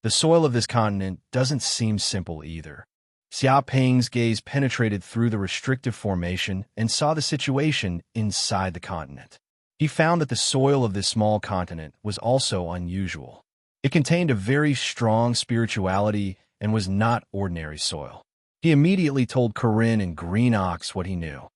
The soil of this continent doesn't seem simple either. Xiaoping's gaze penetrated through the restrictive formation and saw the situation inside the continent. He found that the soil of this small continent was also unusual. It contained a very strong spirituality and was not ordinary soil. He immediately told Corinne and Green Ox what he knew.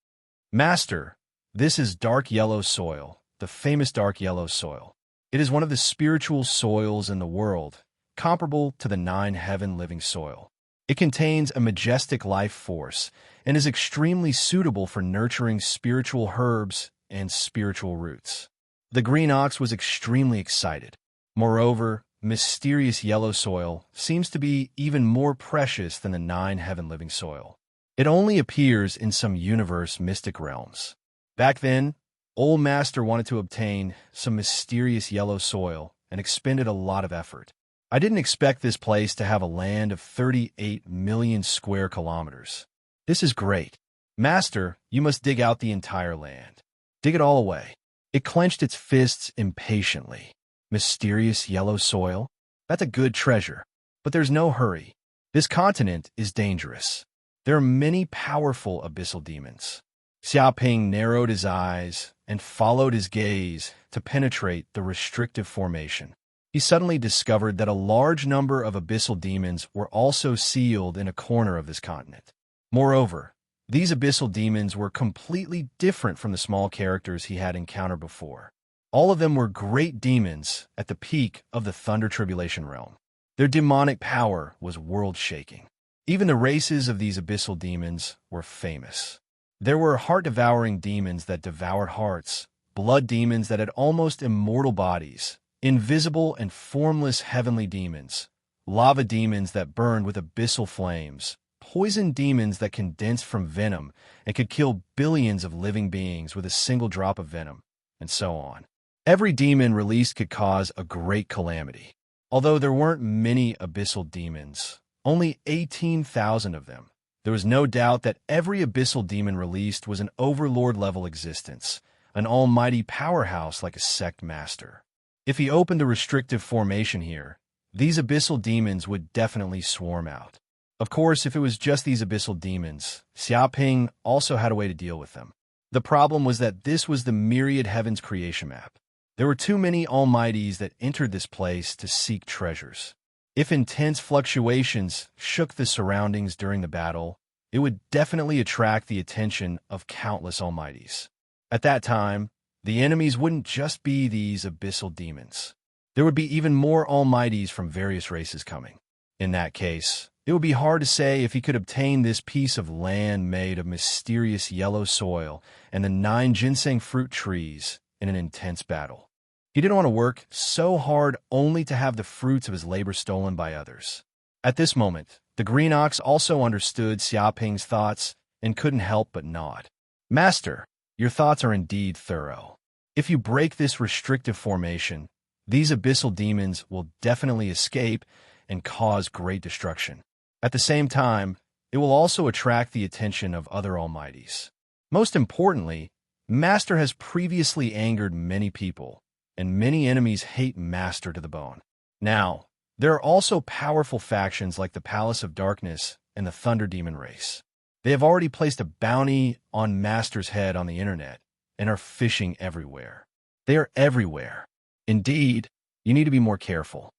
"Master, this is dark yellow soil, the famous dark yellow soil. It is one of the spiritual soils in the world, comparable to the nine heaven living soil. It contains a majestic life force and is extremely suitable for nurturing spiritual herbs and spiritual roots." The Green Ox was extremely excited. Moreover, mysterious yellow soil seems to be even more precious than the nine heaven living soil. It only appears in some universe mystic realms. Back then, Old Master wanted to obtain some mysterious yellow soil and expended a lot of effort. "I didn't expect this place to have a land of 38 million square kilometers. This is great. Master, you must dig out the entire land. Dig it all away." It clenched its fists impatiently. Mysterious yellow soil? That's a good treasure. But there's no hurry. This continent is dangerous. There are many powerful abyssal demons. Xiaoping narrowed his eyes and followed his gaze to penetrate the restrictive formation. He suddenly discovered that a large number of abyssal demons were also sealed in a corner of this continent. Moreover, these abyssal demons were completely different from the small characters he had encountered before. All of them were great demons at the peak of the Thunder Tribulation realm. Their demonic power was world-shaking. Even the races of these abyssal demons were famous. There were heart-devouring demons that devoured hearts, blood demons that had almost immortal bodies, invisible and formless heavenly demons, lava demons that burned with abyssal flames, poison demons that condensed from venom and could kill billions of living beings with a single drop of venom, and so on. Every demon released could cause a great calamity. Although there weren't many abyssal demons, only 18,000 of them, there was no doubt that every abyssal demon released was an overlord-level existence, an almighty powerhouse like a sect master. If he opened a restrictive formation here, these abyssal demons would definitely swarm out. Of course, if it was just these abyssal demons, Xiaoping also had a way to deal with them. The problem was that this was the Myriad Heavens creation map. There were too many almighties that entered this place to seek treasures. If intense fluctuations shook the surroundings during the battle, it would definitely attract the attention of countless almighties. At that time, the enemies wouldn't just be these abyssal demons. There would be even more almighties from various races coming. In that case, it would be hard to say if he could obtain this piece of land made of mysterious yellow soil and the 9 ginseng fruit trees in an intense battle. He didn't want to work so hard only to have the fruits of his labor stolen by others. At this moment, the Green Ox also understood Xiaoping's thoughts and couldn't help but nod. "Master, your thoughts are indeed thorough. If you break this restrictive formation, these abyssal demons will definitely escape and cause great destruction. At the same time, it will also attract the attention of other almighties. Most importantly, Master has previously angered many people, and many enemies hate Master to the bone. Now, there are also powerful factions like the Palace of Darkness and the Thunder Demon race. They have already placed a bounty on Master's head on the internet and are fishing everywhere. They are everywhere. Indeed, you need to be more careful."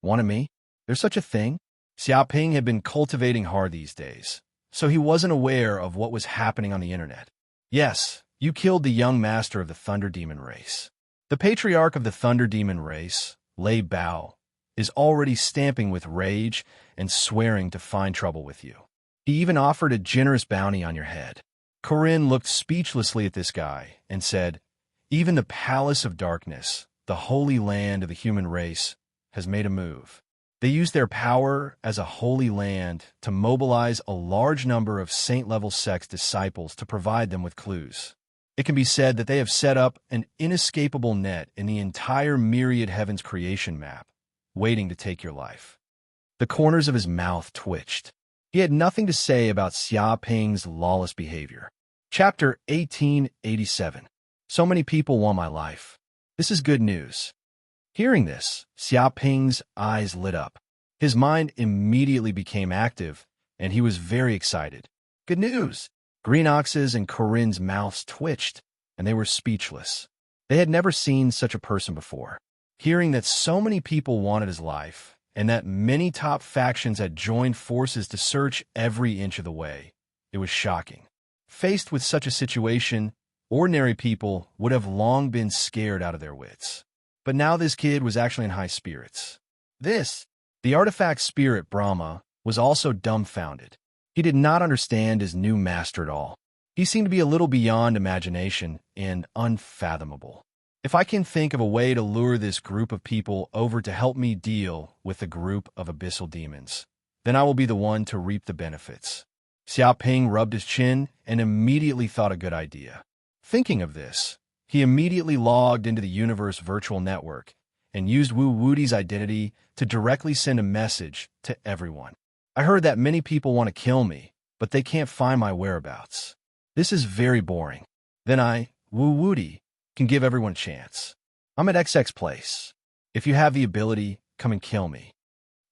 "Wanted me? There's such a thing?" Xiaoping had been cultivating hard these days, so he wasn't aware of what was happening on the internet. "Yes, you killed the young master of the Thunder Demon race. The patriarch of the Thunder Demon race, Lei Bao, is already stamping with rage and swearing to find trouble with you. He even offered a generous bounty on your head." Corinne looked speechlessly at this guy and said, "Even the Palace of Darkness, the holy land of the human race, has made a move. They use their power as a holy land to mobilize a large number of saint-level sect's disciples to provide them with clues. It can be said that they have set up an inescapable net in the entire Myriad Heavens creation map, waiting to take your life." The corners of his mouth twitched. He had nothing to say about Xiaoping's lawless behavior. Chapter 1887. So many people want my life. This is good news. Hearing this, Xiaoping's eyes lit up. His mind immediately became active, and he was very excited. Good news! Green Ox's and Corinne's mouths twitched, and they were speechless. They had never seen such a person before. Hearing that so many people wanted his life, and that many top factions had joined forces to search every inch of the way. It was shocking. Faced with such a situation, ordinary people would have long been scared out of their wits. But now this kid was actually in high spirits. The artifact spirit Brahma was also dumbfounded. He did not understand his new master at all. He seemed to be a little beyond imagination and unfathomable. If I can think of a way to lure this group of people over to help me deal with a group of abyssal demons, then I will be the one to reap the benefits. Xiaoping rubbed his chin and immediately thought a good idea. Thinking of this, he immediately logged into the universe virtual network and used Wu Wudi's identity to directly send a message to everyone. I heard that many people want to kill me, but they can't find my whereabouts. This is very boring. Then I, Wu Wudi, can give everyone a chance. I'm at XX place. If you have the ability, come and kill me.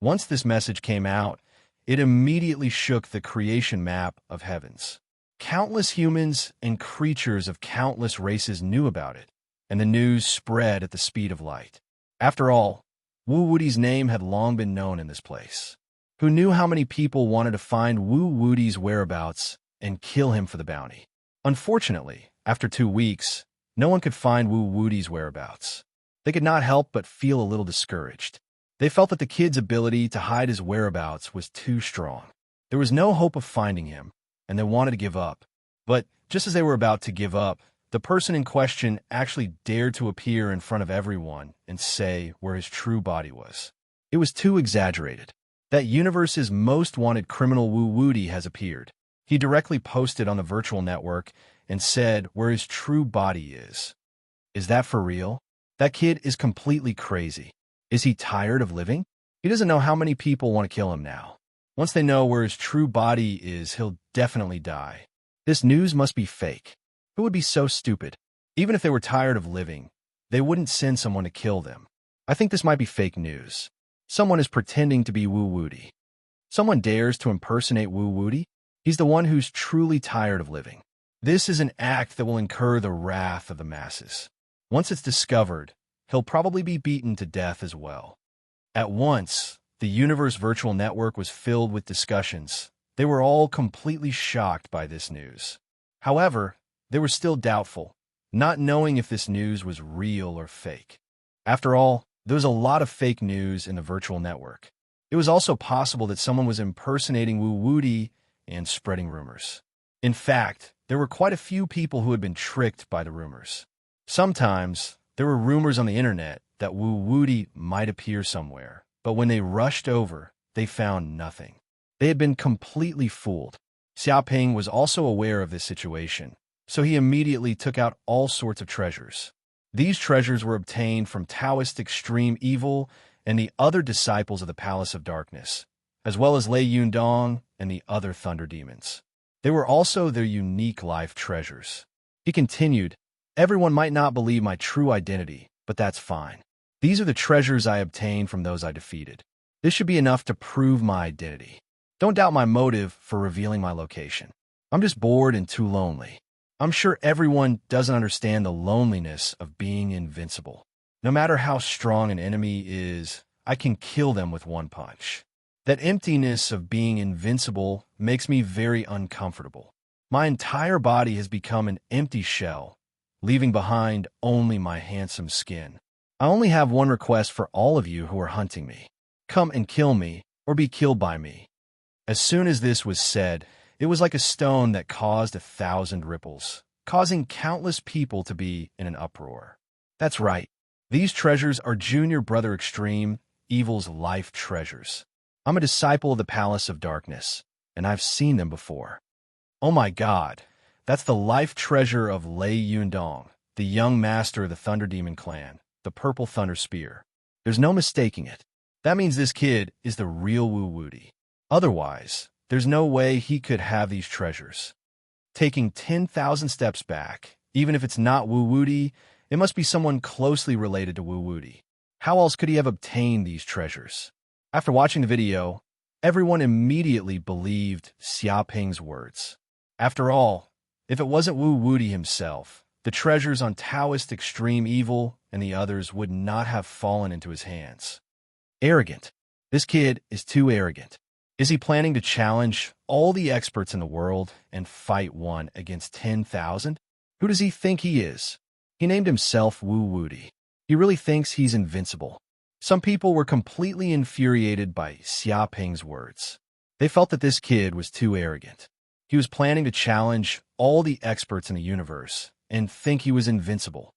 Once this message came out, it immediately shook the creation map of heavens. Countless humans and creatures of countless races knew about it, and the news spread at the speed of light. After all, Wu Wudi's name had long been known in this place. Who knew how many people wanted to find Wu Wudi's whereabouts and kill him for the bounty? Unfortunately, after 2 weeks, no one could find Wu Wudi's whereabouts. They could not help but feel a little discouraged. They felt that the kid's ability to hide his whereabouts was too strong. There was no hope of finding him, and they wanted to give up. But just as they were about to give up, the person in question actually dared to appear in front of everyone and say where his true body was. It was too exaggerated. That universe's most wanted criminal Wu Wudi has appeared. He directly posted on the virtual network and said where his true body is. Is that for real? That kid is completely crazy. Is he tired of living? He doesn't know how many people want to kill him now. Once they know where his true body is, he'll definitely die. This news must be fake. Who would be so stupid? Even if they were tired of living, they wouldn't send someone to kill them. I think this might be fake news. Someone is pretending to be Wu Wudi. Someone dares to impersonate Wu Wudi? He's the one who's truly tired of living. This is an act that will incur the wrath of the masses. Once it's discovered, he'll probably be beaten to death as well. At once, the universe virtual network was filled with discussions. They were all completely shocked by this news. However, they were still doubtful, not knowing if this news was real or fake. After all, there was a lot of fake news in the virtual network. It was also possible that someone was impersonating Wu Wudi and spreading rumors. In fact, there were quite a few people who had been tricked by the rumors. Sometimes, there were rumors on the internet that Wu Wudi might appear somewhere, but when they rushed over, they found nothing. They had been completely fooled. Xiaoping was also aware of this situation, so he immediately took out all sorts of treasures. These treasures were obtained from Taoist extreme evil and the other disciples of the Palace of Darkness, as well as Lei Yundong and the other thunder demons. They were also their unique life treasures. He continued, "Everyone might not believe my true identity, but that's fine. These are the treasures I obtained from those I defeated. This should be enough to prove my identity. Don't doubt my motive for revealing my location. I'm just bored and too lonely. I'm sure everyone doesn't understand the loneliness of being invincible. No matter how strong an enemy is, I can kill them with one punch. That emptiness of being invincible makes me very uncomfortable. My entire body has become an empty shell, leaving behind only my handsome skin. I only have one request for all of you who are hunting me. Come and kill me, or be killed by me." As soon as this was said, it was like a stone that caused 1,000 ripples, causing countless people to be in an uproar. That's right. These treasures are Junior Brother Extreme Evil's life treasures. I'm a disciple of the Palace of Darkness, and I've seen them before. Oh my God, that's the life treasure of Lei Yundong, the young master of the Thunder Demon clan, the Purple Thunder Spear. There's no mistaking it. That means this kid is the real Wu Wudi. Otherwise, there's no way he could have these treasures. Taking 10,000 steps back, even if it's not Wu Wudi, it must be someone closely related to Wu Wudi. How else could he have obtained these treasures? After watching the video, everyone immediately believed Xiaoping's words. After all, if it wasn't Wu Wudi himself, the treasures on Taoist extreme evil and the others would not have fallen into his hands. Arrogant. This kid is too arrogant. Is he planning to challenge all the experts in the world and fight one against 10,000? Who does he think he is? He named himself Wu Wuti. He really thinks he's invincible. Some people were completely infuriated by Xia Ping's words. They felt that this kid was too arrogant. He was planning to challenge all the experts in the universe and think he was invincible.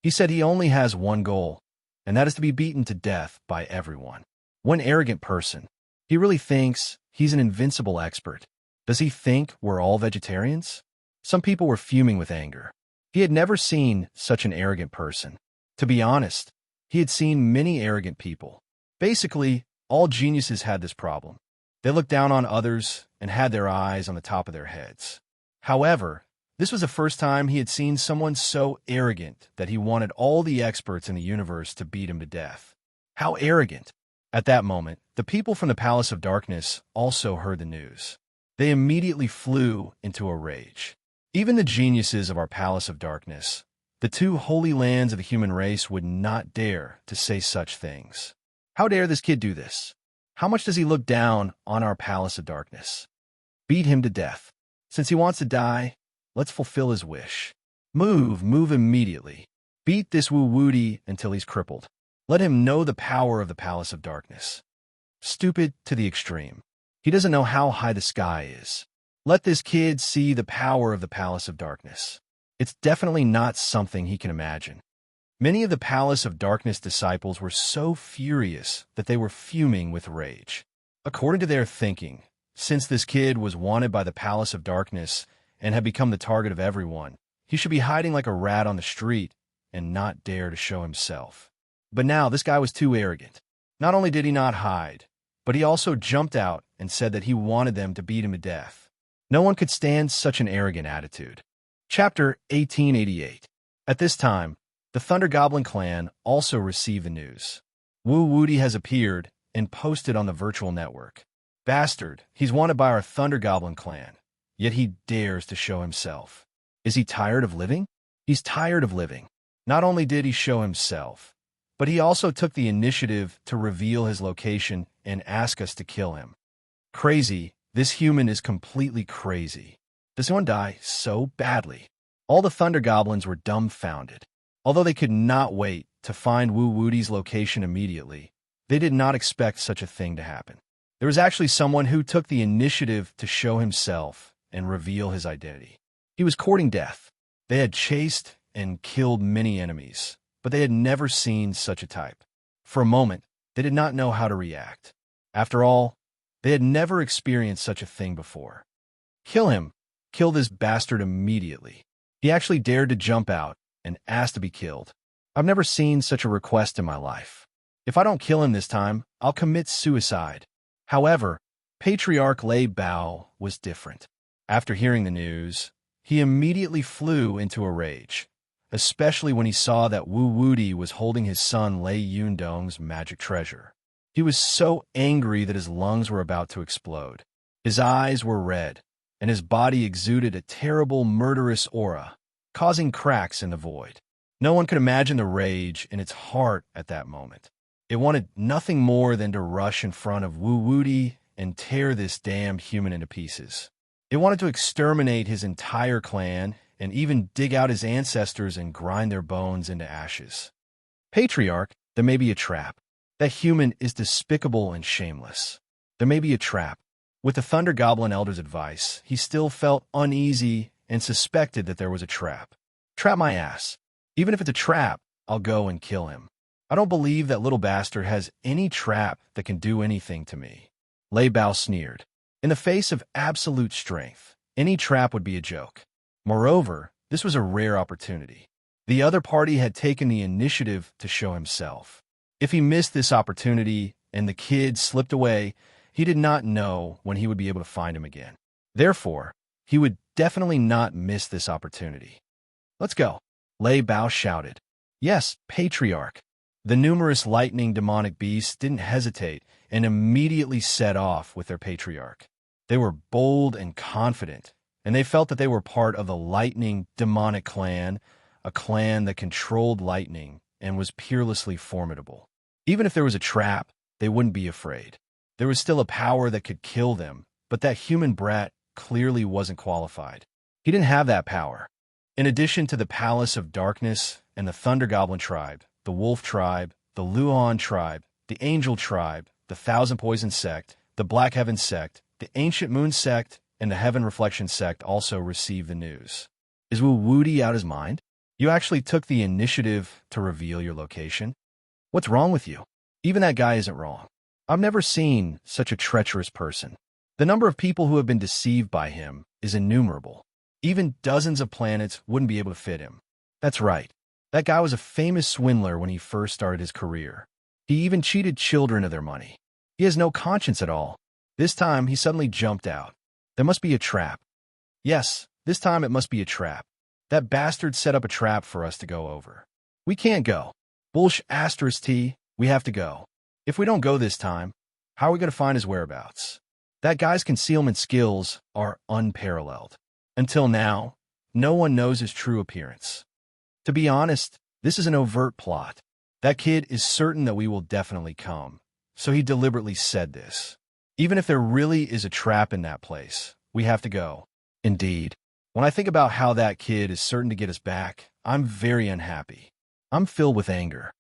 He said he only has one goal, and that is to be beaten to death by everyone. One arrogant person. He really thinks he's an invincible expert. Does he think we're all vegetarians? Some people were fuming with anger. He had never seen such an arrogant person. To be honest, he had seen many arrogant people. Basically, all geniuses had this problem. They looked down on others and had their eyes on the top of their heads. However, this was the first time he had seen someone so arrogant that he wanted all the experts in the universe to beat him to death. How arrogant! At that moment, the people from the Palace of Darkness also heard the news. They immediately flew into a rage. Even the geniuses of our Palace of Darkness, the two holy lands of the human race, would not dare to say such things. How dare this kid do this? How much does he look down on our Palace of Darkness? Beat him to death. Since he wants to die, let's fulfill his wish. Move immediately. Beat this Wu Wuti until he's crippled. Let him know the power of the Palace of Darkness. Stupid to the extreme. He doesn't know how high the sky is. Let this kid see the power of the Palace of Darkness. It's definitely not something he can imagine. Many of the Palace of Darkness disciples were so furious that they were fuming with rage. According to their thinking, since this kid was wanted by the Palace of Darkness and had become the target of everyone, he should be hiding like a rat on the street and not dare to show himself. But now this guy was too arrogant. Not only did he not hide, but he also jumped out and said that he wanted them to beat him to death. No one could stand such an arrogant attitude. Chapter 1888. At this time, the Thunder Goblin clan also received the news. Wu Wuti has appeared and posted on the virtual network. Bastard, he's wanted by our Thunder Goblin clan, yet he dares to show himself. Is he tired of living? He's tired of living. Not only did he show himself, but he also took the initiative to reveal his location and ask us to kill him. Crazy, this human is completely crazy. Does anyone die so badly? All the Thunder Goblins were dumbfounded. Although they could not wait to find Wu Wuti's location immediately, they did not expect such a thing to happen. There was actually someone who took the initiative to show himself and reveal his identity. He was courting death. They had chased and killed many enemies, but they had never seen such a type. For a moment, they did not know how to react. After all, they had never experienced such a thing before. Kill him. Kill this bastard immediately. He actually dared to jump out and asked to be killed. I've never seen such a request in my life. If I don't kill him this time, I'll commit suicide. However, Patriarch Lei Bao was different. After hearing the news, he immediately flew into a rage, especially when he saw that Wu Wuti was holding his son Lei Yundong's magic treasure. He was so angry that his lungs were about to explode. His eyes were red, and his body exuded a terrible, murderous aura, causing cracks in the void. No one could imagine the rage in its heart at that moment. It wanted nothing more than to rush in front of Wu Wuti and tear this damned human into pieces. It wanted to exterminate his entire clan and even dig out his ancestors and grind their bones into ashes. Patriarch, there may be a trap. That human is despicable and shameless. There may be a trap. With the Thunder Goblin Elder's advice, he still felt uneasy and suspected that there was a trap. Trap my ass. Even if it's a trap, I'll go and kill him. I don't believe that little bastard has any trap that can do anything to me. Lei Bao sneered. In the face of absolute strength, any trap would be a joke. Moreover, this was a rare opportunity. The other party had taken the initiative to show himself. If he missed this opportunity and the kid slipped away, he did not know when he would be able to find him again. Therefore, he would definitely not miss this opportunity. Let's go, Lei Bao shouted. Yes, Patriarch. The numerous lightning demonic beasts didn't hesitate and immediately set off with their Patriarch. They were bold and confident, and they felt that they were part of the lightning demonic clan, a clan that controlled lightning and was peerlessly formidable. Even if there was a trap, they wouldn't be afraid. There was still a power that could kill them, but that human brat clearly wasn't qualified. He didn't have that power. In addition to the Palace of Darkness and the Thunder Goblin tribe, the Wolf tribe, the Luon tribe, the Angel tribe, the Thousand Poison sect, the Black Heaven sect, the Ancient Moon sect, and the Heaven Reflection sect also received the news. Is Wu Woody out his mind? You actually took the initiative to reveal your location? What's wrong with you? Even that guy isn't wrong. I've never seen such a treacherous person. The number of people who have been deceived by him is innumerable. Even dozens of planets wouldn't be able to fit him. That's right. That guy was a famous swindler when he first started his career. He even cheated children of their money. He has no conscience at all. This time, he suddenly jumped out. There must be a trap. Yes, this time it must be a trap. That bastard set up a trap for us to go over. We can't go. Bullsh asterisk T, we have to go. If we don't go this time, how are we going to find his whereabouts? That guy's concealment skills are unparalleled. Until now, no one knows his true appearance. To be honest, this is an overt plot. That kid is certain that we will definitely come, so he deliberately said this. Even if there really is a trap in that place, we have to go. Indeed. When I think about how that kid is certain to get us back, I'm very unhappy. I'm filled with anger.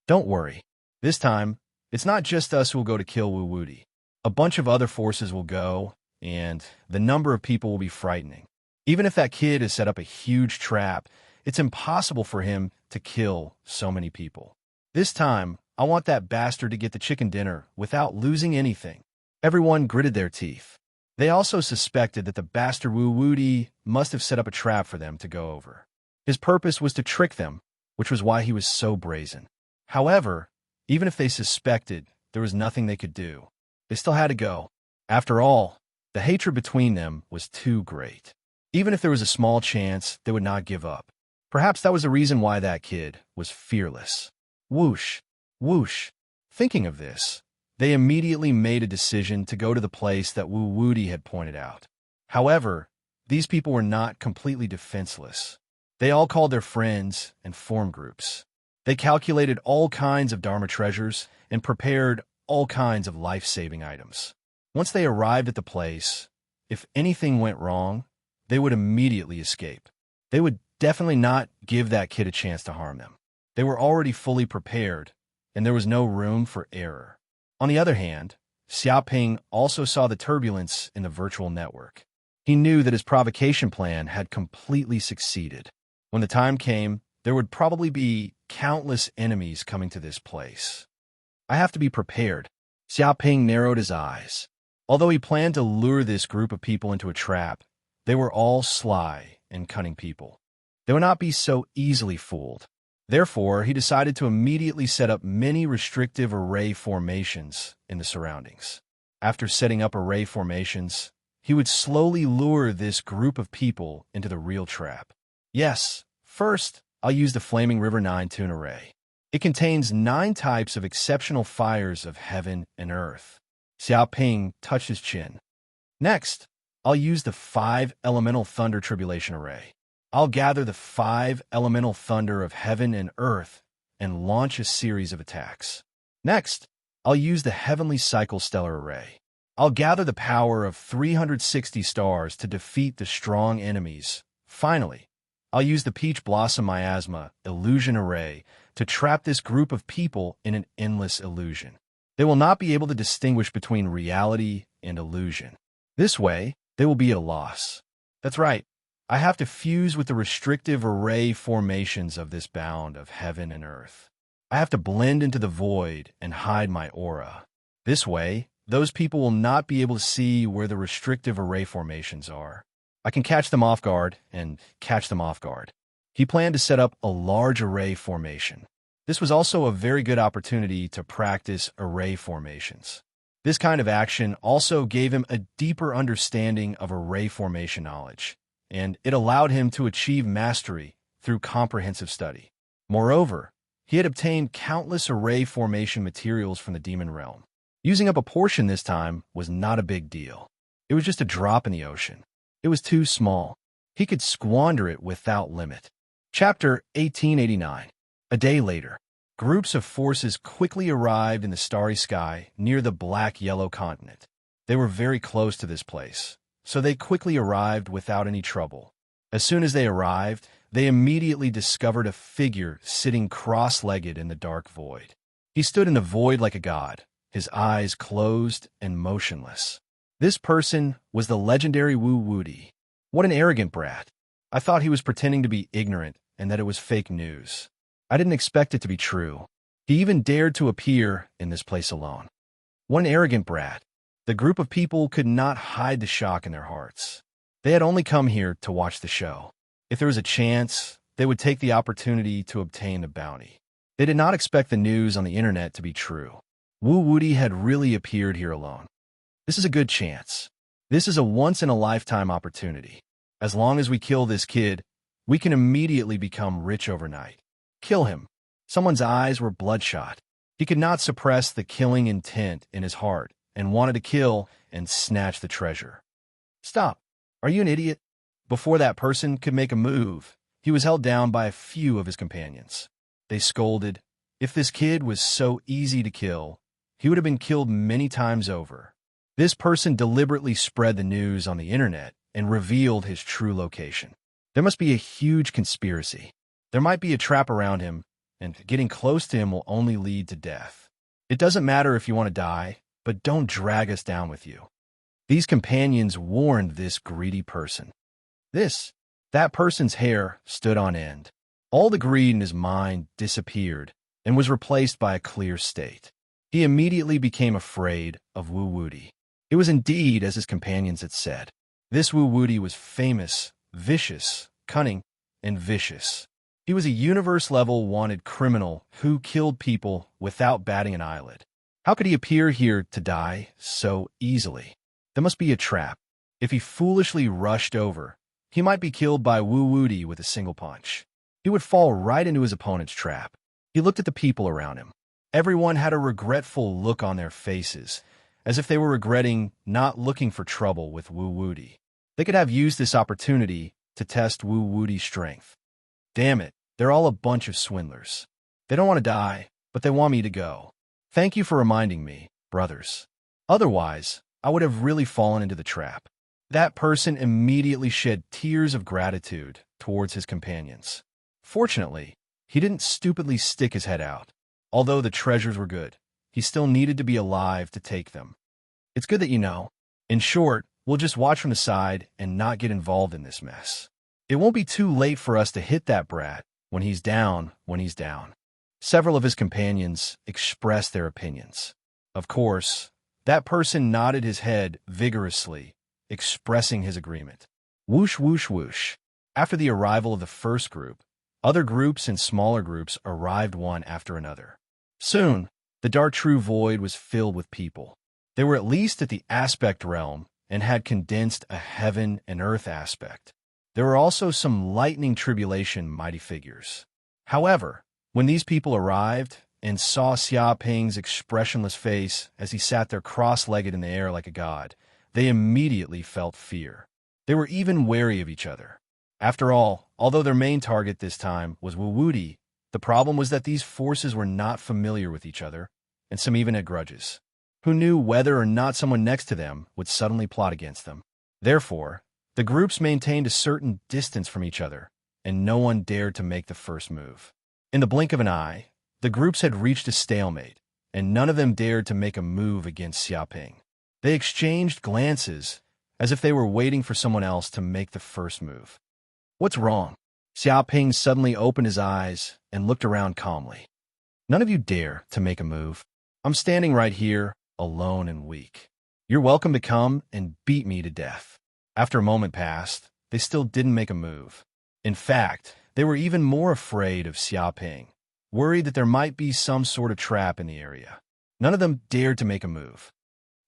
Don't worry. This time, it's not just us who will go to kill Wu Woody. A bunch of other forces will go, and the number of people will be frightening. Even if that kid has set up a huge trap, it's impossible for him to kill so many people. This time, I want that bastard to get the chicken dinner without losing anything. Everyone gritted their teeth. They also suspected that the bastard Wu Woody must have set up a trap for them to go over. His purpose was to trick them, which was why he was so brazen. However, even if they suspected, there was nothing they could do. They still had to go. After all, the hatred between them was too great. Even if there was a small chance, they would not give up. Perhaps that was the reason why that kid was fearless. Whoosh, whoosh. Thinking of this, they immediately made a decision to go to the place that Wu Woody had pointed out. However, these people were not completely defenseless. They all called their friends and formed groups. They calculated all kinds of Dharma treasures and prepared all kinds of life-saving items. Once they arrived at the place, if anything went wrong, they would immediately escape. They would definitely not give that kid a chance to harm them. They were already fully prepared, and there was no room for error. On the other hand, Xiaoping also saw the turbulence in the virtual network. He knew that his provocation plan had completely succeeded. When the time came, there would probably be countless enemies coming to this place. I have to be prepared. Xiaoping narrowed his eyes. Although he planned to lure this group of people into a trap, they were all sly and cunning people. They would not be so easily fooled. Therefore, he decided to immediately set up many restrictive array formations in the surroundings. After setting up array formations, he would slowly lure this group of people into the real trap. Yes, first, I'll use the Flaming River 9 Tune Array. It contains 9 types of exceptional fires of heaven and earth. Xiaoping touched his chin. Next, I'll use the 5 Elemental Thunder Tribulation Array. I'll gather the 5 elemental thunder of heaven and earth and launch a series of attacks. Next, I'll use the Heavenly Cycle Stellar Array. I'll gather the power of 360 stars to defeat the strong enemies. Finally, I'll use the Peach Blossom Miasma Illusion Array to trap this group of people in an endless illusion. They will not be able to distinguish between reality and illusion. This way, they will be at a loss. That's right. I have to fuse with the restrictive array formations of this bound of heaven and earth. I have to blend into the void and hide my aura. This way, those people will not be able to see where the restrictive array formations are. I can catch them off guard and catch them off guard. He planned to set up a large array formation. This was also a very good opportunity to practice array formations. This kind of action also gave him a deeper understanding of array formation knowledge, and it allowed him to achieve mastery through comprehensive study. Moreover, he had obtained countless array formation materials from the demon realm. Using up a portion this time was not a big deal. It was just a drop in the ocean. It was too small. He could squander it without limit. Chapter 1889. A day later. Groups of forces quickly arrived in the starry sky near the black-yellow continent. They were very close to this place, so they quickly arrived without any trouble. As soon as they arrived, they immediately discovered a figure sitting cross-legged in the dark void. He stood in the void like a god, his eyes closed and motionless. This person was the legendary Wu Wuti. What an arrogant brat. I thought he was pretending to be ignorant and that it was fake news. I didn't expect it to be true. He even dared to appear in this place alone. What an arrogant brat. The group of people could not hide the shock in their hearts. They had only come here to watch the show. If there was a chance, they would take the opportunity to obtain the bounty. They did not expect the news on the internet to be true. Wu Wuti had really appeared here alone. This is a good chance. This is a once-in-a-lifetime opportunity. As long as we kill this kid, we can immediately become rich overnight. Kill him. Someone's eyes were bloodshot. He could not suppress the killing intent in his heart and wanted to kill and snatch the treasure. Stop. Are you an idiot? Before that person could make a move, he was held down by a few of his companions. They scolded. If this kid was so easy to kill, he would have been killed many times over. This person deliberately spread the news on the internet and revealed his true location. There must be a huge conspiracy. There might be a trap around him, and getting close to him will only lead to death. It doesn't matter if you want to die, but don't drag us down with you. These companions warned this greedy person. That person's hair stood on end. All the greed in his mind disappeared and was replaced by a clear state. He immediately became afraid of Wu Wuti. It was indeed as his companions had said. This Wu Wuti was famous, vicious, cunning, and vicious. He was a universe-level wanted criminal who killed people without batting an eyelid. How could he appear here to die so easily? There must be a trap. If he foolishly rushed over, he might be killed by Wu Wuti with a single punch. He would fall right into his opponent's trap. He looked at the people around him. Everyone had a regretful look on their faces, as if they were regretting not looking for trouble with Wu Wuti. They could have used this opportunity to test Wu Wuti's strength. Damn it, they're all a bunch of swindlers. They don't want to die, but they want me to go. Thank you for reminding me, brothers. Otherwise, I would have really fallen into the trap. That person immediately shed tears of gratitude towards his companions. Fortunately, he didn't stupidly stick his head out. Although the treasures were good, he still needed to be alive to take them. It's good that you know. In short, we'll just watch from the side and not get involved in this mess. It won't be too late for us to hit that brat when he's down. Several of his companions expressed their opinions. Of course, that person nodded his head vigorously, expressing his agreement. Whoosh, whoosh, whoosh. After the arrival of the first group, other groups and smaller groups arrived one after another. Soon, the dark true void was filled with people. They were at least at the aspect realm and had condensed a heaven and earth aspect. There were also some lightning tribulation mighty figures. However, when these people arrived and saw Xia Ping's expressionless face as he sat there cross-legged in the air like a god, they immediately felt fear. They were even wary of each other. After all, although their main target this time was Wu Wuti, the problem was that these forces were not familiar with each other, and some even had grudges. Who knew whether or not someone next to them would suddenly plot against them? Therefore, the groups maintained a certain distance from each other, and no one dared to make the first move. In the blink of an eye, the groups had reached a stalemate, and none of them dared to make a move against Xia Ping. They exchanged glances, as if they were waiting for someone else to make the first move. What's wrong? Xia Ping suddenly opened his eyes and looked around calmly. None of you dare to make a move. I'm standing right here, alone and weak. You're welcome to come and beat me to death. After a moment passed, they still didn't make a move. In fact, they were even more afraid of Xia Ping, worried that there might be some sort of trap in the area. None of them dared to make a move.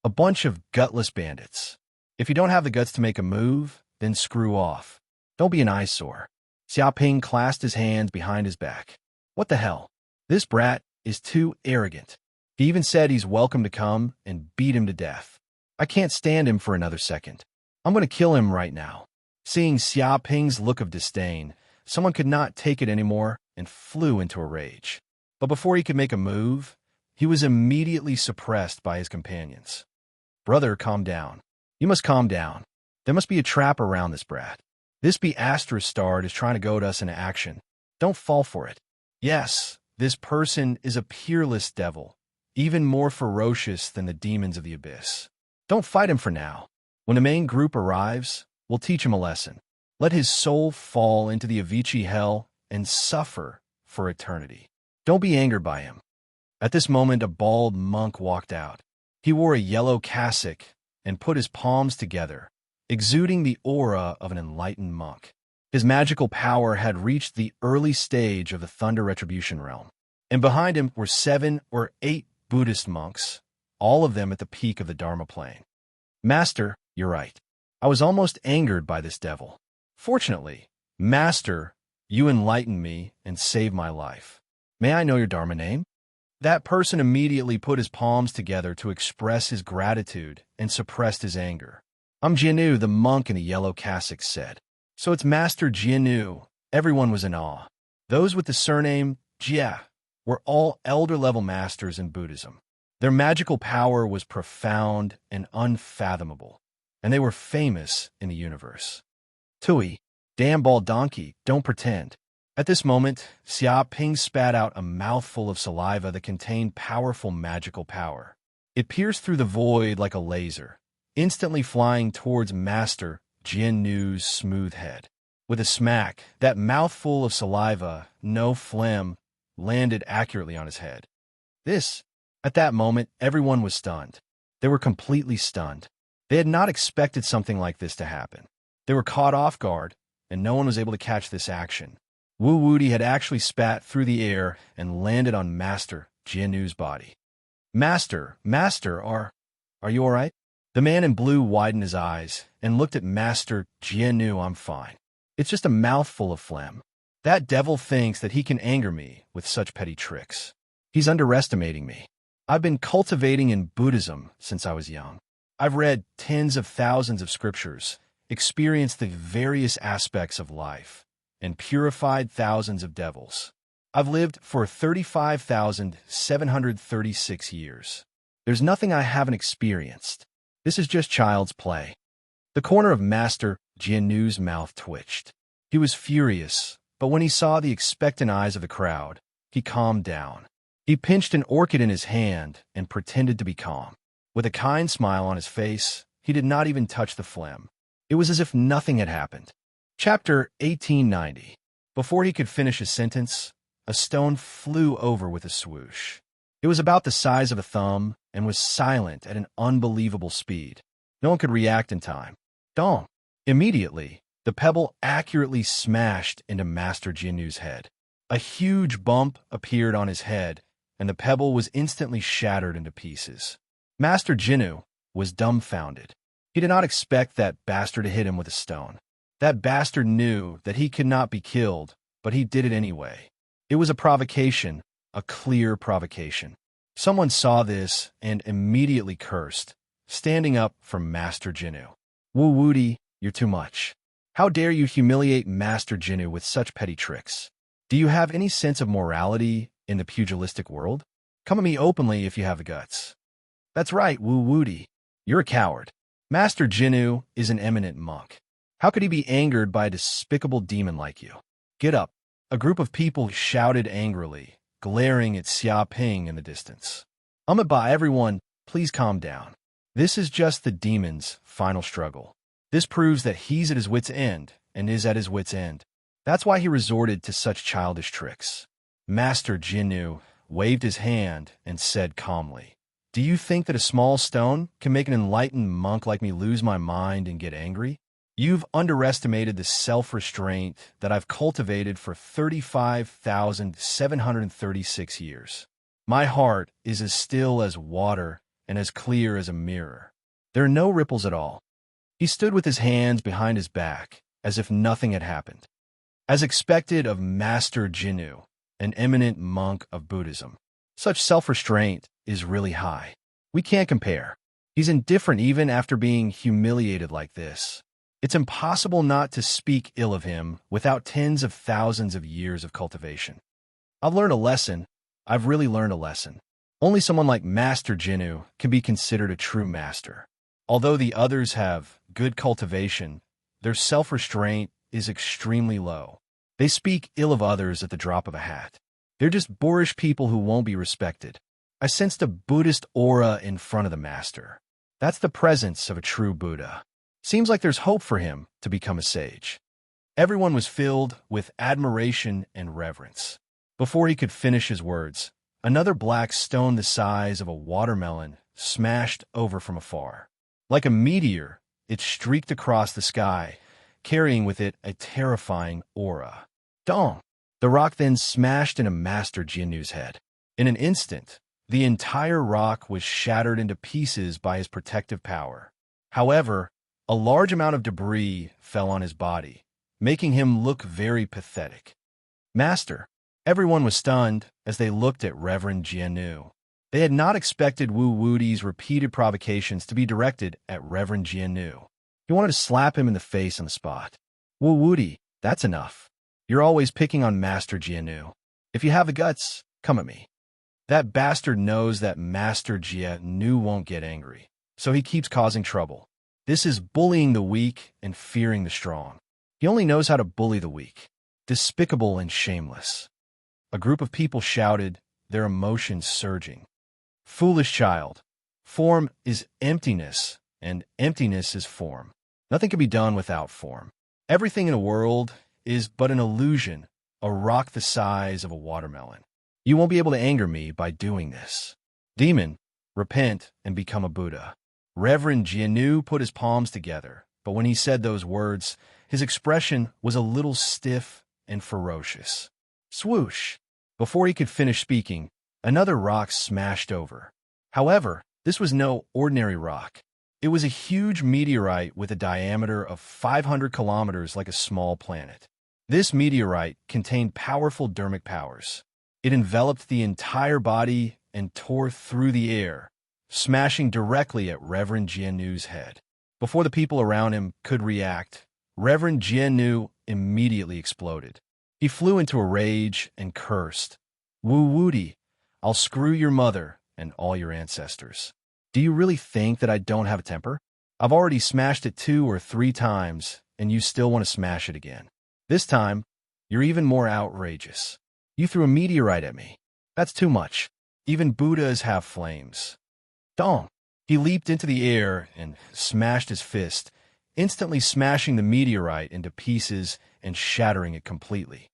A bunch of gutless bandits. If you don't have the guts to make a move, then screw off. Don't be an eyesore. Xia Ping clasped his hands behind his back. What the hell? This brat is too arrogant. He even said he's welcome to come and beat him to death. I can't stand him for another second. I'm going to kill him right now. Seeing Xia Ping's look of disdain, someone could not take it anymore and flew into a rage. But before he could make a move, he was immediately suppressed by his companions. "Brother, calm down. You must calm down. There must be a trap around this brat. This be Astrastard is trying to goad us into action. Don't fall for it. Yes, this person is a peerless devil, even more ferocious than the demons of the abyss. Don't fight him for now. When the main group arrives, we'll teach him a lesson. Let his soul fall into the Avicii hell and suffer for eternity. Don't be angered by him." At this moment, a bald monk walked out. He wore a yellow cassock and put his palms together, exuding the aura of an enlightened monk. His magical power had reached the early stage of the Thunder Retribution realm, and behind him were 7 or 8 Buddhist monks, all of them at the peak of the Dharma plane. "Master, you're right. I was almost angered by this devil. Fortunately, Master, you enlightened me and saved my life. May I know your Dharma name?" That person immediately put his palms together to express his gratitude and suppressed his anger. "I'm Jianu," the monk in the yellow cassock said. "So it's Master Jianu." Everyone was in awe. Those with the surname Jia were all elder-level masters in Buddhism. Their magical power was profound and unfathomable, and they were famous in the universe. "Tui, damn bald donkey, don't pretend." At this moment, Xia Ping spat out a mouthful of saliva that contained powerful magical power. It pierced through the void like a laser, instantly flying towards Master Jianu's smooth head. With a smack, that mouthful of saliva, no phlegm, landed accurately on his head. At that moment, everyone was stunned. They were completely stunned. They had not expected something like this to happen. They were caught off guard, and no one was able to catch this action. Wu Wudi had actually spat through the air and landed on Master Jianu's body. Master, are you all right?" The man in blue widened his eyes and looked at Master Jianu. "I'm fine. It's just a mouthful of phlegm. That devil thinks that he can anger me with such petty tricks. He's underestimating me. I've been cultivating in Buddhism since I was young. I've read tens of thousands of scriptures, experienced the various aspects of life, and purified thousands of devils. I've lived for 35,736 years. There's nothing I haven't experienced. This is just child's play." The corner of Master Jianu's mouth twitched. He was furious, but when he saw the expectant eyes of the crowd, he calmed down. He pinched an orchid in his hand and pretended to be calm. With a kind smile on his face, he did not even touch the phlegm. It was as if nothing had happened. Chapter 1890. Before he could finish his sentence, a stone flew over with a swoosh. It was about the size of a thumb and was silent at an unbelievable speed. No one could react in time. Dong! Immediately, the pebble accurately smashed into Master Jianu's head. A huge bump appeared on his head, and the pebble was instantly shattered into pieces. Master Jianu was dumbfounded. He did not expect that bastard to hit him with a stone. That bastard knew that he could not be killed, but he did it anyway. It was a provocation, a clear provocation. Someone saw this and immediately cursed, standing up for Master Jianu. "Wu Wudi, you're too much. How dare you humiliate Master Jianu with such petty tricks? Do you have any sense of morality in the pugilistic world? Come at me openly if you have the guts." "That's right, Wu Wudi. You're a coward. Master Jianu is an eminent monk. How could he be angered by a despicable demon like you? Get up." A group of people shouted angrily, glaring at Xia Ping in the distance. "Ba, everyone, please calm down. This is just the demon's final struggle. This proves that he's at his wit's end and is at his wit's end. That's why he resorted to such childish tricks." Master Jianu waved his hand and said calmly, "Do you think that a small stone can make an enlightened monk like me lose my mind and get angry? You've underestimated the self-restraint that I've cultivated for 35,736 years. My heart is as still as water and as clear as a mirror. There are no ripples at all." He stood with his hands behind his back, as if nothing had happened. As expected of Master Jianu, an eminent monk of Buddhism, such self-restraint is really high. We can't compare. He's indifferent even after being humiliated like this. It's impossible not to speak ill of him without tens of thousands of years of cultivation. I've learned a lesson. I've really learned a lesson. Only someone like Master Jinnu can be considered a true master. Although the others have good cultivation, their self-restraint is extremely low. They speak ill of others at the drop of a hat. They're just boorish people who won't be respected. I sensed a Buddhist aura in front of the master. That's the presence of a true Buddha. Seems like there's hope for him to become a sage. Everyone was filled with admiration and reverence. Before he could finish his words, another black stone the size of a watermelon smashed over from afar. Like a meteor, it streaked across the sky, carrying with it a terrifying aura. Dong! The rock then smashed into Master Jinnu's head. In an instant, the entire rock was shattered into pieces by his protective power. However, a large amount of debris fell on his body, making him look very pathetic. Master! Everyone was stunned as they looked at Reverend Jinnu. They had not expected Wu Wudi's repeated provocations to be directed at Reverend Jinnu. He wanted to slap him in the face on the spot. Wu Wudi, that's enough. You're always picking on Master Jinnu. If you have the guts, come at me. That bastard knows that Master Jinnu won't get angry, so he keeps causing trouble. This is bullying the weak and fearing the strong. He only knows how to bully the weak. Despicable and shameless. A group of people shouted, their emotions surging. Foolish child. Form is emptiness, and emptiness is form. Nothing can be done without form. Everything in a world is but an illusion, a rock the size of a watermelon. You won't be able to anger me by doing this. Demon, repent and become a Buddha. Reverend Jinnu put his palms together, but when he said those words, his expression was a little stiff and ferocious. Swoosh! Before he could finish speaking, another rock smashed over. However, this was no ordinary rock. It was a huge meteorite with a diameter of 500 kilometers like a small planet. This meteorite contained powerful dermic powers. It enveloped the entire body and tore through the air, smashing directly at Reverend Jinnu's head. Before the people around him could react, Reverend Jinnu immediately exploded. He flew into a rage and cursed. Wu Wudi, I'll screw your mother and all your ancestors. Do you really think that I don't have a temper? I've already smashed it 2 or 3 times, and you still want to smash it again. This time, you're even more outrageous. You threw a meteorite at me. That's too much. Even Buddhas have flames. Dong! He leaped into the air and smashed his fist, instantly smashing the meteorite into pieces and shattering it completely.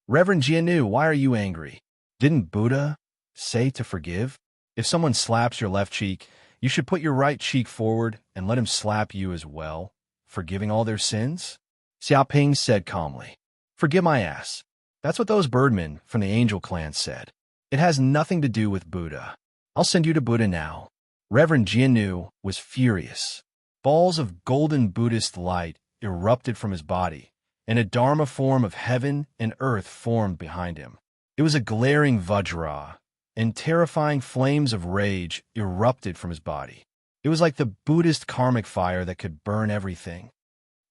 Reverend Jinnu, why are you angry? Didn't Buddha say to forgive? If someone slaps your left cheek, you should put your right cheek forward and let him slap you as well, forgiving all their sins? Xiaoping said calmly. Forgive my ass. That's what those birdmen from the angel clan said. It has nothing to do with Buddha. I'll send you to Buddha now. Reverend Jinnu was furious. Balls of golden Buddhist light erupted from his body, and a Dharma form of heaven and earth formed behind him. It was a glaring Vajra, and terrifying flames of rage erupted from his body. It was like the Buddhist karmic fire that could burn everything.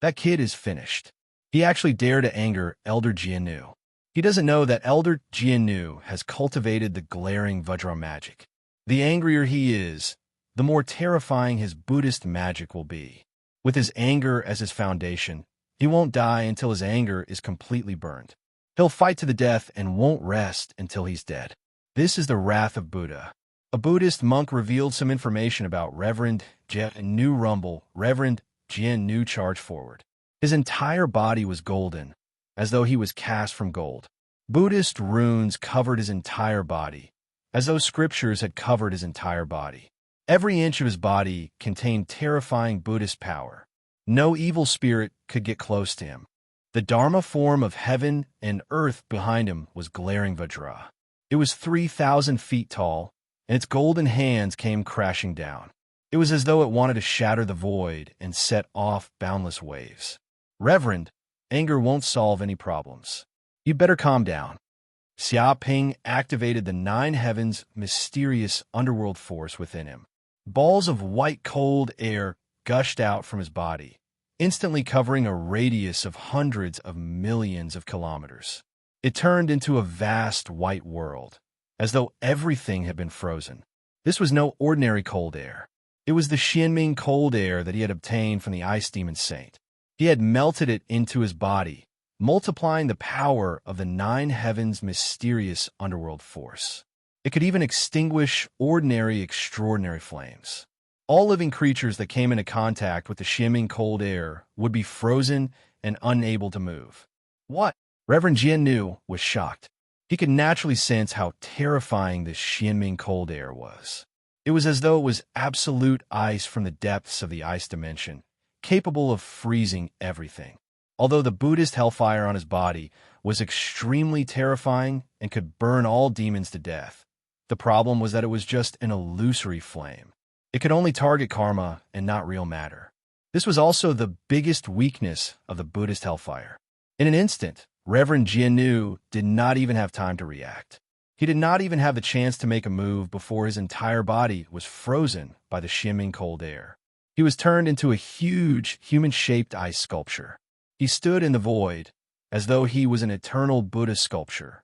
That kid is finished. He actually dared to anger Elder Jinnu. He doesn't know that Elder Jinnu has cultivated the glaring Vajra magic. The angrier he is, the more terrifying his Buddhist magic will be. With his anger as his foundation, he won't die until his anger is completely burned. He'll fight to the death and won't rest until he's dead. This is the wrath of Buddha. A Buddhist monk revealed some information about Reverend Jinnu Rumble. Reverend Jinnu charged forward. His entire body was golden, as though he was cast from gold. Buddhist runes covered his entire body, as though scriptures had covered his entire body. Every inch of his body contained terrifying Buddhist power. No evil spirit could get close to him. The Dharma form of heaven and earth behind him was glaring Vajra. It was 3,000 feet tall, and its golden hands came crashing down. It was as though it wanted to shatter the void and set off boundless waves. Reverend, anger won't solve any problems. You'd better calm down. Xiaoping activated the 9 heavens' mysterious underworld force within him. Balls of white cold air gushed out from his body, instantly covering a radius of hundreds of millions of kilometers. It turned into a vast white world, as though everything had been frozen. This was no ordinary cold air. It was the Xianming cold air that he had obtained from the ice demon saint. He had melted it into his body, multiplying the power of the nine heavens' mysterious underworld force. It could even extinguish ordinary, extraordinary flames. All living creatures that came into contact with the Xianming cold air would be frozen and unable to move. What? Reverend Jiannu was shocked. He could naturally sense how terrifying this Xianming cold air was. It was as though it was absolute ice from the depths of the ice dimension, capable of freezing everything. Although the Buddhist hellfire on his body was extremely terrifying and could burn all demons to death, the problem was that it was just an illusory flame. It could only target karma and not real matter. This was also the biggest weakness of the Buddhist hellfire. In an instant, Reverend Jiannu did not even have time to react. He did not even have the chance to make a move before his entire body was frozen by the Xianming cold air. He was turned into a huge, human-shaped ice sculpture. He stood in the void, as though he was an eternal Buddhist sculpture.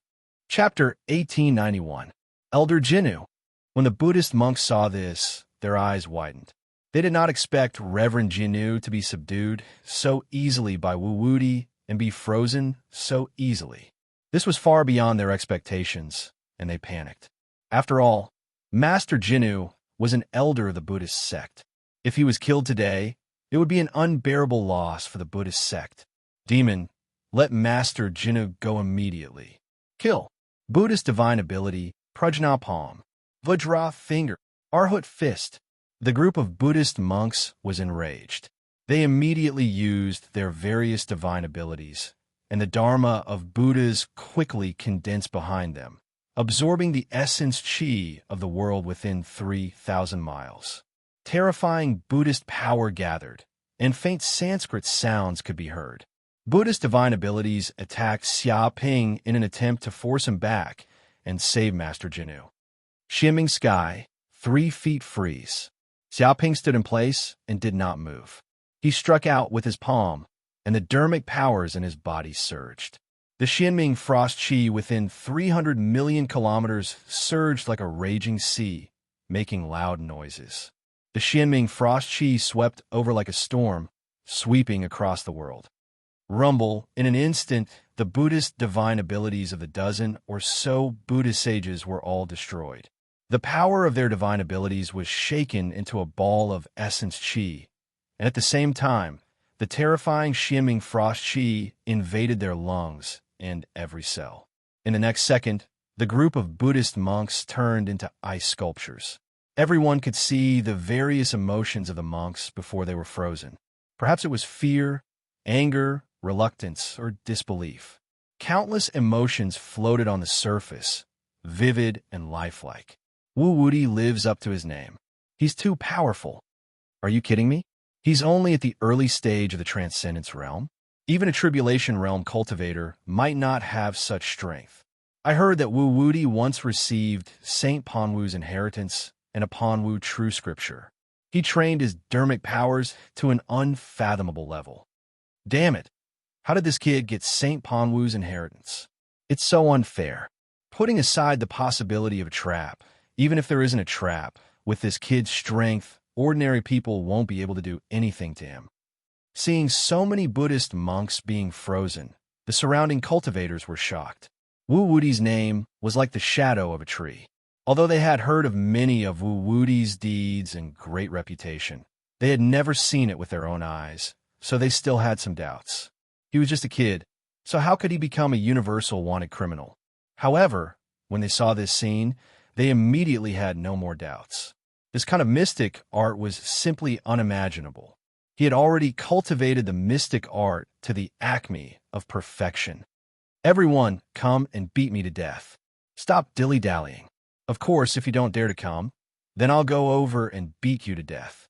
Chapter 1891. Elder Jinnu. When the Buddhist monks saw this, their eyes widened. They did not expect Reverend Jinnu to be subdued so easily by Wu-Wudi and be frozen so easily. This was far beyond their expectations, and they panicked. After all, Master Jinnu was an elder of the Buddhist sect. If he was killed today, it would be an unbearable loss for the Buddhist sect. Demon, let Master Jinnu go immediately. Kill. Buddhist divine ability, Prajna Palm. Vajra Finger. Arhut Fist. The group of Buddhist monks was enraged. They immediately used their various divine abilities, and the Dharma of Buddhas quickly condensed behind them, absorbing the essence chi of the world within 3,000 miles. Terrifying Buddhist power gathered, and faint Sanskrit sounds could be heard. Buddhist divine abilities attacked Xia Ping in an attempt to force him back and save Master Jinnu. Xianming sky, 3 feet freeze. Xia Ping stood in place and did not move. He struck out with his palm, and the dharmic powers in his body surged. The Xianming frost chi within 300 million kilometers surged like a raging sea, making loud noises. The Xianming frost chi swept over like a storm, sweeping across the world. Rumble, in an instant, the Buddhist divine abilities of the dozen or so Buddhist sages were all destroyed. The power of their divine abilities was shaken into a ball of essence chi, and at the same time, the terrifying Xianming frost chi invaded their lungs and every cell. In the next second, the group of Buddhist monks turned into ice sculptures. Everyone could see the various emotions of the monks before they were frozen. Perhaps it was fear, anger, reluctance, or disbelief. Countless emotions floated on the surface, vivid and lifelike. Wu-Wudi lives up to his name. He's too powerful. Are you kidding me? He's only at the early stage of the transcendence realm. Even a tribulation realm cultivator might not have such strength. I heard that Wu-Wudi once received Saint Panwu's inheritance and a Panwu true scripture. He trained his dharmic powers to an unfathomable level. Damn it! How did this kid get Saint Panwu's inheritance? It's so unfair. Putting aside the possibility of a trap, even if there isn't a trap, with this kid's strength, ordinary people won't be able to do anything to him. Seeing so many Buddhist monks being frozen, the surrounding cultivators were shocked. Wu-Wudi's name was like the shadow of a tree. Although they had heard of many of Wu-Wudi's deeds and great reputation, they had never seen it with their own eyes, so they still had some doubts. He was just a kid, so how could he become a universal wanted criminal? However, when they saw this scene, they immediately had no more doubts. This kind of mystic art was simply unimaginable. He had already cultivated the mystic art to the acme of perfection. Everyone, come and beat me to death. Stop dilly-dallying. Of course, if you don't dare to come, then I'll go over and beat you to death.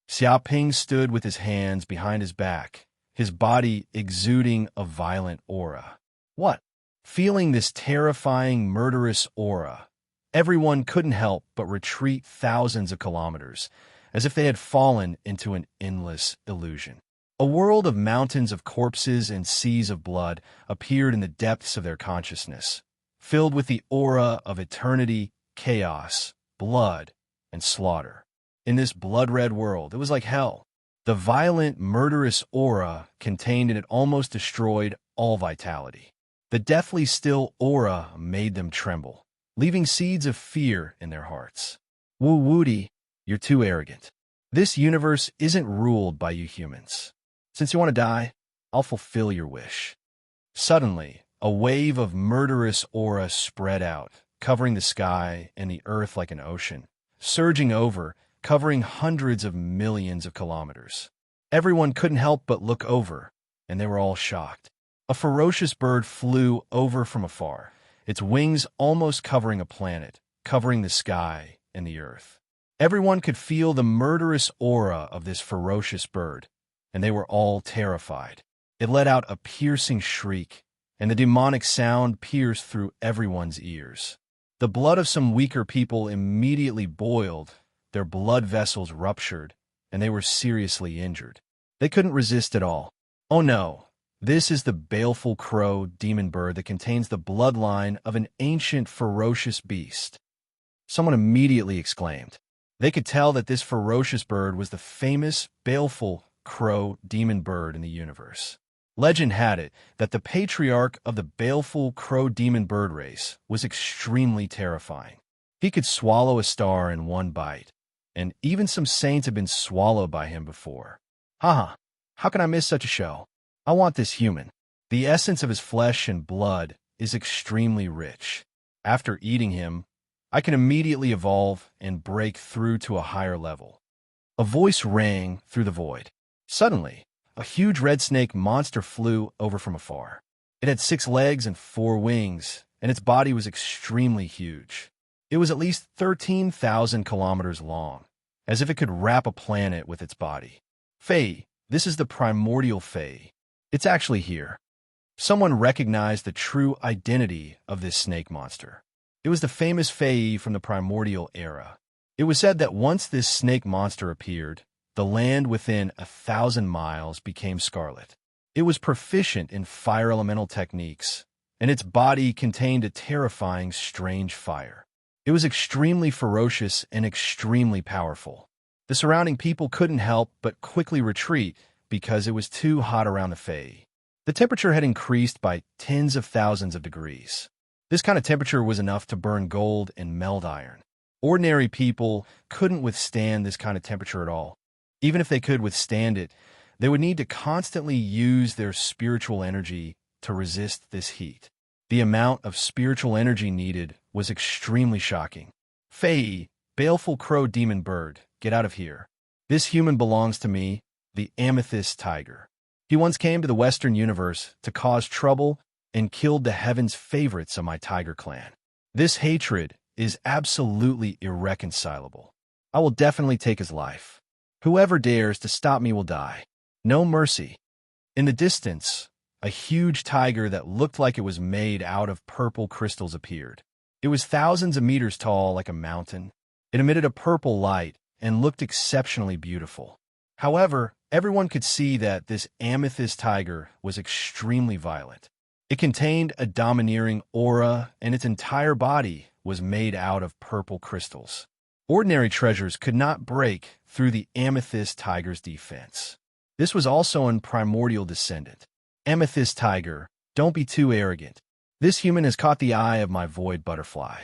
Xia Ping stood with his hands behind his back, his body exuding a violent aura. What? Feeling this terrifying, murderous aura, everyone couldn't help but retreat thousands of kilometers, as if they had fallen into an endless illusion. A world of mountains of corpses and seas of blood appeared in the depths of their consciousness, filled with the aura of eternity, chaos, blood, and slaughter. In this blood-red world, it was like hell. The violent, murderous aura contained in it almost destroyed all vitality. The deathly still aura made them tremble, leaving seeds of fear in their hearts. Woo Woody, you're too arrogant. This universe isn't ruled by you humans. Since you want to die, I'll fulfill your wish. Suddenly, a wave of murderous aura spread out, covering the sky and the earth like an ocean, surging over, covering hundreds of millions of kilometers. Everyone couldn't help but look over, and they were all shocked. A ferocious bird flew over from afar, its wings almost covering a planet, covering the sky and the earth. Everyone could feel the murderous aura of this ferocious bird, and they were all terrified. It let out a piercing shriek, and the demonic sound pierced through everyone's ears. The blood of some weaker people immediately boiled, their blood vessels ruptured, and they were seriously injured. They couldn't resist at all. Oh no, this is the baleful crow demon bird that contains the bloodline of an ancient ferocious beast. Someone immediately exclaimed. They could tell that this ferocious bird was the famous, baleful crow demon bird in the universe. Legend had it that the patriarch of the baleful crow demon bird race was extremely terrifying. He could swallow a star in one bite, and even some saints have been swallowed by him before. Haha, how can I miss such a show? I want this human. The essence of his flesh and blood is extremely rich. After eating him, I can immediately evolve and break through to a higher level. A voice rang through the void. Suddenly, a huge red snake monster flew over from afar. It had 6 legs and 4 wings, and its body was extremely huge. It was at least 13,000 kilometers long, as if it could wrap a planet with its body. Fae, this is the primordial Fae. It's actually here. Someone recognized the true identity of this snake monster. It was the famous Fae from the primordial era. It was said that once this snake monster appeared, the land within 1,000 miles became scarlet. It was proficient in fire elemental techniques, and its body contained a terrifying, strange fire. It was extremely ferocious and extremely powerful. The surrounding people couldn't help but quickly retreat because it was too hot around the Fae. The temperature had increased by tens of thousands of degrees. This kind of temperature was enough to burn gold and melt iron. Ordinary people couldn't withstand this kind of temperature at all. Even if they could withstand it, they would need to constantly use their spiritual energy to resist this heat. The amount of spiritual energy needed was extremely shocking. Fae, baleful crow demon bird, get out of here. This human belongs to me, the amethyst tiger. He once came to the Western universe to cause trouble and killed the heaven's favorites of my tiger clan. This hatred is absolutely irreconcilable. I will definitely take his life. Whoever dares to stop me will die. No mercy. In the distance, a huge tiger that looked like it was made out of purple crystals appeared. It was thousands of meters tall like a mountain. It emitted a purple light and looked exceptionally beautiful. However, everyone could see that this amethyst tiger was extremely violent. It contained a domineering aura, and its entire body was made out of purple crystals. Ordinary treasures could not break through the amethyst tiger's defense. This was also a primordial descendant. Amethyst tiger, don't be too arrogant. This human has caught the eye of my void butterfly.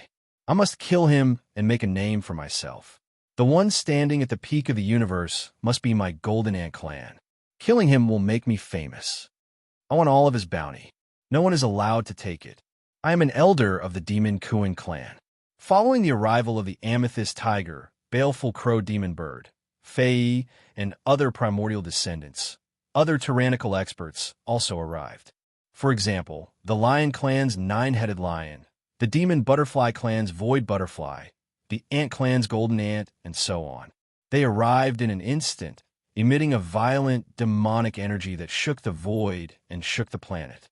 I must kill him and make a name for myself. The one standing at the peak of the universe must be my golden ant clan. Killing him will make me famous. I want all of his bounty. No one is allowed to take it. I am an elder of the demon Kuan clan. Following the arrival of the amethyst tiger, baleful crow demon bird, Fae, and other primordial descendants, other tyrannical experts also arrived. For example, the lion clan's 9-headed lion, the demon butterfly clan's void butterfly, the ant clan's golden ant, and so on. They arrived in an instant, emitting a violent, demonic energy that shook the void and shook the planet.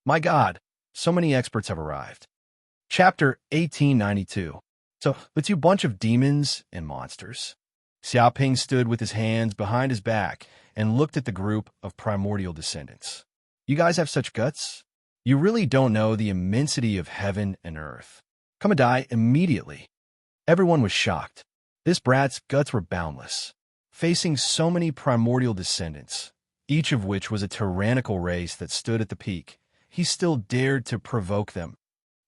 My God, so many experts have arrived. Chapter 1892. So, it's you bunch of demons and monsters. Xiaoping stood with his hands behind his back and looked at the group of primordial descendants. You guys have such guts? You really don't know the immensity of heaven and earth. Come and die immediately. Everyone was shocked. This brat's guts were boundless. Facing so many primordial descendants, each of which was a tyrannical race that stood at the peak, he still dared to provoke them.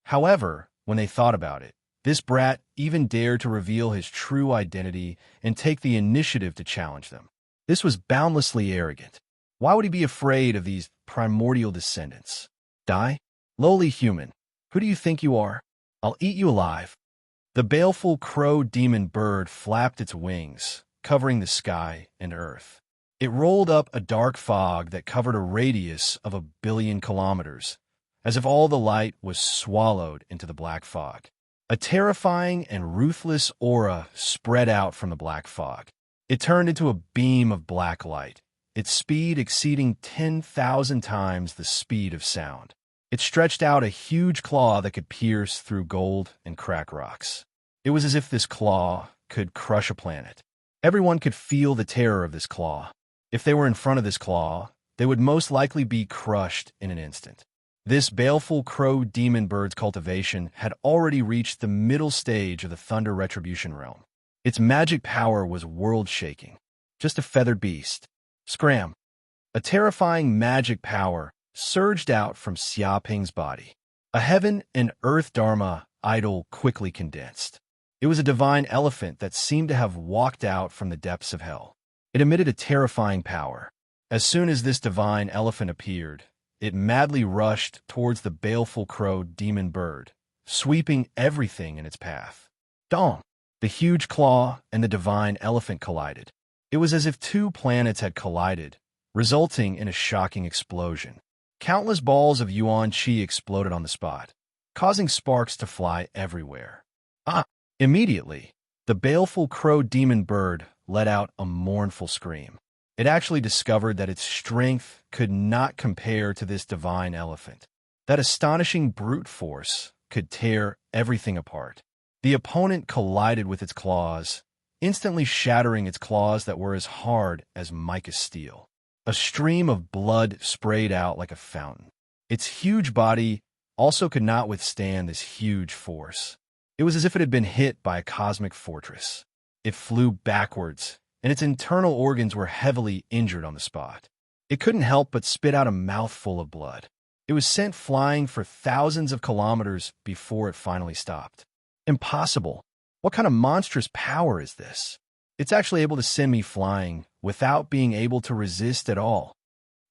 However, when they thought about it, this brat even dared to reveal his true identity and take the initiative to challenge them. This was boundlessly arrogant. Why would he be afraid of these primordial descendants? Die? Lowly human, who do you think you are? I'll eat you alive. The baleful crow demon bird flapped its wings, covering the sky and earth. It rolled up a dark fog that covered a radius of 1 billion kilometers, as if all the light was swallowed into the black fog. A terrifying and ruthless aura spread out from the black fog. It turned into a beam of black light, its speed exceeding 10,000 times the speed of sound. It stretched out a huge claw that could pierce through gold and crack rocks. It was as if this claw could crush a planet. Everyone could feel the terror of this claw. If they were in front of this claw, they would most likely be crushed in an instant. This baleful crow demon bird's cultivation had already reached the middle stage of the Thunder Retribution realm. Its magic power was world-shaking. Just a feathered beast. Scram! A terrifying magic power surged out from Xiaoping's body. A heaven and earth dharma idol quickly condensed. It was a divine elephant that seemed to have walked out from the depths of hell. It emitted a terrifying power. As soon as this divine elephant appeared, it madly rushed towards the baleful crow demon bird, sweeping everything in its path. Dong! The huge claw and the divine elephant collided. It was as if two planets had collided, resulting in a shocking explosion. Countless balls of yuan qi exploded on the spot, causing sparks to fly everywhere. Immediately, the baleful crow demon bird let out a mournful scream. It actually discovered that its strength could not compare to this divine elephant. That astonishing brute force could tear everything apart. The opponent collided with its claws, instantly shattering its claws that were as hard as mica steel. A stream of blood sprayed out like a fountain. Its huge body also could not withstand this huge force. It was as if it had been hit by a cosmic fortress. It flew backwards, and its internal organs were heavily injured on the spot. It couldn't help but spit out a mouthful of blood. It was sent flying for thousands of kilometers before it finally stopped. Impossible. What kind of monstrous power is this? It's actually able to send me flying without being able to resist at all.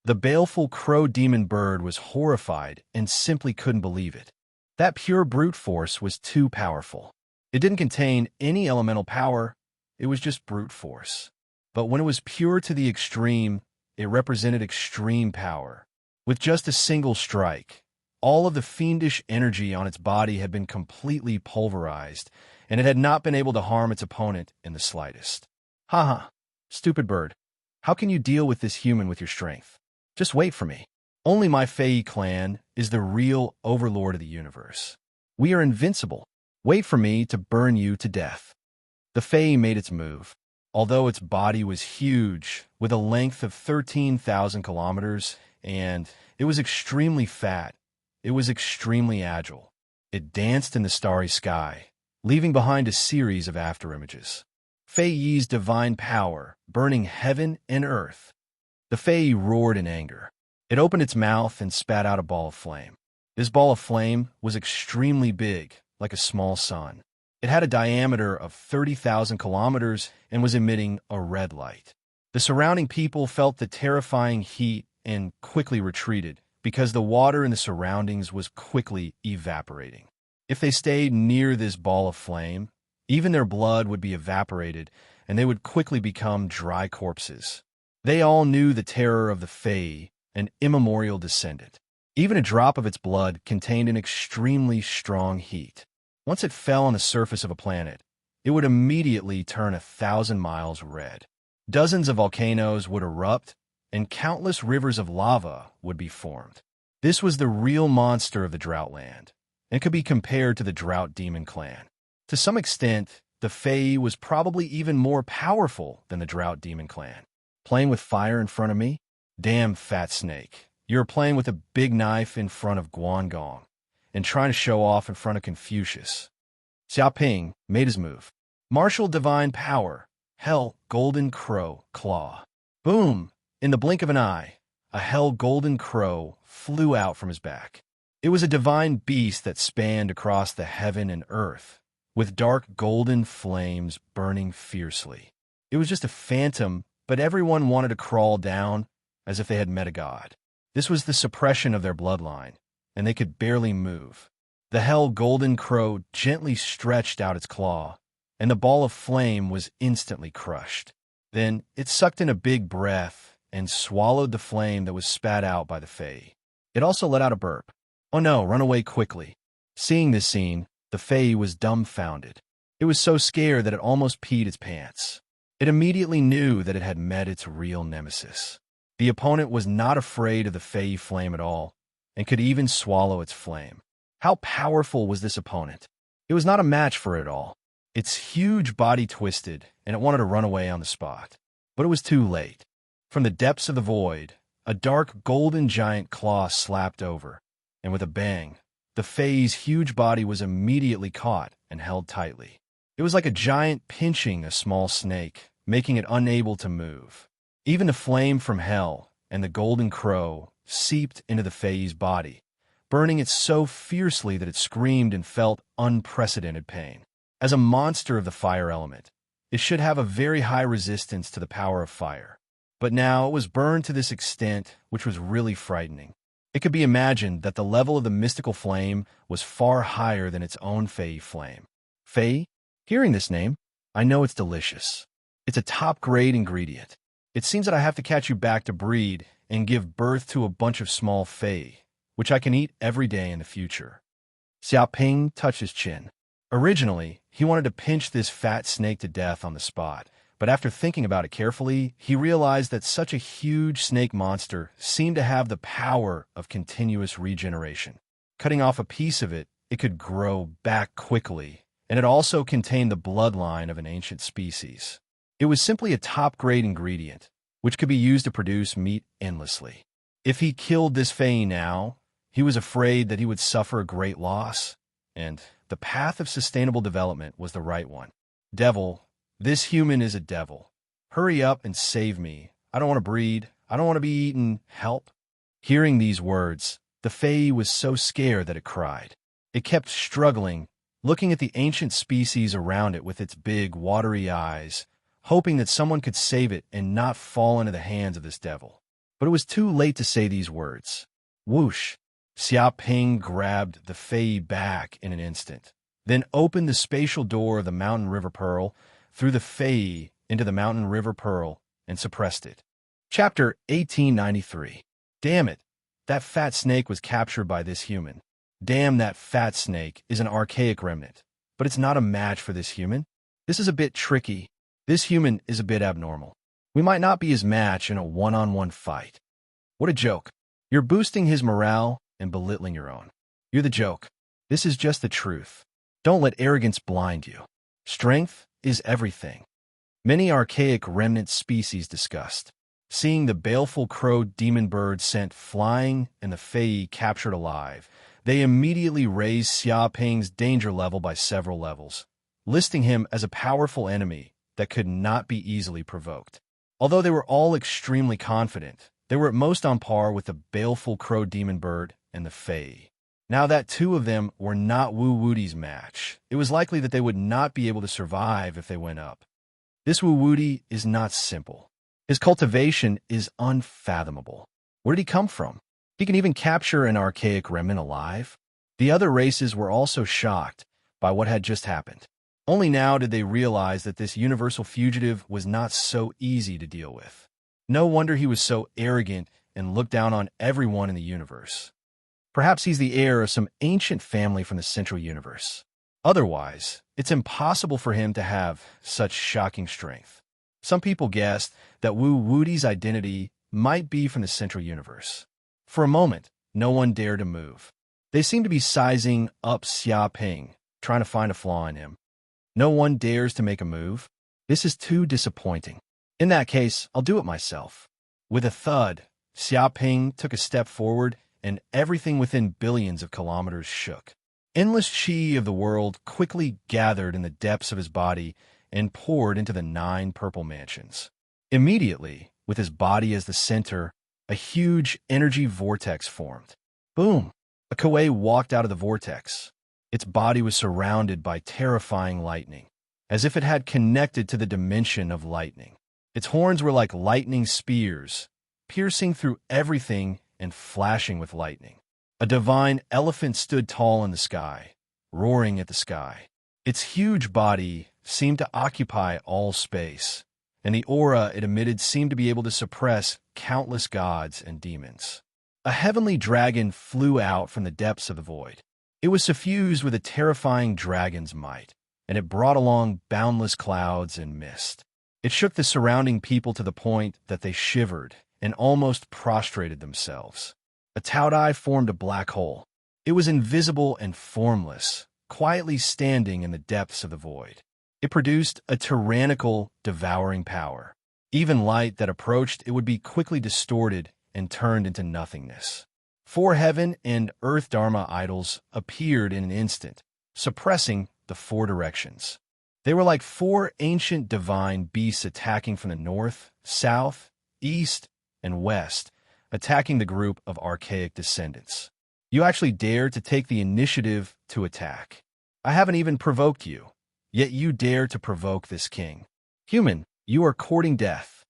The baleful crow demon bird was horrified and simply couldn't believe it. That pure brute force was too powerful. It didn't contain any elemental power, it was just brute force. But when it was pure to the extreme, it represented extreme power. With just a single strike, all of the fiendish energy on its body had been completely pulverized, and it had not been able to harm its opponent in the slightest. Haha, stupid bird. How can you deal with this human with your strength? Just wait for me. Only my Fei clan is the real overlord of the universe. We are invincible. Wait for me to burn you to death. The Fei made its move. Although its body was huge, with a length of 13,000 kilometers, and it was extremely fat, it was extremely agile. It danced in the starry sky, leaving behind a series of afterimages. Fei Yi's divine power, burning heaven and earth. The Fei roared in anger. It opened its mouth and spat out a ball of flame. This ball of flame was extremely big, like a small sun. It had a diameter of 30,000 kilometers and was emitting a red light. The surrounding people felt the terrifying heat and quickly retreated because the water in the surroundings was quickly evaporating. If they stayed near this ball of flame, even their blood would be evaporated and they would quickly become dry corpses. They all knew the terror of the Fei, an immemorial descendant. Even a drop of its blood contained an extremely strong heat. Once it fell on the surface of a planet, it would immediately turn 1,000 miles red. Dozens of volcanoes would erupt, and countless rivers of lava would be formed. This was the real monster of the Droughtland, and could be compared to the Drought Demon Clan. To some extent, the Fei was probably even more powerful than the Drought Demon Clan. Playing with fire in front of me? Damn fat snake. You were playing with a big knife in front of Guangong and trying to show off in front of Confucius. Xiaoping made his move. Martial divine power. Hell, golden crow, claw. Boom! In the blink of an eye, a hell golden crow flew out from his back. It was a divine beast that spanned across the heaven and earth, with dark golden flames burning fiercely. It was just a phantom, but everyone wanted to crawl down as if they had met a god. This was the suppression of their bloodline, and they could barely move. The hell golden crow gently stretched out its claw, and the ball of flame was instantly crushed. Then it sucked in a big breath and swallowed the flame that was spat out by the Fae. It also let out a burp. Oh no, run away quickly. Seeing this scene, the Fae was dumbfounded. It was so scared that it almost peed its pants. It immediately knew that it had met its real nemesis. The opponent was not afraid of the Fae flame at all, and could even swallow its flame. How powerful was this opponent? It was not a match for it at all. Its huge body twisted, and it wanted to run away on the spot. But it was too late. From the depths of the void, a dark golden giant claw slapped over, and with a bang, the Fae's huge body was immediately caught and held tightly. It was like a giant pinching a small snake, making it unable to move. Even the flame from hell and the golden crow seeped into the Fae's body, burning it so fiercely that it screamed and felt unprecedented pain. As a monster of the fire element, it should have a very high resistance to the power of fire. But now it was burned to this extent, which was really frightening. It could be imagined that the level of the mystical flame was far higher than its own Fae flame. Fae? Hearing this name, I know it's delicious. It's a top-grade ingredient. It seems that I have to catch you back to breed and give birth to a bunch of small Fae, which I can eat every day in the future. Xiaoping touched his chin. Originally, he wanted to pinch this fat snake to death on the spot, but after thinking about it carefully, he realized that such a huge snake monster seemed to have the power of continuous regeneration. Cutting off a piece of it, it could grow back quickly, and it also contained the bloodline of an ancient species. It was simply a top-grade ingredient, which could be used to produce meat endlessly. If he killed this Fae now, he was afraid that he would suffer a great loss, and the path of sustainable development was the right one. Devil, this human is a devil. Hurry up and save me. I don't want to breed. I don't want to be eaten. Help. Hearing these words, the Fae was so scared that it cried. It kept struggling, looking at the ancient species around it with its big, watery eyes, hoping that someone could save it and not fall into the hands of this devil. But it was too late to say these words. Whoosh! Xiaoping grabbed the Fae back in an instant, then opened the spatial door of the Mountain River Pearl, threw the Fae into the Mountain River Pearl, and suppressed it. Chapter 1893. Damn it! That fat snake was captured by this human. Damn, that fat snake is an archaic remnant, but it's not a match for this human. This is a bit tricky. This human is a bit abnormal. We might not be his match in a one-on-one fight. What a joke. You're boosting his morale and belittling your own. You're the joke. This is just the truth. Don't let arrogance blind you. Strength is everything. Many archaic remnant species discussed. Seeing the baleful crow demon bird sent flying and the Fae captured alive, they immediately raised Xiaoping's danger level by several levels, listing him as a powerful enemy that could not be easily provoked. Although they were all extremely confident, they were at most on par with the baleful crow demon bird and the Fae. Now that two of them were not Wu Wudi's match, it was likely that they would not be able to survive if they went up. This Wu Wudi is not simple. His cultivation is unfathomable. Where did he come from? He can even capture an archaic remnant alive? The other races were also shocked by what had just happened. Only now did they realize that this universal fugitive was not so easy to deal with. No wonder he was so arrogant and looked down on everyone in the universe. Perhaps he's the heir of some ancient family from the Central Universe. Otherwise, it's impossible for him to have such shocking strength. Some people guessed that Wu Wudi's identity might be from the Central Universe. For a moment, no one dared to move. They seemed to be sizing up Xiaoping, trying to find a flaw in him. No one dares to make a move. This is too disappointing. In that case, I'll do it myself. With a thud, Xiaoping took a step forward, and everything within billions of kilometers shook. Endless chi of the world quickly gathered in the depths of his body and poured into the 9 purple mansions. Immediately, with his body as the center, a huge energy vortex formed. Boom! A Kuei walked out of the vortex. Its body was surrounded by terrifying lightning, as if it had connected to the dimension of lightning. Its horns were like lightning spears, piercing through everything and flashing with lightning. A divine elephant stood tall in the sky, roaring at the sky. Its huge body seemed to occupy all space, and the aura it emitted seemed to be able to suppress countless gods and demons. A heavenly dragon flew out from the depths of the void. It was suffused with a terrifying dragon's might, and it brought along boundless clouds and mist. It shook the surrounding people to the point that they shivered and almost prostrated themselves. A Taodai formed a black hole. It was invisible and formless, quietly standing in the depths of the void. It produced a tyrannical, devouring power. Even light that approached it would be quickly distorted and turned into nothingness. 4 heaven and earth dharma idols appeared in an instant, suppressing the 4 directions. They were like 4 ancient divine beasts attacking from the north, south, east, and west, attacking the group of archaic descendants. You actually dare to take the initiative to attack. I haven't even provoked you, yet you dare to provoke this king. Human, you are courting death.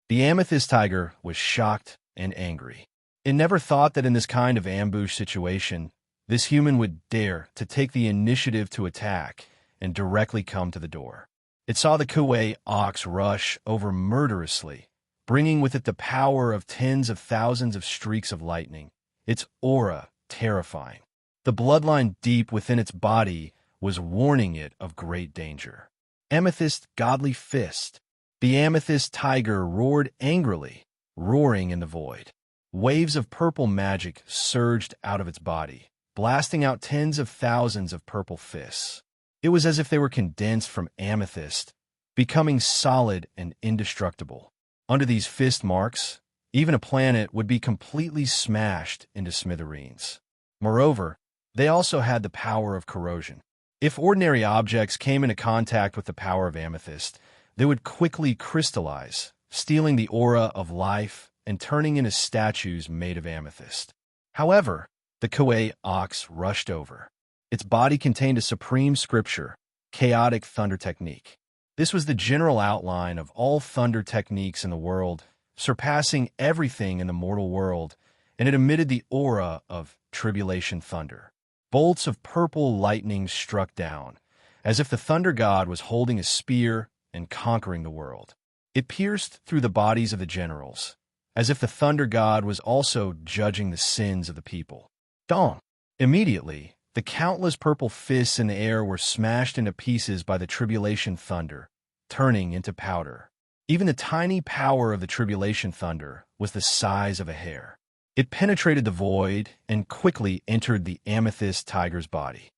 The amethyst tiger was shocked and angry. It never thought that in this kind of ambush situation, this human would dare to take the initiative to attack and directly come to the door. It saw the Kuei ox rush over murderously, bringing with it the power of tens of thousands of streaks of lightning, its aura terrifying. The bloodline deep within its body was warning it of great danger. Amethyst godly fist. The amethyst tiger roared angrily, roaring in the void. Waves of purple magic surged out of its body, blasting out tens of thousands of purple fists. It was as if they were condensed from amethyst, becoming solid and indestructible. Under these fist marks, even a planet would be completely smashed into smithereens. Moreover, they also had the power of corrosion. If ordinary objects came into contact with the power of amethyst, they would quickly crystallize, stealing the aura of life and turning into statues made of amethyst. However, the Kuei ox rushed over. Its body contained a supreme scripture, chaotic thunder technique. This was the general outline of all thunder techniques in the world, surpassing everything in the mortal world, and it emitted the aura of tribulation thunder. Bolts of purple lightning struck down, as if the thunder god was holding a spear and conquering the world. It pierced through the bodies of the generals, as if the thunder god was also judging the sins of the people. Dong! Immediately, the countless purple fists in the air were smashed into pieces by the tribulation thunder, turning into powder. Even the tiny power of the tribulation thunder was the size of a hair. It penetrated the void and quickly entered the amethyst tiger's body.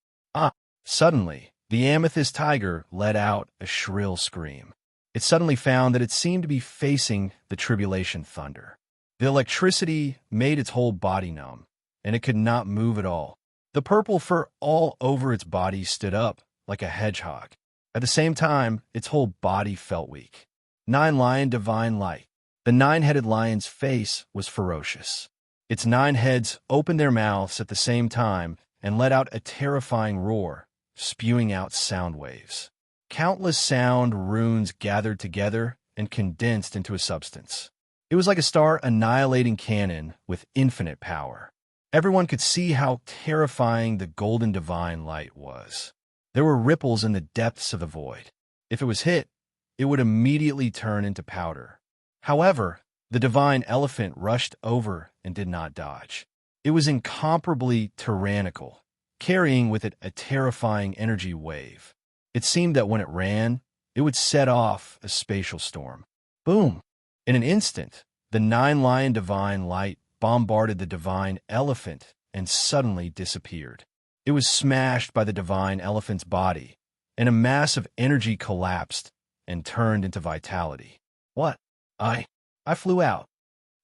Suddenly, the amethyst tiger let out a shrill scream. It suddenly found that it seemed to be facing the tribulation thunder. The electricity made its whole body numb, and it could not move at all. The purple fur all over its body stood up like a hedgehog. At the same time, its whole body felt weak. 9 lion divine light. The 9-headed lion's face was ferocious. Its 9 heads opened their mouths at the same time and let out a terrifying roar, spewing out sound waves. Countless sound runes gathered together and condensed into a substance. It was like a star-annihilating cannon with infinite power. Everyone could see how terrifying the golden divine light was. There were ripples in the depths of the void. If it was hit, it would immediately turn into powder. However, the divine elephant rushed over and did not dodge. It was incomparably tyrannical, carrying with it a terrifying energy wave. It seemed that when it ran, it would set off a spatial storm. Boom! In an instant, the 9-lion divine light bombarded the divine elephant and suddenly disappeared. It was smashed by the divine elephant's body, and a mass of energy collapsed and turned into vitality. What? I flew out.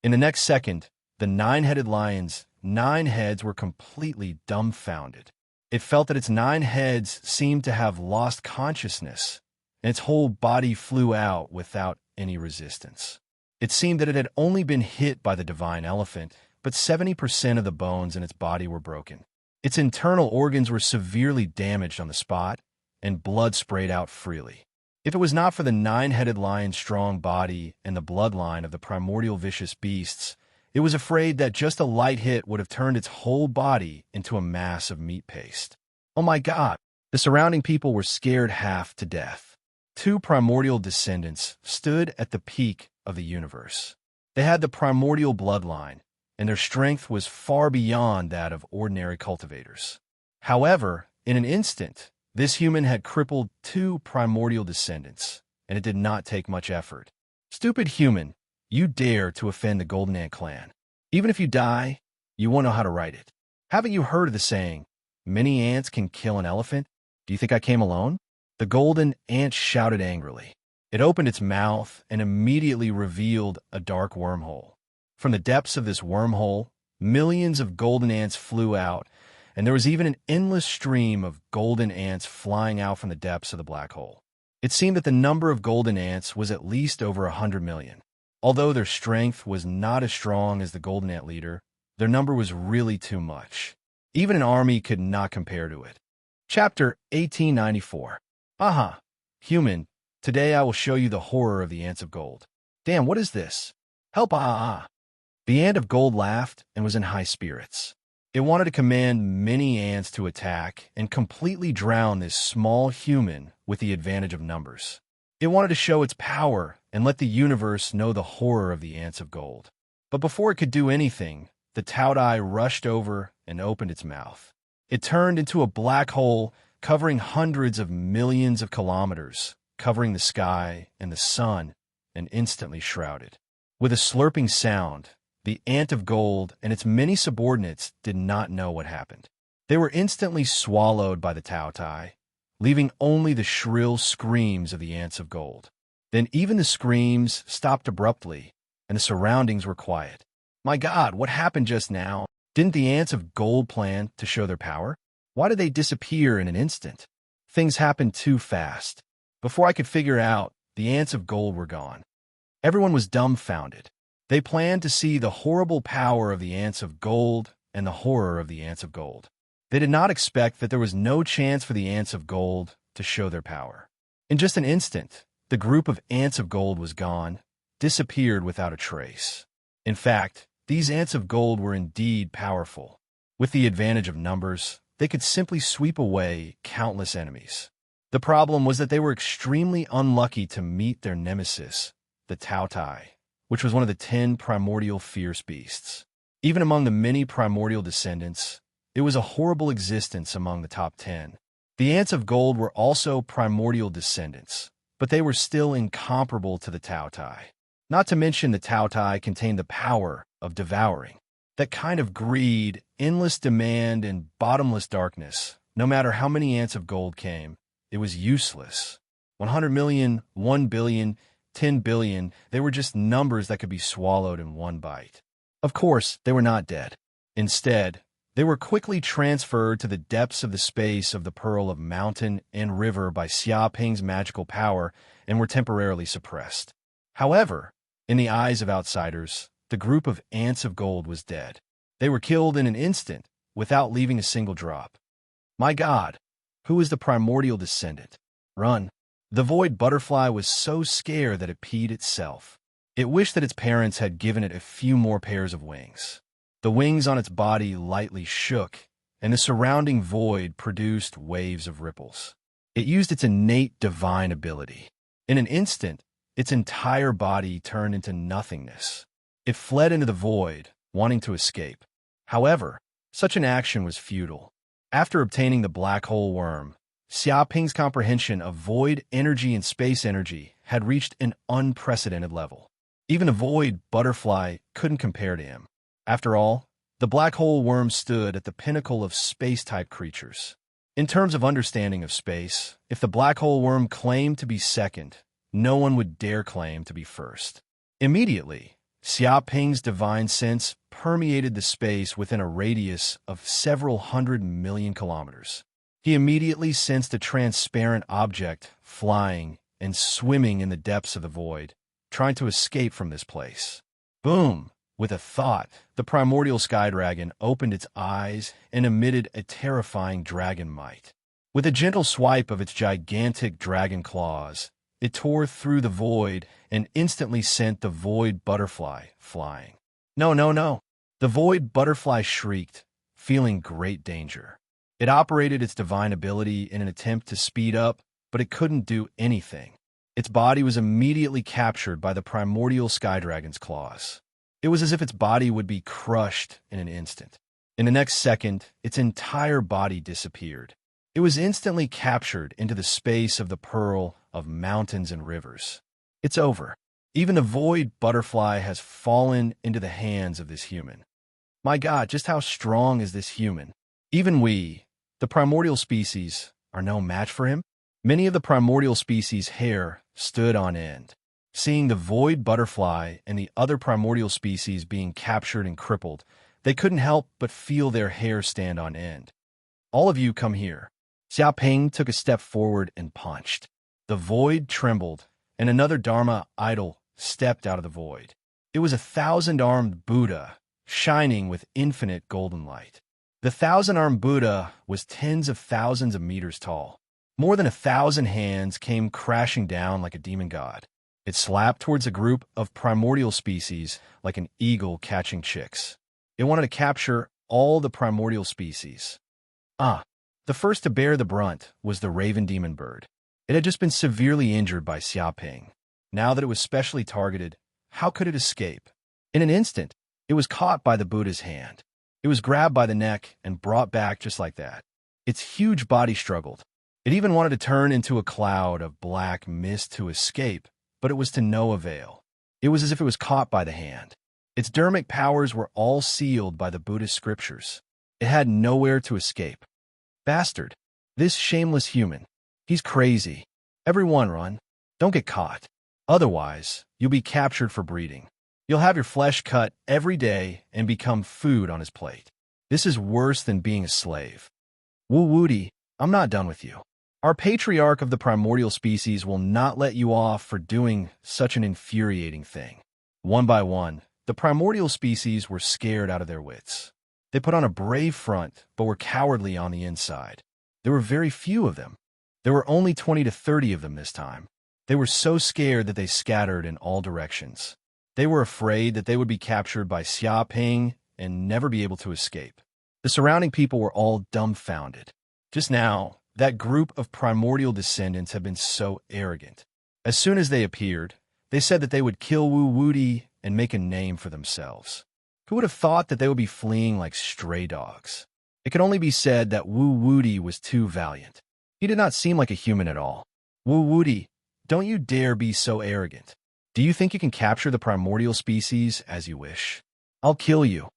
In the next second, The nine-headed lion's 9 heads were completely dumbfounded. It felt that its 9 heads seemed to have lost consciousness, and its whole body flew out without any resistance. It seemed that it had only been hit by the divine elephant, but 70% of the bones in its body were broken. Its internal organs were severely damaged on the spot, and blood sprayed out freely. If it was not for the 9-headed lion's strong body and the bloodline of the primordial vicious beasts, it was afraid that just a light hit would have turned its whole body into a mass of meat paste. Oh my God! The surrounding people were scared half to death. 2 primordial descendants stood at the peak of the universe. They had the primordial bloodline, and their strength was far beyond that of ordinary cultivators. However, in an instant, this human had crippled 2 primordial descendants, and it did not take much effort. Stupid human, you dare to offend the Golden Ant clan. Even if you die, you won't know how to write it. Haven't you heard of the saying, many ants can kill an elephant? Do you think I came alone? The golden ant shouted angrily. It opened its mouth and immediately revealed a dark wormhole. From the depths of this wormhole, millions of golden ants flew out, and there was even an endless stream of golden ants flying out from the depths of the black hole. It seemed that the number of golden ants was at least over 100 million. Although their strength was not as strong as the golden ant leader, their number was really too much. Even an army could not compare to it. Chapter 1894. Aha, human, today I will show you the horror of the ants of gold. Damn, what is this? Help, The ant of gold laughed and was in high spirits. It wanted to command many ants to attack and completely drown this small human with the advantage of numbers. It wanted to show its power and let the universe know the horror of the ants of gold. But before it could do anything, the Taudai rushed over and opened its mouth. It turned into a black hole covering hundreds of millions of kilometers, covering the sky and the sun, and instantly shrouded. With a slurping sound, the ant of gold and its many subordinates did not know what happened. They were instantly swallowed by the Taudai, leaving only the shrill screams of the ants of gold. Then even the screams stopped abruptly, and the surroundings were quiet. My God, what happened just now? Didn't the ants of gold plan to show their power? Why did they disappear in an instant? Things happened too fast. Before I could figure out, the ants of gold were gone. Everyone was dumbfounded. They planned to see the horrible power of the ants of gold and the horror of the ants of gold. They did not expect that there was no chance for the ants of gold to show their power. In just an instant, the group of ants of gold was gone, disappeared without a trace. In fact, these ants of gold were indeed powerful. With the advantage of numbers, they could simply sweep away countless enemies. The problem was that they were extremely unlucky to meet their nemesis, the Taudai, which was one of the 10 primordial fierce beasts. Even among the many primordial descendants, it was a horrible existence among the top 10. The ants of gold were also primordial descendants, but they were still incomparable to the Taudai. Not to mention the Taudai contained the power of devouring. That kind of greed, endless demand, and bottomless darkness, no matter how many ants of gold came, it was useless. 100 million, 1 billion, 10 billion, they were just numbers that could be swallowed in one bite. Of course, they were not dead. Instead, they were quickly transferred to the depths of the space of the Pearl of Mountain and River by Xia Ping's magical power and were temporarily suppressed. However, in the eyes of outsiders, the group of ants of gold was dead. They were killed in an instant, without leaving a single drop. My God, who is the primordial descendant? Run. The void butterfly was so scared that it peed itself. It wished that its parents had given it a few more pairs of wings. The wings on its body lightly shook, and the surrounding void produced waves of ripples. It used its innate divine ability. In an instant, its entire body turned into nothingness. It fled into the void, wanting to escape. However, such an action was futile. After obtaining the black hole worm, Xia Ping's comprehension of void energy and space energy had reached an unprecedented level. Even a void butterfly couldn't compare to him. After all, the black hole worm stood at the pinnacle of space-type creatures. In terms of understanding of space, if the black hole worm claimed to be second, no one would dare claim to be first. Immediately, Xiaoping's divine sense permeated the space within a radius of several 100 million kilometers. He immediately sensed a transparent object flying and swimming in the depths of the void, trying to escape from this place. Boom! With a thought, the primordial sky dragon opened its eyes and emitted a terrifying dragon might. With a gentle swipe of its gigantic dragon claws, it tore through the void and instantly sent the void butterfly flying. No, no, no! The void butterfly shrieked, feeling great danger. It operated its divine ability in an attempt to speed up, but it couldn't do anything. Its body was immediately captured by the primordial sky dragon's claws. It was as if its body would be crushed in an instant. In the next second, its entire body disappeared. It was instantly captured into the space of the pearl of mountains and rivers. It's over. Even the void butterfly has fallen into the hands of this human. My God, just how strong is this human? Even we, the primordial species, are no match for him? Many of the primordial species' hair stood on end. Seeing the void butterfly and the other primordial species being captured and crippled, they couldn't help but feel their hair stand on end. All of you come here. Xiaoping took a step forward and punched. The void trembled, and another Dharma idol stepped out of the void. It was a 1,000-armed Buddha, shining with infinite golden light. The 1,000-armed Buddha was tens of thousands of meters tall. More than 1,000 hands came crashing down like a demon god. It slapped towards a group of primordial species like an eagle catching chicks. It wanted to capture all the primordial species. The first to bear the brunt was the raven demon bird. It had just been severely injured by Xiaoping. Now that it was specially targeted, how could it escape? In an instant, it was caught by the Buddha's hand. It was grabbed by the neck and brought back just like that. Its huge body struggled. It even wanted to turn into a cloud of black mist to escape, but it was to no avail. It was as if it was caught by the hand. Its dharmic powers were all sealed by the Buddhist scriptures. It had nowhere to escape. Bastard. This shameless human. He's crazy. Everyone run. Don't get caught. Otherwise, you'll be captured for breeding. You'll have your flesh cut every day and become food on his plate. This is worse than being a slave. Wu Wudi, I'm not done with you. Our patriarch of the primordial species will not let you off for doing such an infuriating thing. One by one, the primordial species were scared out of their wits. They put on a brave front, but were cowardly on the inside. There were very few of them. There were only 20 to 30 of them this time. They were so scared that they scattered in all directions. They were afraid that they would be captured by Xiaoping and never be able to escape. The surrounding people were all dumbfounded. Just now, that group of primordial descendants had been so arrogant. As soon as they appeared, they said that they would kill Wu Wudi and make a name for themselves. Who would have thought that they would be fleeing like stray dogs? It could only be said that Wu Wudi was too valiant. He did not seem like a human at all. Wu Wudi, don't you dare be so arrogant. Do you think you can capture the primordial species as you wish? I'll kill you.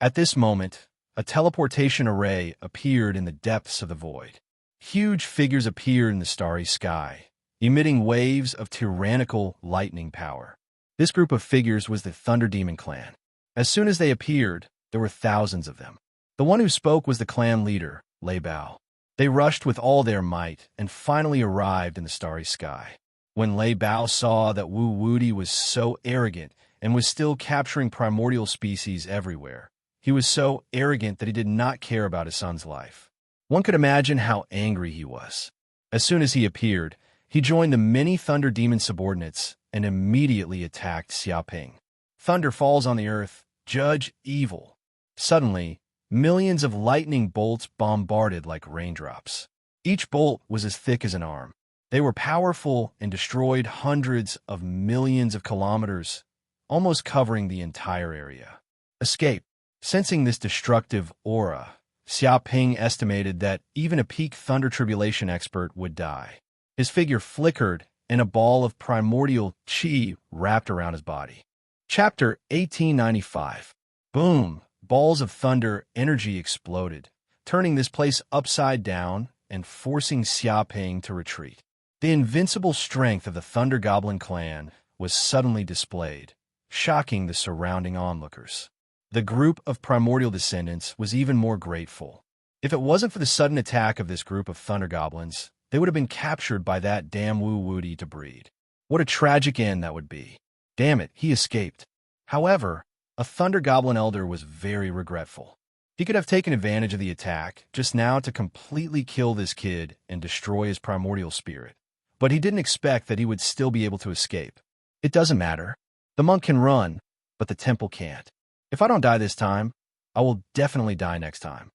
At this moment, a teleportation array appeared in the depths of the void. Huge figures appeared in the starry sky, emitting waves of tyrannical lightning power. This group of figures was the Thunder Demon clan. As soon as they appeared, there were thousands of them. The one who spoke was the clan leader, Lei Bao. They rushed with all their might and finally arrived in the starry sky. When Lei Bao saw that Wu Wudi was so arrogant and was still capturing primordial species everywhere, he was so arrogant that he did not care about his son's life. One could imagine how angry he was. As soon as he appeared, he joined the many Thunder Demon subordinates and immediately attacked Xiaoping. Thunder falls on the earth. Judge evil. Suddenly, millions of lightning bolts bombarded like raindrops. Each bolt was as thick as an arm. They were powerful and destroyed hundreds of millions of kilometers, almost covering the entire area. Escape. Sensing this destructive aura, Xiaoping estimated that even a peak thunder tribulation expert would die. His figure flickered, and a ball of primordial qi wrapped around his body. Chapter 1895. Boom! Balls of thunder energy exploded, turning this place upside down and forcing Xiaoping to retreat. The invincible strength of the Thunder Goblin clan was suddenly displayed, shocking the surrounding onlookers. The group of primordial descendants was even more grateful. If it wasn't for the sudden attack of this group of thunder goblins, they would have been captured by that damn Wu-Woody to breed. What a tragic end that would be. Damn it, he escaped. However, a thunder goblin elder was very regretful. He could have taken advantage of the attack just now to completely kill this kid and destroy his primordial spirit. But he didn't expect that he would still be able to escape. It doesn't matter. The monk can run, but the temple can't. If I don't die this time, I will definitely die next time.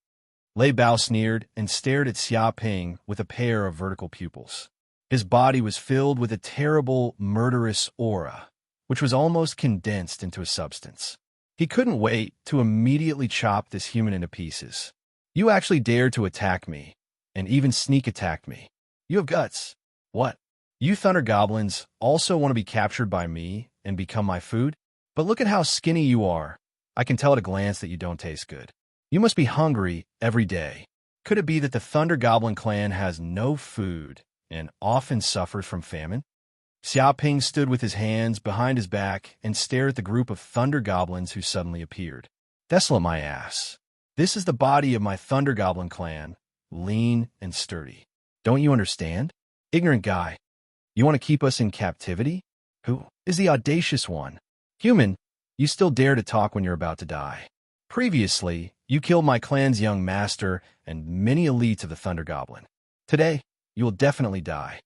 Lei Bao sneered and stared at Xia Ping with a pair of vertical pupils. His body was filled with a terrible, murderous aura, which was almost condensed into a substance. He couldn't wait to immediately chop this human into pieces. You actually dared to attack me, and even sneak attack me. You have guts. What? You thunder goblins also want to be captured by me and become my food? But look at how skinny you are. I can tell at a glance that you don't taste good. You must be hungry every day. Could it be that the Thunder Goblin clan has no food and often suffers from famine? Xia Ping stood with his hands behind his back and stared at the group of thunder goblins who suddenly appeared. Desolate my ass. This is the body of my Thunder Goblin clan, lean and sturdy. Don't you understand? Ignorant guy. You want to keep us in captivity? Who is the audacious one? Human, you still dare to talk when you're about to die. Previously, you killed my clan's young master and many elites of the Thunder Goblin. Today, you will definitely die.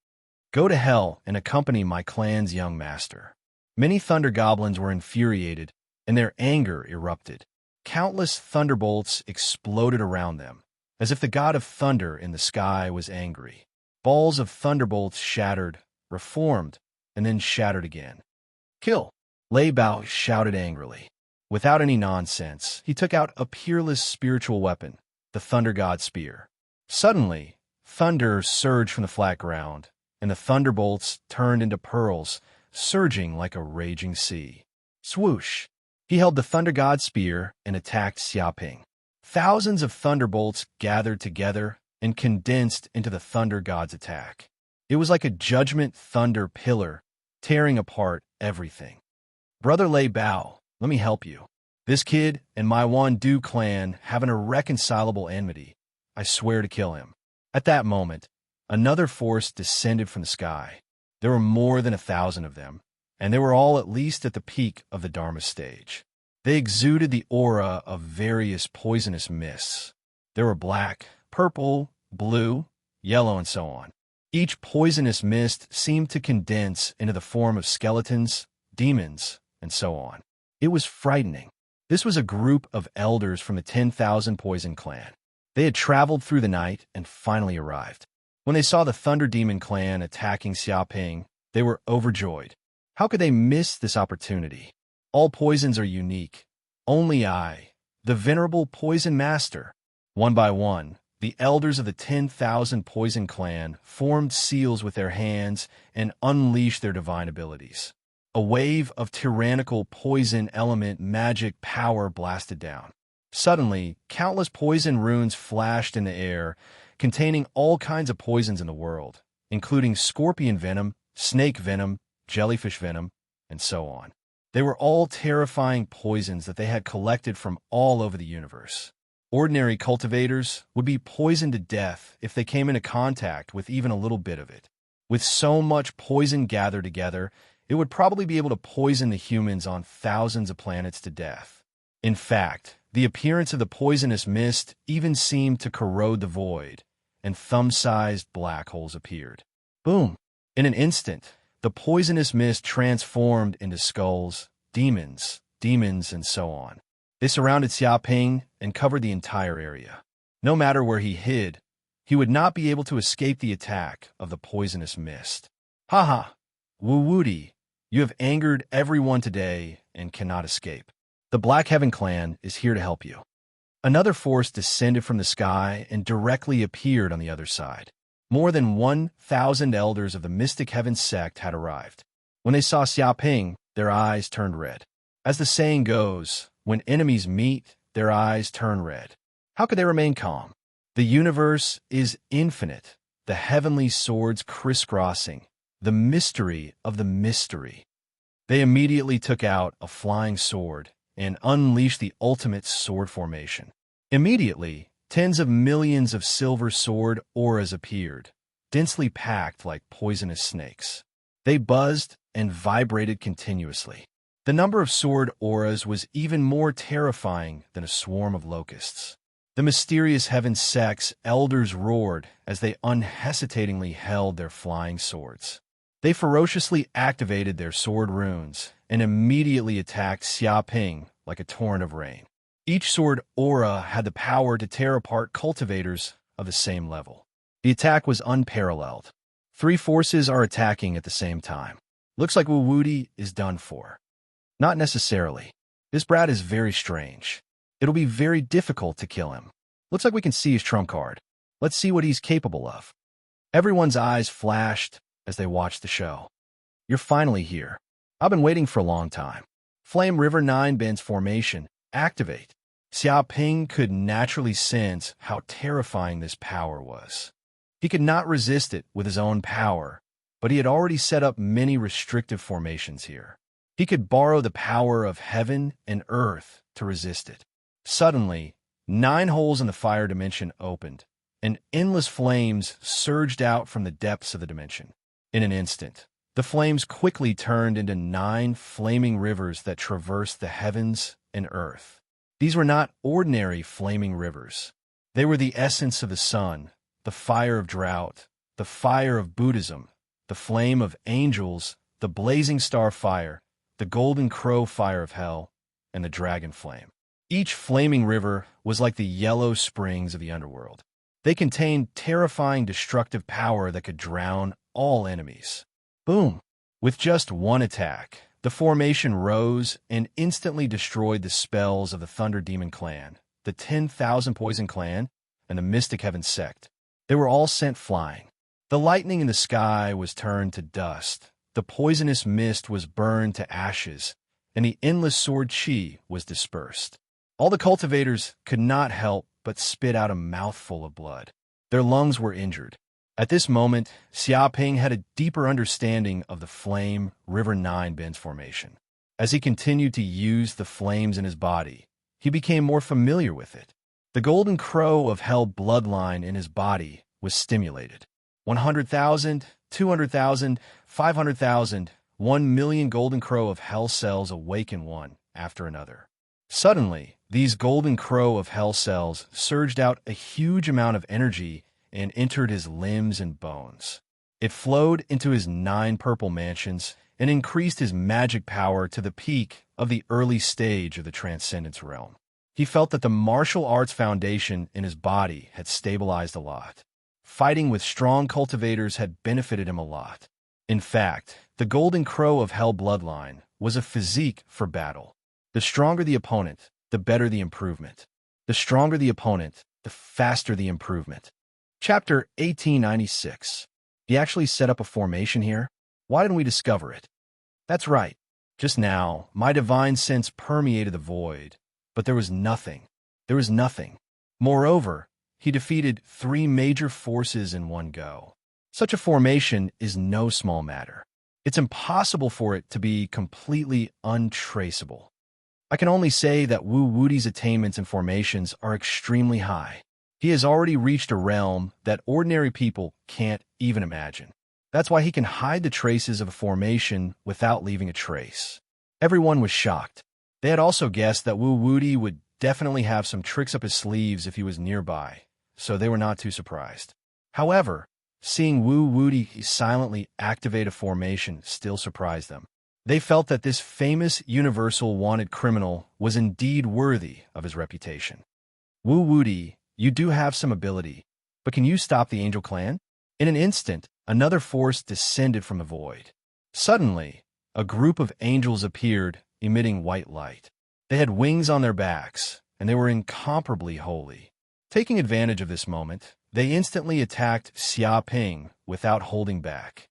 Go to hell and accompany my clan's young master. Many thunder goblins were infuriated, and their anger erupted. Countless thunderbolts exploded around them, as if the god of thunder in the sky was angry. Balls of thunderbolts shattered, reformed, and then shattered again. Kill! Lei Bao shouted angrily. Without any nonsense, he took out a peerless spiritual weapon, the thunder god spear. Suddenly, thunder surged from the flat ground, and the thunderbolts turned into pearls, surging like a raging sea. Swoosh! He held the Thunder God spear and attacked Xia Ping. Thousands of thunderbolts gathered together and condensed into the Thunder God's attack. It was like a judgment thunder pillar, tearing apart everything. Brother Lei Bao, let me help you. This kid and my Wandu clan have an irreconcilable enmity. I swear to kill him. At that moment, another force descended from the sky. There were more than 1,000 of them, and they were all at least at the peak of the Dharma stage. They exuded the aura of various poisonous mists. There were black, purple, blue, yellow, and so on. Each poisonous mist seemed to condense into the form of skeletons, demons, and so on. It was frightening. This was a group of elders from the 10,000 Poison clan. They had traveled through the night and finally arrived. When they saw the Thunder Demon clan attacking Xia Ping, they were overjoyed. How could they miss this opportunity? All poisons are unique. Only I, the venerable Poison Master. One by one, the elders of the 10,000 Poison clan formed seals with their hands and unleashed their divine abilities. A wave of tyrannical poison element magic power blasted down. Suddenly, countless poison runes flashed in the air, containing all kinds of poisons in the world, including scorpion venom, snake venom, jellyfish venom, and so on. They were all terrifying poisons that they had collected from all over the universe. Ordinary cultivators would be poisoned to death if they came into contact with even a little bit of it. With so much poison gathered together, it would probably be able to poison the humans on thousands of planets to death. In fact, the appearance of the poisonous mist even seemed to corrode the void, and thumb-sized black holes appeared. Boom! In an instant, the poisonous mist transformed into skulls, demons, and so on. They surrounded Xia Ping and covered the entire area. No matter where he hid, he would not be able to escape the attack of the poisonous mist. Haha! Wu-Woody, you have angered everyone today and cannot escape. The Black Heaven clan is here to help you. Another force descended from the sky and directly appeared on the other side. More than 1,000 elders of the Mystic Heaven sect had arrived. When they saw Xia Ping, their eyes turned red. As the saying goes, when enemies meet, their eyes turn red. How could they remain calm? The universe is infinite, the heavenly swords crisscrossing, the mystery of the mystery. They immediately took out a flying sword and unleashed the ultimate sword formation. Immediately, tens of millions of silver sword auras appeared, densely packed like poisonous snakes. They buzzed and vibrated continuously. The number of sword auras was even more terrifying than a swarm of locusts. The mysterious heaven sect's elders roared as they unhesitatingly held their flying swords. They ferociously activated their sword runes and immediately attacked Xiaoping like a torrent of rain. Each sword aura had the power to tear apart cultivators of the same level. The attack was unparalleled. 3 forces are attacking at the same time. Looks like Wu Wuti is done for. Not necessarily. This brat is very strange. It'll be very difficult to kill him. Looks like we can see his trump card. Let's see what he's capable of. Everyone's eyes flashed as they watched the show. You're finally here. I've been waiting for a long time. Flame River 9 Bend's formation. Activate. Xiaoping could naturally sense how terrifying this power was. He could not resist it with his own power, but he had already set up many restrictive formations here. He could borrow the power of heaven and earth to resist it. Suddenly, 9 holes in the fire dimension opened, and endless flames surged out from the depths of the dimension. In an instant, the flames quickly turned into 9 flaming rivers that traversed the heavens and earth. These were not ordinary flaming rivers. They were the essence of the sun, the fire of drought, the fire of Buddhism, the flame of angels, the blazing star fire, the golden crow fire of hell, and the dragon flame. Each flaming river was like the yellow springs of the underworld. They contained terrifying destructive power that could drown all enemies. Boom! With just one attack, the formation rose and instantly destroyed the spells of the Thunder Demon Clan, the 10,000 Poison Clan, and the Mystic Heaven Sect. They were all sent flying. The lightning in the sky was turned to dust, the poisonous mist was burned to ashes, and the endless sword chi was dispersed. All the cultivators could not help but spit out a mouthful of blood. Their lungs were injured. At this moment, Xiaoping had a deeper understanding of the Flame River 9 Bend's formation. As he continued to use the flames in his body, he became more familiar with it. The golden crow of hell bloodline in his body was stimulated. 100,000, 200,000, 500,000, 1 million golden crow of hell cells awaken one after another. Suddenly, these golden crow of hell cells surged out a huge amount of energy and entered his limbs and bones. It flowed into his 9 purple mansions and increased his magic power to the peak of the early stage of the Transcendence realm. He felt that the martial arts foundation in his body had stabilized a lot. Fighting with strong cultivators had benefited him a lot. In fact, the Golden Crow of Hell bloodline was a physique for battle. The stronger the opponent, the better the improvement. The stronger the opponent, the faster the improvement. Chapter 1896. He actually set up a formation here? Why didn't we discover it? That's right. Just now, my divine sense permeated the void, but there was nothing. There was nothing. Moreover, he defeated 3 major forces in one go. Such a formation is no small matter. It's impossible for it to be completely untraceable. I can only say that Wu Wuti's attainments and formations are extremely high. He has already reached a realm that ordinary people can't even imagine. That's why he can hide the traces of a formation without leaving a trace. Everyone was shocked. They had also guessed that Wu Wuti would definitely have some tricks up his sleeves if he was nearby, so they were not too surprised. However, seeing Wu Wuti silently activate a formation still surprised them. They felt that this famous universal wanted criminal was indeed worthy of his reputation. Wu Wuti, you do have some ability, but can you stop the Angel Clan? In an instant, another force descended from the void. Suddenly, a group of angels appeared, emitting white light. They had wings on their backs, and they were incomparably holy. Taking advantage of this moment, they instantly attacked Xia Ping without holding back.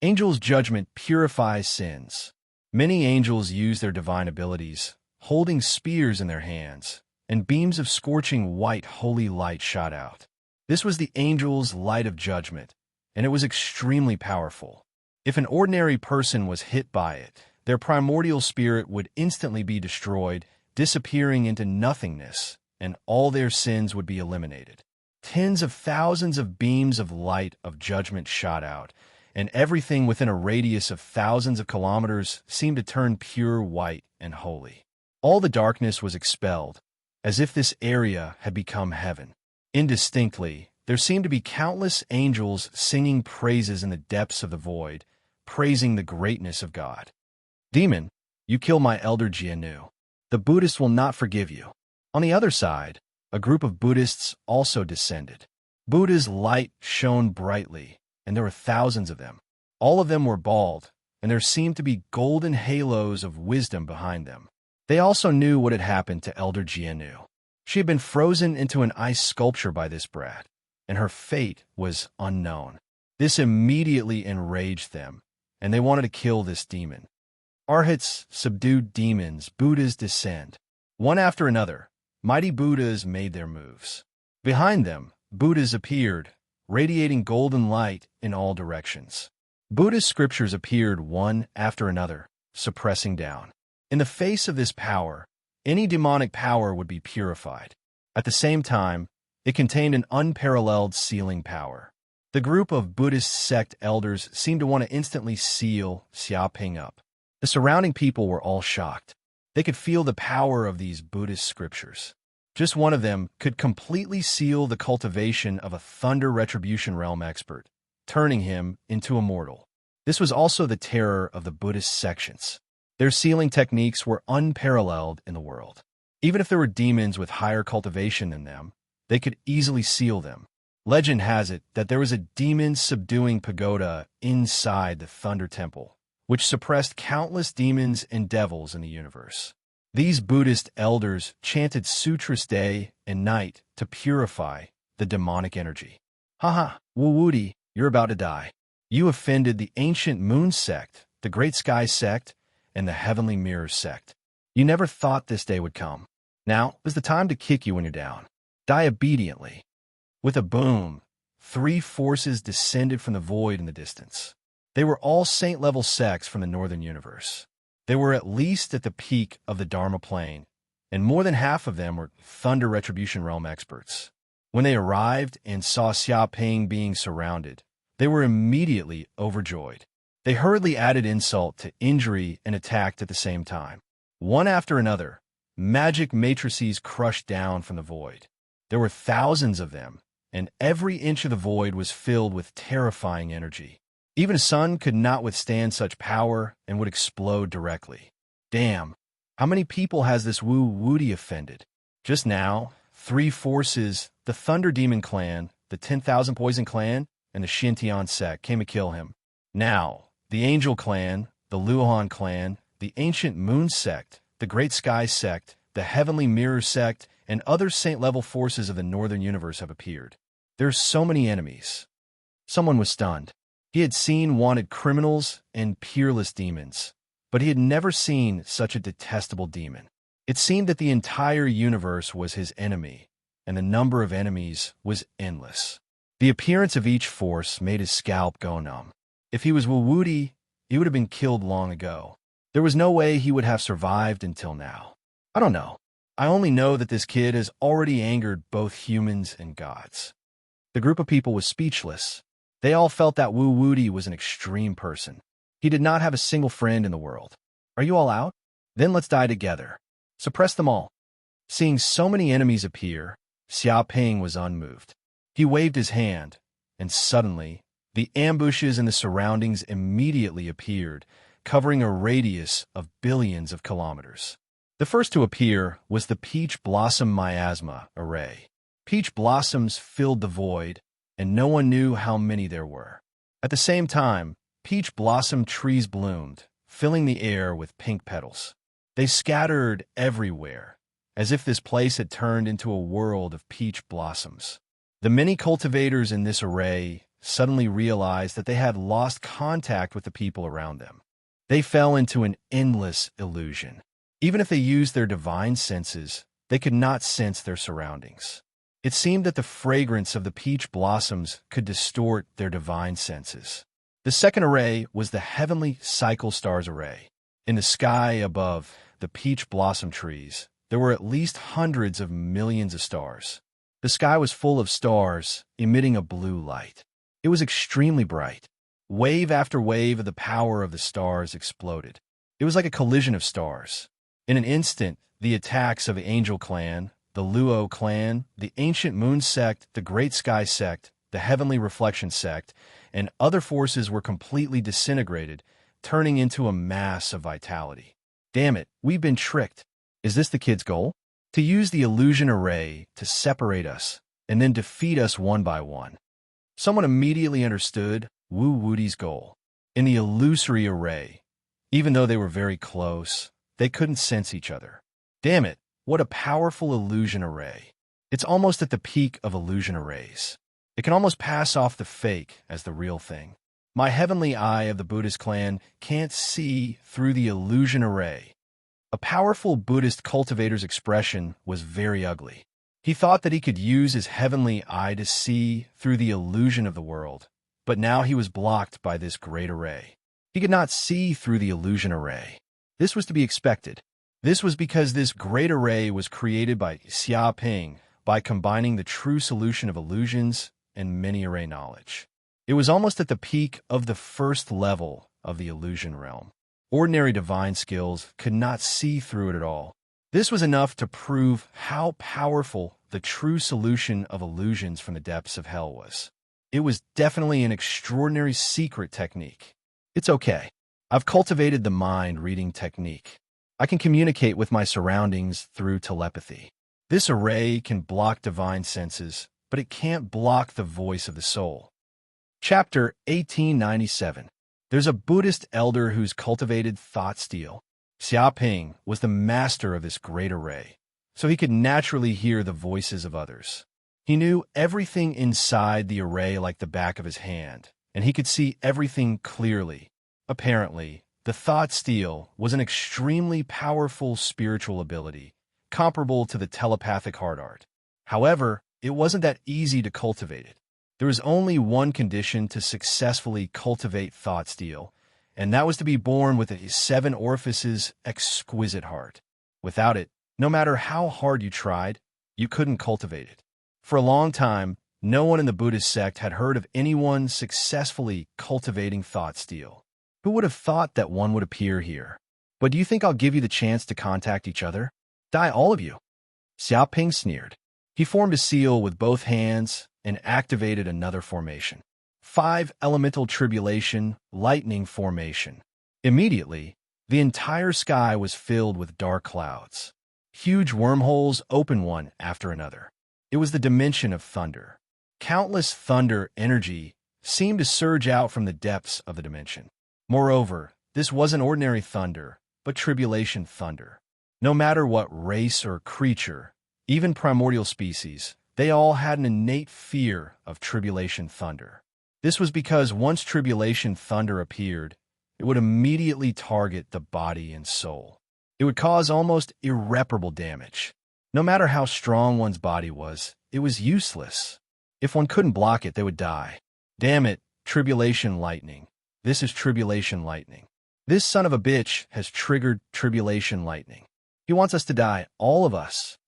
Angels' judgment purifies sins. Many angels use their divine abilities, holding spears in their hands, and beams of scorching white holy light shot out. This was the angels' light of judgment, and it was extremely powerful. If an ordinary person was hit by it, their primordial spirit would instantly be destroyed, disappearing into nothingness, and all their sins would be eliminated. Tens of thousands of beams of light of judgment shot out, and everything within a radius of thousands of kilometers seemed to turn pure white and holy. All the darkness was expelled, as if this area had become heaven. Indistinctly, there seemed to be countless angels singing praises in the depths of the void, praising the greatness of God. Demon, you killed my elder Jianu. The Buddhists will not forgive you. On the other side, a group of Buddhists also descended. Buddha's light shone brightly, and there were thousands of them. All of them were bald, and there seemed to be golden halos of wisdom behind them. They also knew what had happened to Elder Jianu. She had been frozen into an ice sculpture by this brat, and her fate was unknown. This immediately enraged them, and they wanted to kill this demon. Arhats subdued demons, Buddhas descend. One after another, mighty Buddhas made their moves. Behind them, Buddhas appeared, radiating golden light in all directions. Buddhist scriptures appeared one after another, suppressing down. In the face of this power, any demonic power would be purified. At the same time, it contained an unparalleled sealing power. The group of Buddhist sect elders seemed to want to instantly seal Xiaoping up. The surrounding people were all shocked. They could feel the power of these Buddhist scriptures. Just one of them could completely seal the cultivation of a Thunder Retribution Realm expert, turning him into a mortal. This was also the terror of the Buddhist sections. Their sealing techniques were unparalleled in the world. Even if there were demons with higher cultivation than them, they could easily seal them. Legend has it that there was a demon-subduing pagoda inside the Thunder Temple, which suppressed countless demons and devils in the universe. These Buddhist elders chanted sutras day and night to purify the demonic energy. Haha, Wuwudi, you're about to die. You offended the ancient Moon sect, the Great Sky sect, and the Heavenly Mirror sect. You never thought this day would come. Now is the time to kick you when you're down. Die obediently. With a boom, 3 forces descended from the void in the distance. They were all saint-level sects from the northern universe. They were at least at the peak of the Dharma plane, and more than half of them were Thunder Retribution Realm experts. When they arrived and saw Xiaoping being surrounded, they were immediately overjoyed. They hurriedly added insult to injury and attacked at the same time. One after another, magic matrices crushed down from the void. There were thousands of them, and every inch of the void was filled with terrifying energy. Even a sun could not withstand such power and would explode directly. Damn, how many people has this Wu-Woody offended? Just now, 3 forces, the Thunder Demon Clan, the 10,000 Poison Clan, and the Xintian sect came to kill him. Now, the Angel Clan, the Luohan Clan, the Ancient Moon sect, the Great Sky sect, the Heavenly Mirror sect, and other saint-level forces of the Northern Universe have appeared. There's so many enemies. Someone was stunned. He had seen wanted criminals and peerless demons, but he had never seen such a detestable demon. It seemed that the entire universe was his enemy, and the number of enemies was endless. The appearance of each force made his scalp go numb. If he was Wuwudi, he would have been killed long ago. There was no way he would have survived until now. I don't know. I only know that this kid has already angered both humans and gods. The group of people was speechless. They all felt that Wuwudi was an extreme person. He did not have a single friend in the world. Are you all out? Then let's die together. Suppress them all. Seeing so many enemies appear, Xiaoping was unmoved. He waved his hand, and suddenly, the ambushes in the surroundings immediately appeared, covering a radius of billions of kilometers. The first to appear was the Peach Blossom Miasma array. Peach blossoms filled the void, and no one knew how many there were. At the same time, peach blossom trees bloomed, filling the air with pink petals. They scattered everywhere, as if this place had turned into a world of peach blossoms. The many cultivators in this array suddenly realized that they had lost contact with the people around them. They fell into an endless illusion. Even if they used their divine senses, they could not sense their surroundings. It seemed that the fragrance of the peach blossoms could distort their divine senses. The second array was the Heavenly Cycle Stars array. In the sky above the peach blossom trees, there were at least hundreds of millions of stars. The sky was full of stars, emitting a blue light. It was extremely bright. Wave after wave of the power of the stars exploded. It was like a collision of stars. In an instant, the attacks of the Angel Clan, the Luo Clan, the Ancient Moon Sect, the Great Sky Sect, the Heavenly Reflection Sect, and other forces were completely disintegrated, turning into a mass of vitality. Damn it, we've been tricked. Is this the kid's goal? To use the illusion array to separate us, and then defeat us one by one. Someone immediately understood Wu Wudi's goal. In the illusory array, even though they were very close, they couldn't sense each other. Damn it, what a powerful illusion array. It's almost at the peak of illusion arrays. It can almost pass off the fake as the real thing. My heavenly eye of the Buddhist clan can't see through the illusion array. A powerful Buddhist cultivator's expression was very ugly. He thought that he could use his heavenly eye to see through the illusion of the world, but now he was blocked by this great array. He could not see through the illusion array. This was to be expected. This was because this great array was created by Xia Ping by combining the true solution of illusions and many-array knowledge. It was almost at the peak of the first level of the illusion realm. Ordinary divine skills could not see through it at all. This was enough to prove how powerful the true solution of illusions from the depths of hell was. It was definitely an extraordinary secret technique. It's okay. I've cultivated the mind-reading technique. I can communicate with my surroundings through telepathy. This array can block divine senses, but it can't block the voice of the soul. Chapter 1897. There's a Buddhist elder who's cultivated thought steel. Xia Ping was the master of this great array, so he could naturally hear the voices of others. He knew everything inside the array like the back of his hand, and he could see everything clearly. Apparently, the thought steel was an extremely powerful spiritual ability, comparable to the telepathic heart art. However, it wasn't that easy to cultivate it. There was only one condition to successfully cultivate thought steel, and that was to be born with a 7 orifices exquisite heart. Without it, no matter how hard you tried, you couldn't cultivate it. For a long time, no one in the Buddhist sect had heard of anyone successfully cultivating thought steel. Who would have thought that one would appear here? But do you think I'll give you the chance to contact each other? Die, all of you. Xia Ping sneered. He formed a seal with both hands and activated another formation. 5 elemental tribulation, lightning formation. Immediately, the entire sky was filled with dark clouds. Huge wormholes opened one after another. It was the dimension of thunder. Countless thunder energy seemed to surge out from the depths of the dimension. Moreover, this wasn't ordinary thunder, but tribulation thunder. No matter what race or creature, even primordial species, they all had an innate fear of tribulation thunder. This was because once tribulation thunder appeared, it would immediately target the body and soul. It would cause almost irreparable damage. No matter how strong one's body was, it was useless. If one couldn't block it, they would die. Damn it, tribulation lightning. This is tribulation lightning. This son of a bitch has triggered tribulation lightning. He wants us to die, all of us.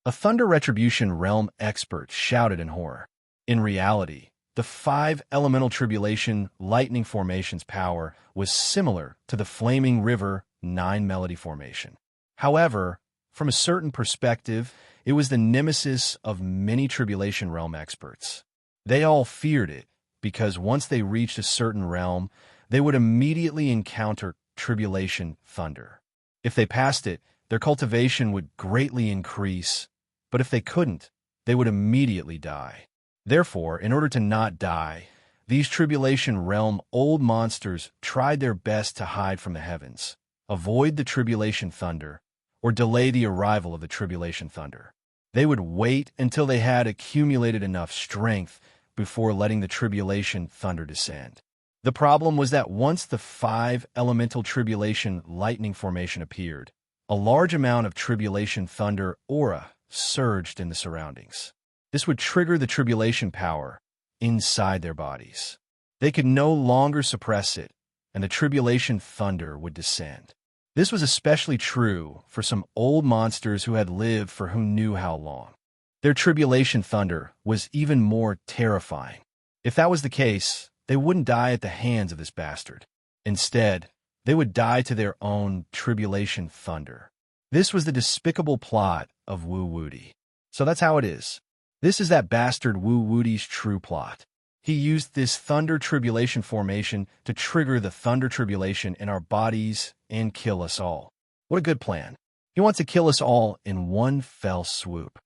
A Thunder Retribution Realm expert shouted in horror. In reality, the 5 elemental tribulation lightning formation's power was similar to the Flaming River 9 melody formation. However, from a certain perspective, it was the nemesis of many tribulation realm experts. They all feared it because once they reached a certain realm, they would immediately encounter tribulation thunder. If they passed it, their cultivation would greatly increase, but if they couldn't, they would immediately die. Therefore, in order to not die, these tribulation realm old monsters tried their best to hide from the heavens, avoid the tribulation thunder, or delay the arrival of the tribulation thunder. They would wait until they had accumulated enough strength before letting the tribulation thunder descend. The problem was that once the 5 elemental tribulation lightning formation appeared, a large amount of tribulation thunder aura surged in the surroundings. This would trigger the tribulation power inside their bodies. They could no longer suppress it, and the tribulation thunder would descend. This was especially true for some old monsters who had lived for who knew how long. Their tribulation thunder was even more terrifying. If that was the case, they wouldn't die at the hands of this bastard. Instead, they would die to their own tribulation thunder. This was the despicable plot of Wu Wuti. So that's how it is. This is that bastard Wu Wuti's true plot. He used this thunder tribulation formation to trigger the thunder tribulation in our bodies and kill us all. What a good plan. He wants to kill us all in one fell swoop.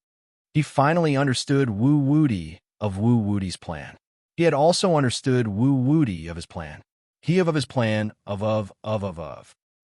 He finally understood Wu Wuti of Wu Wuti's plan. He had also understood Wu Wuti of his plan. He of his plan of.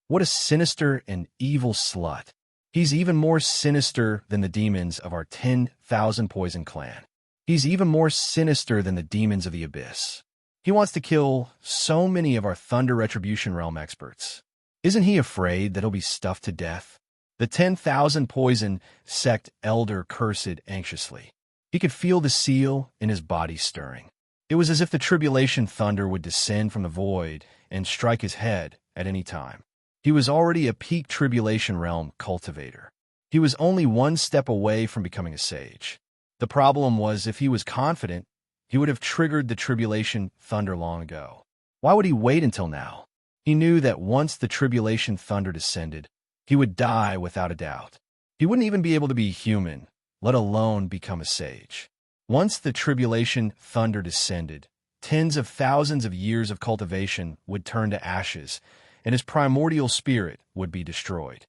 What a sinister and evil slut. He's even more sinister than the demons of our 10,000 poison clan. He's even more sinister than the demons of the abyss. He wants to kill so many of our Thunder Retribution Realm experts. Isn't he afraid that he'll be stuffed to death? The 10,000 poison sect elder cursed anxiously. He could feel the seal in his body stirring. It was as if the tribulation thunder would descend from the void and strike his head at any time. He was already a peak tribulation realm cultivator. He was only one step away from becoming a sage. The problem was, if he was confident, he would have triggered the tribulation thunder long ago. Why would he wait until now? He knew that once the tribulation thunder descended, he would die without a doubt. He wouldn't even be able to be human, let alone become a sage. Once the tribulation thunder descended, tens of thousands of years of cultivation would turn to ashes, and his primordial spirit would be destroyed.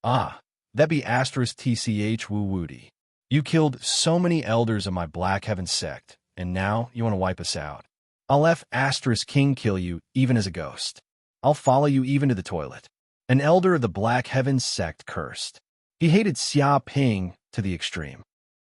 Ah, that be *TCH Wu Wuti. You killed so many elders of my Black Heaven sect, and now you want to wipe us out. I'll *King kill you even as a ghost. I'll follow you even to the toilet. An elder of the Black Heaven sect cursed. He hated Xia Ping to the extreme.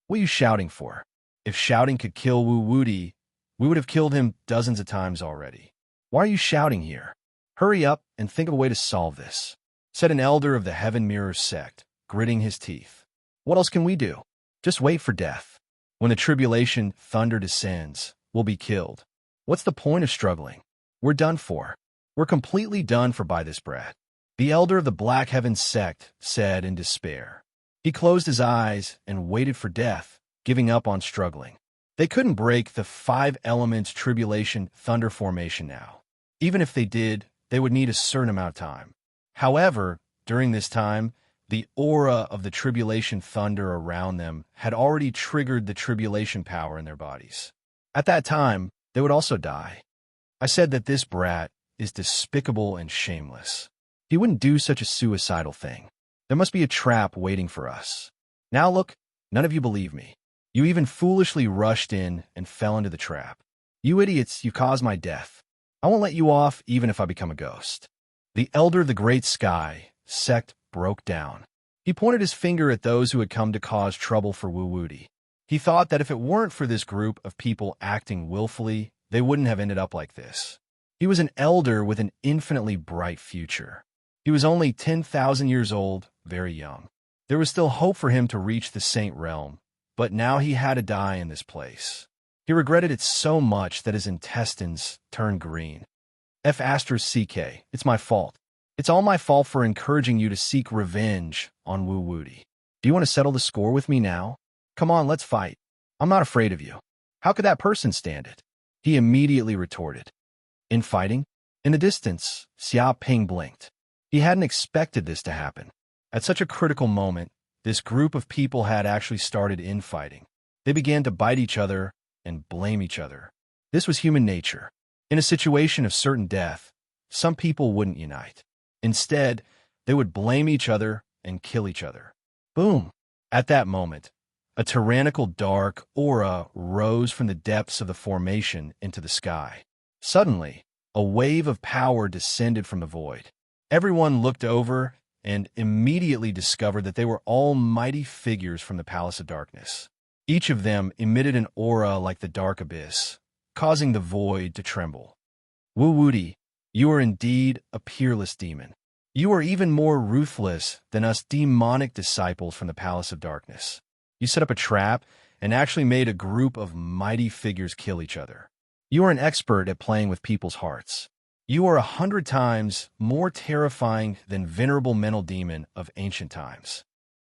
What are you shouting for? If shouting could kill Wu Wuti, we would have killed him dozens of times already. Why are you shouting here? Hurry up and think of a way to solve this, said an elder of the Heaven Mirror sect, gritting his teeth. What else can we do? Just wait for death. When the tribulation thunder descends, we'll be killed. What's the point of struggling? We're done for. We're completely done for by this brat. The elder of the Black Heaven sect said in despair. He closed his eyes and waited for death, giving up on struggling. They couldn't break the 5 elements tribulation thunder formation now. Even if they did, they would need a certain amount of time. However, during this time, the aura of the tribulation thunder around them had already triggered the tribulation power in their bodies. At that time, they would also die. I said that this brat is despicable and shameless. He wouldn't do such a suicidal thing. There must be a trap waiting for us. Now look, none of you believe me. You even foolishly rushed in and fell into the trap. You idiots, you caused my death. I won't let you off even if I become a ghost. The elder of the great sky sect broke down. He pointed his finger at those who had come to cause trouble for Wu Wuti. He thought that if it weren't for this group of people acting willfully, they wouldn't have ended up like this. He was an elder with an infinitely bright future. He was only 10,000 years old, very young. There was still hope for him to reach the Saint Realm, but now he had to die in this place. He regretted it so much that his intestines turned green. *CK, it's my fault. It's all my fault for encouraging you to seek revenge on Wu Wuti. Do you want to settle the score with me now? Come on, let's fight. I'm not afraid of you. How could that person stand it? He immediately retorted. Infighting? In the distance, Xia Ping blinked. He hadn't expected this to happen. At such a critical moment, this group of people had actually started infighting. They began to bite each other and blame each other. This was human nature. In a situation of certain death, some people wouldn't unite. Instead, they would blame each other and kill each other. Boom! At that moment, a tyrannical dark aura rose from the depths of the formation into the sky. Suddenly, a wave of power descended from the void. Everyone looked over and immediately discovered that they were all mighty figures from the Palace of Darkness. Each of them emitted an aura like the dark abyss, causing the void to tremble. Wu Wuti, you are indeed a peerless demon. You are even more ruthless than us demonic disciples from the Palace of Darkness. You set up a trap and actually made a group of mighty figures kill each other. You are an expert at playing with people's hearts. You are 100 times more terrifying than venerable mental demon of ancient times.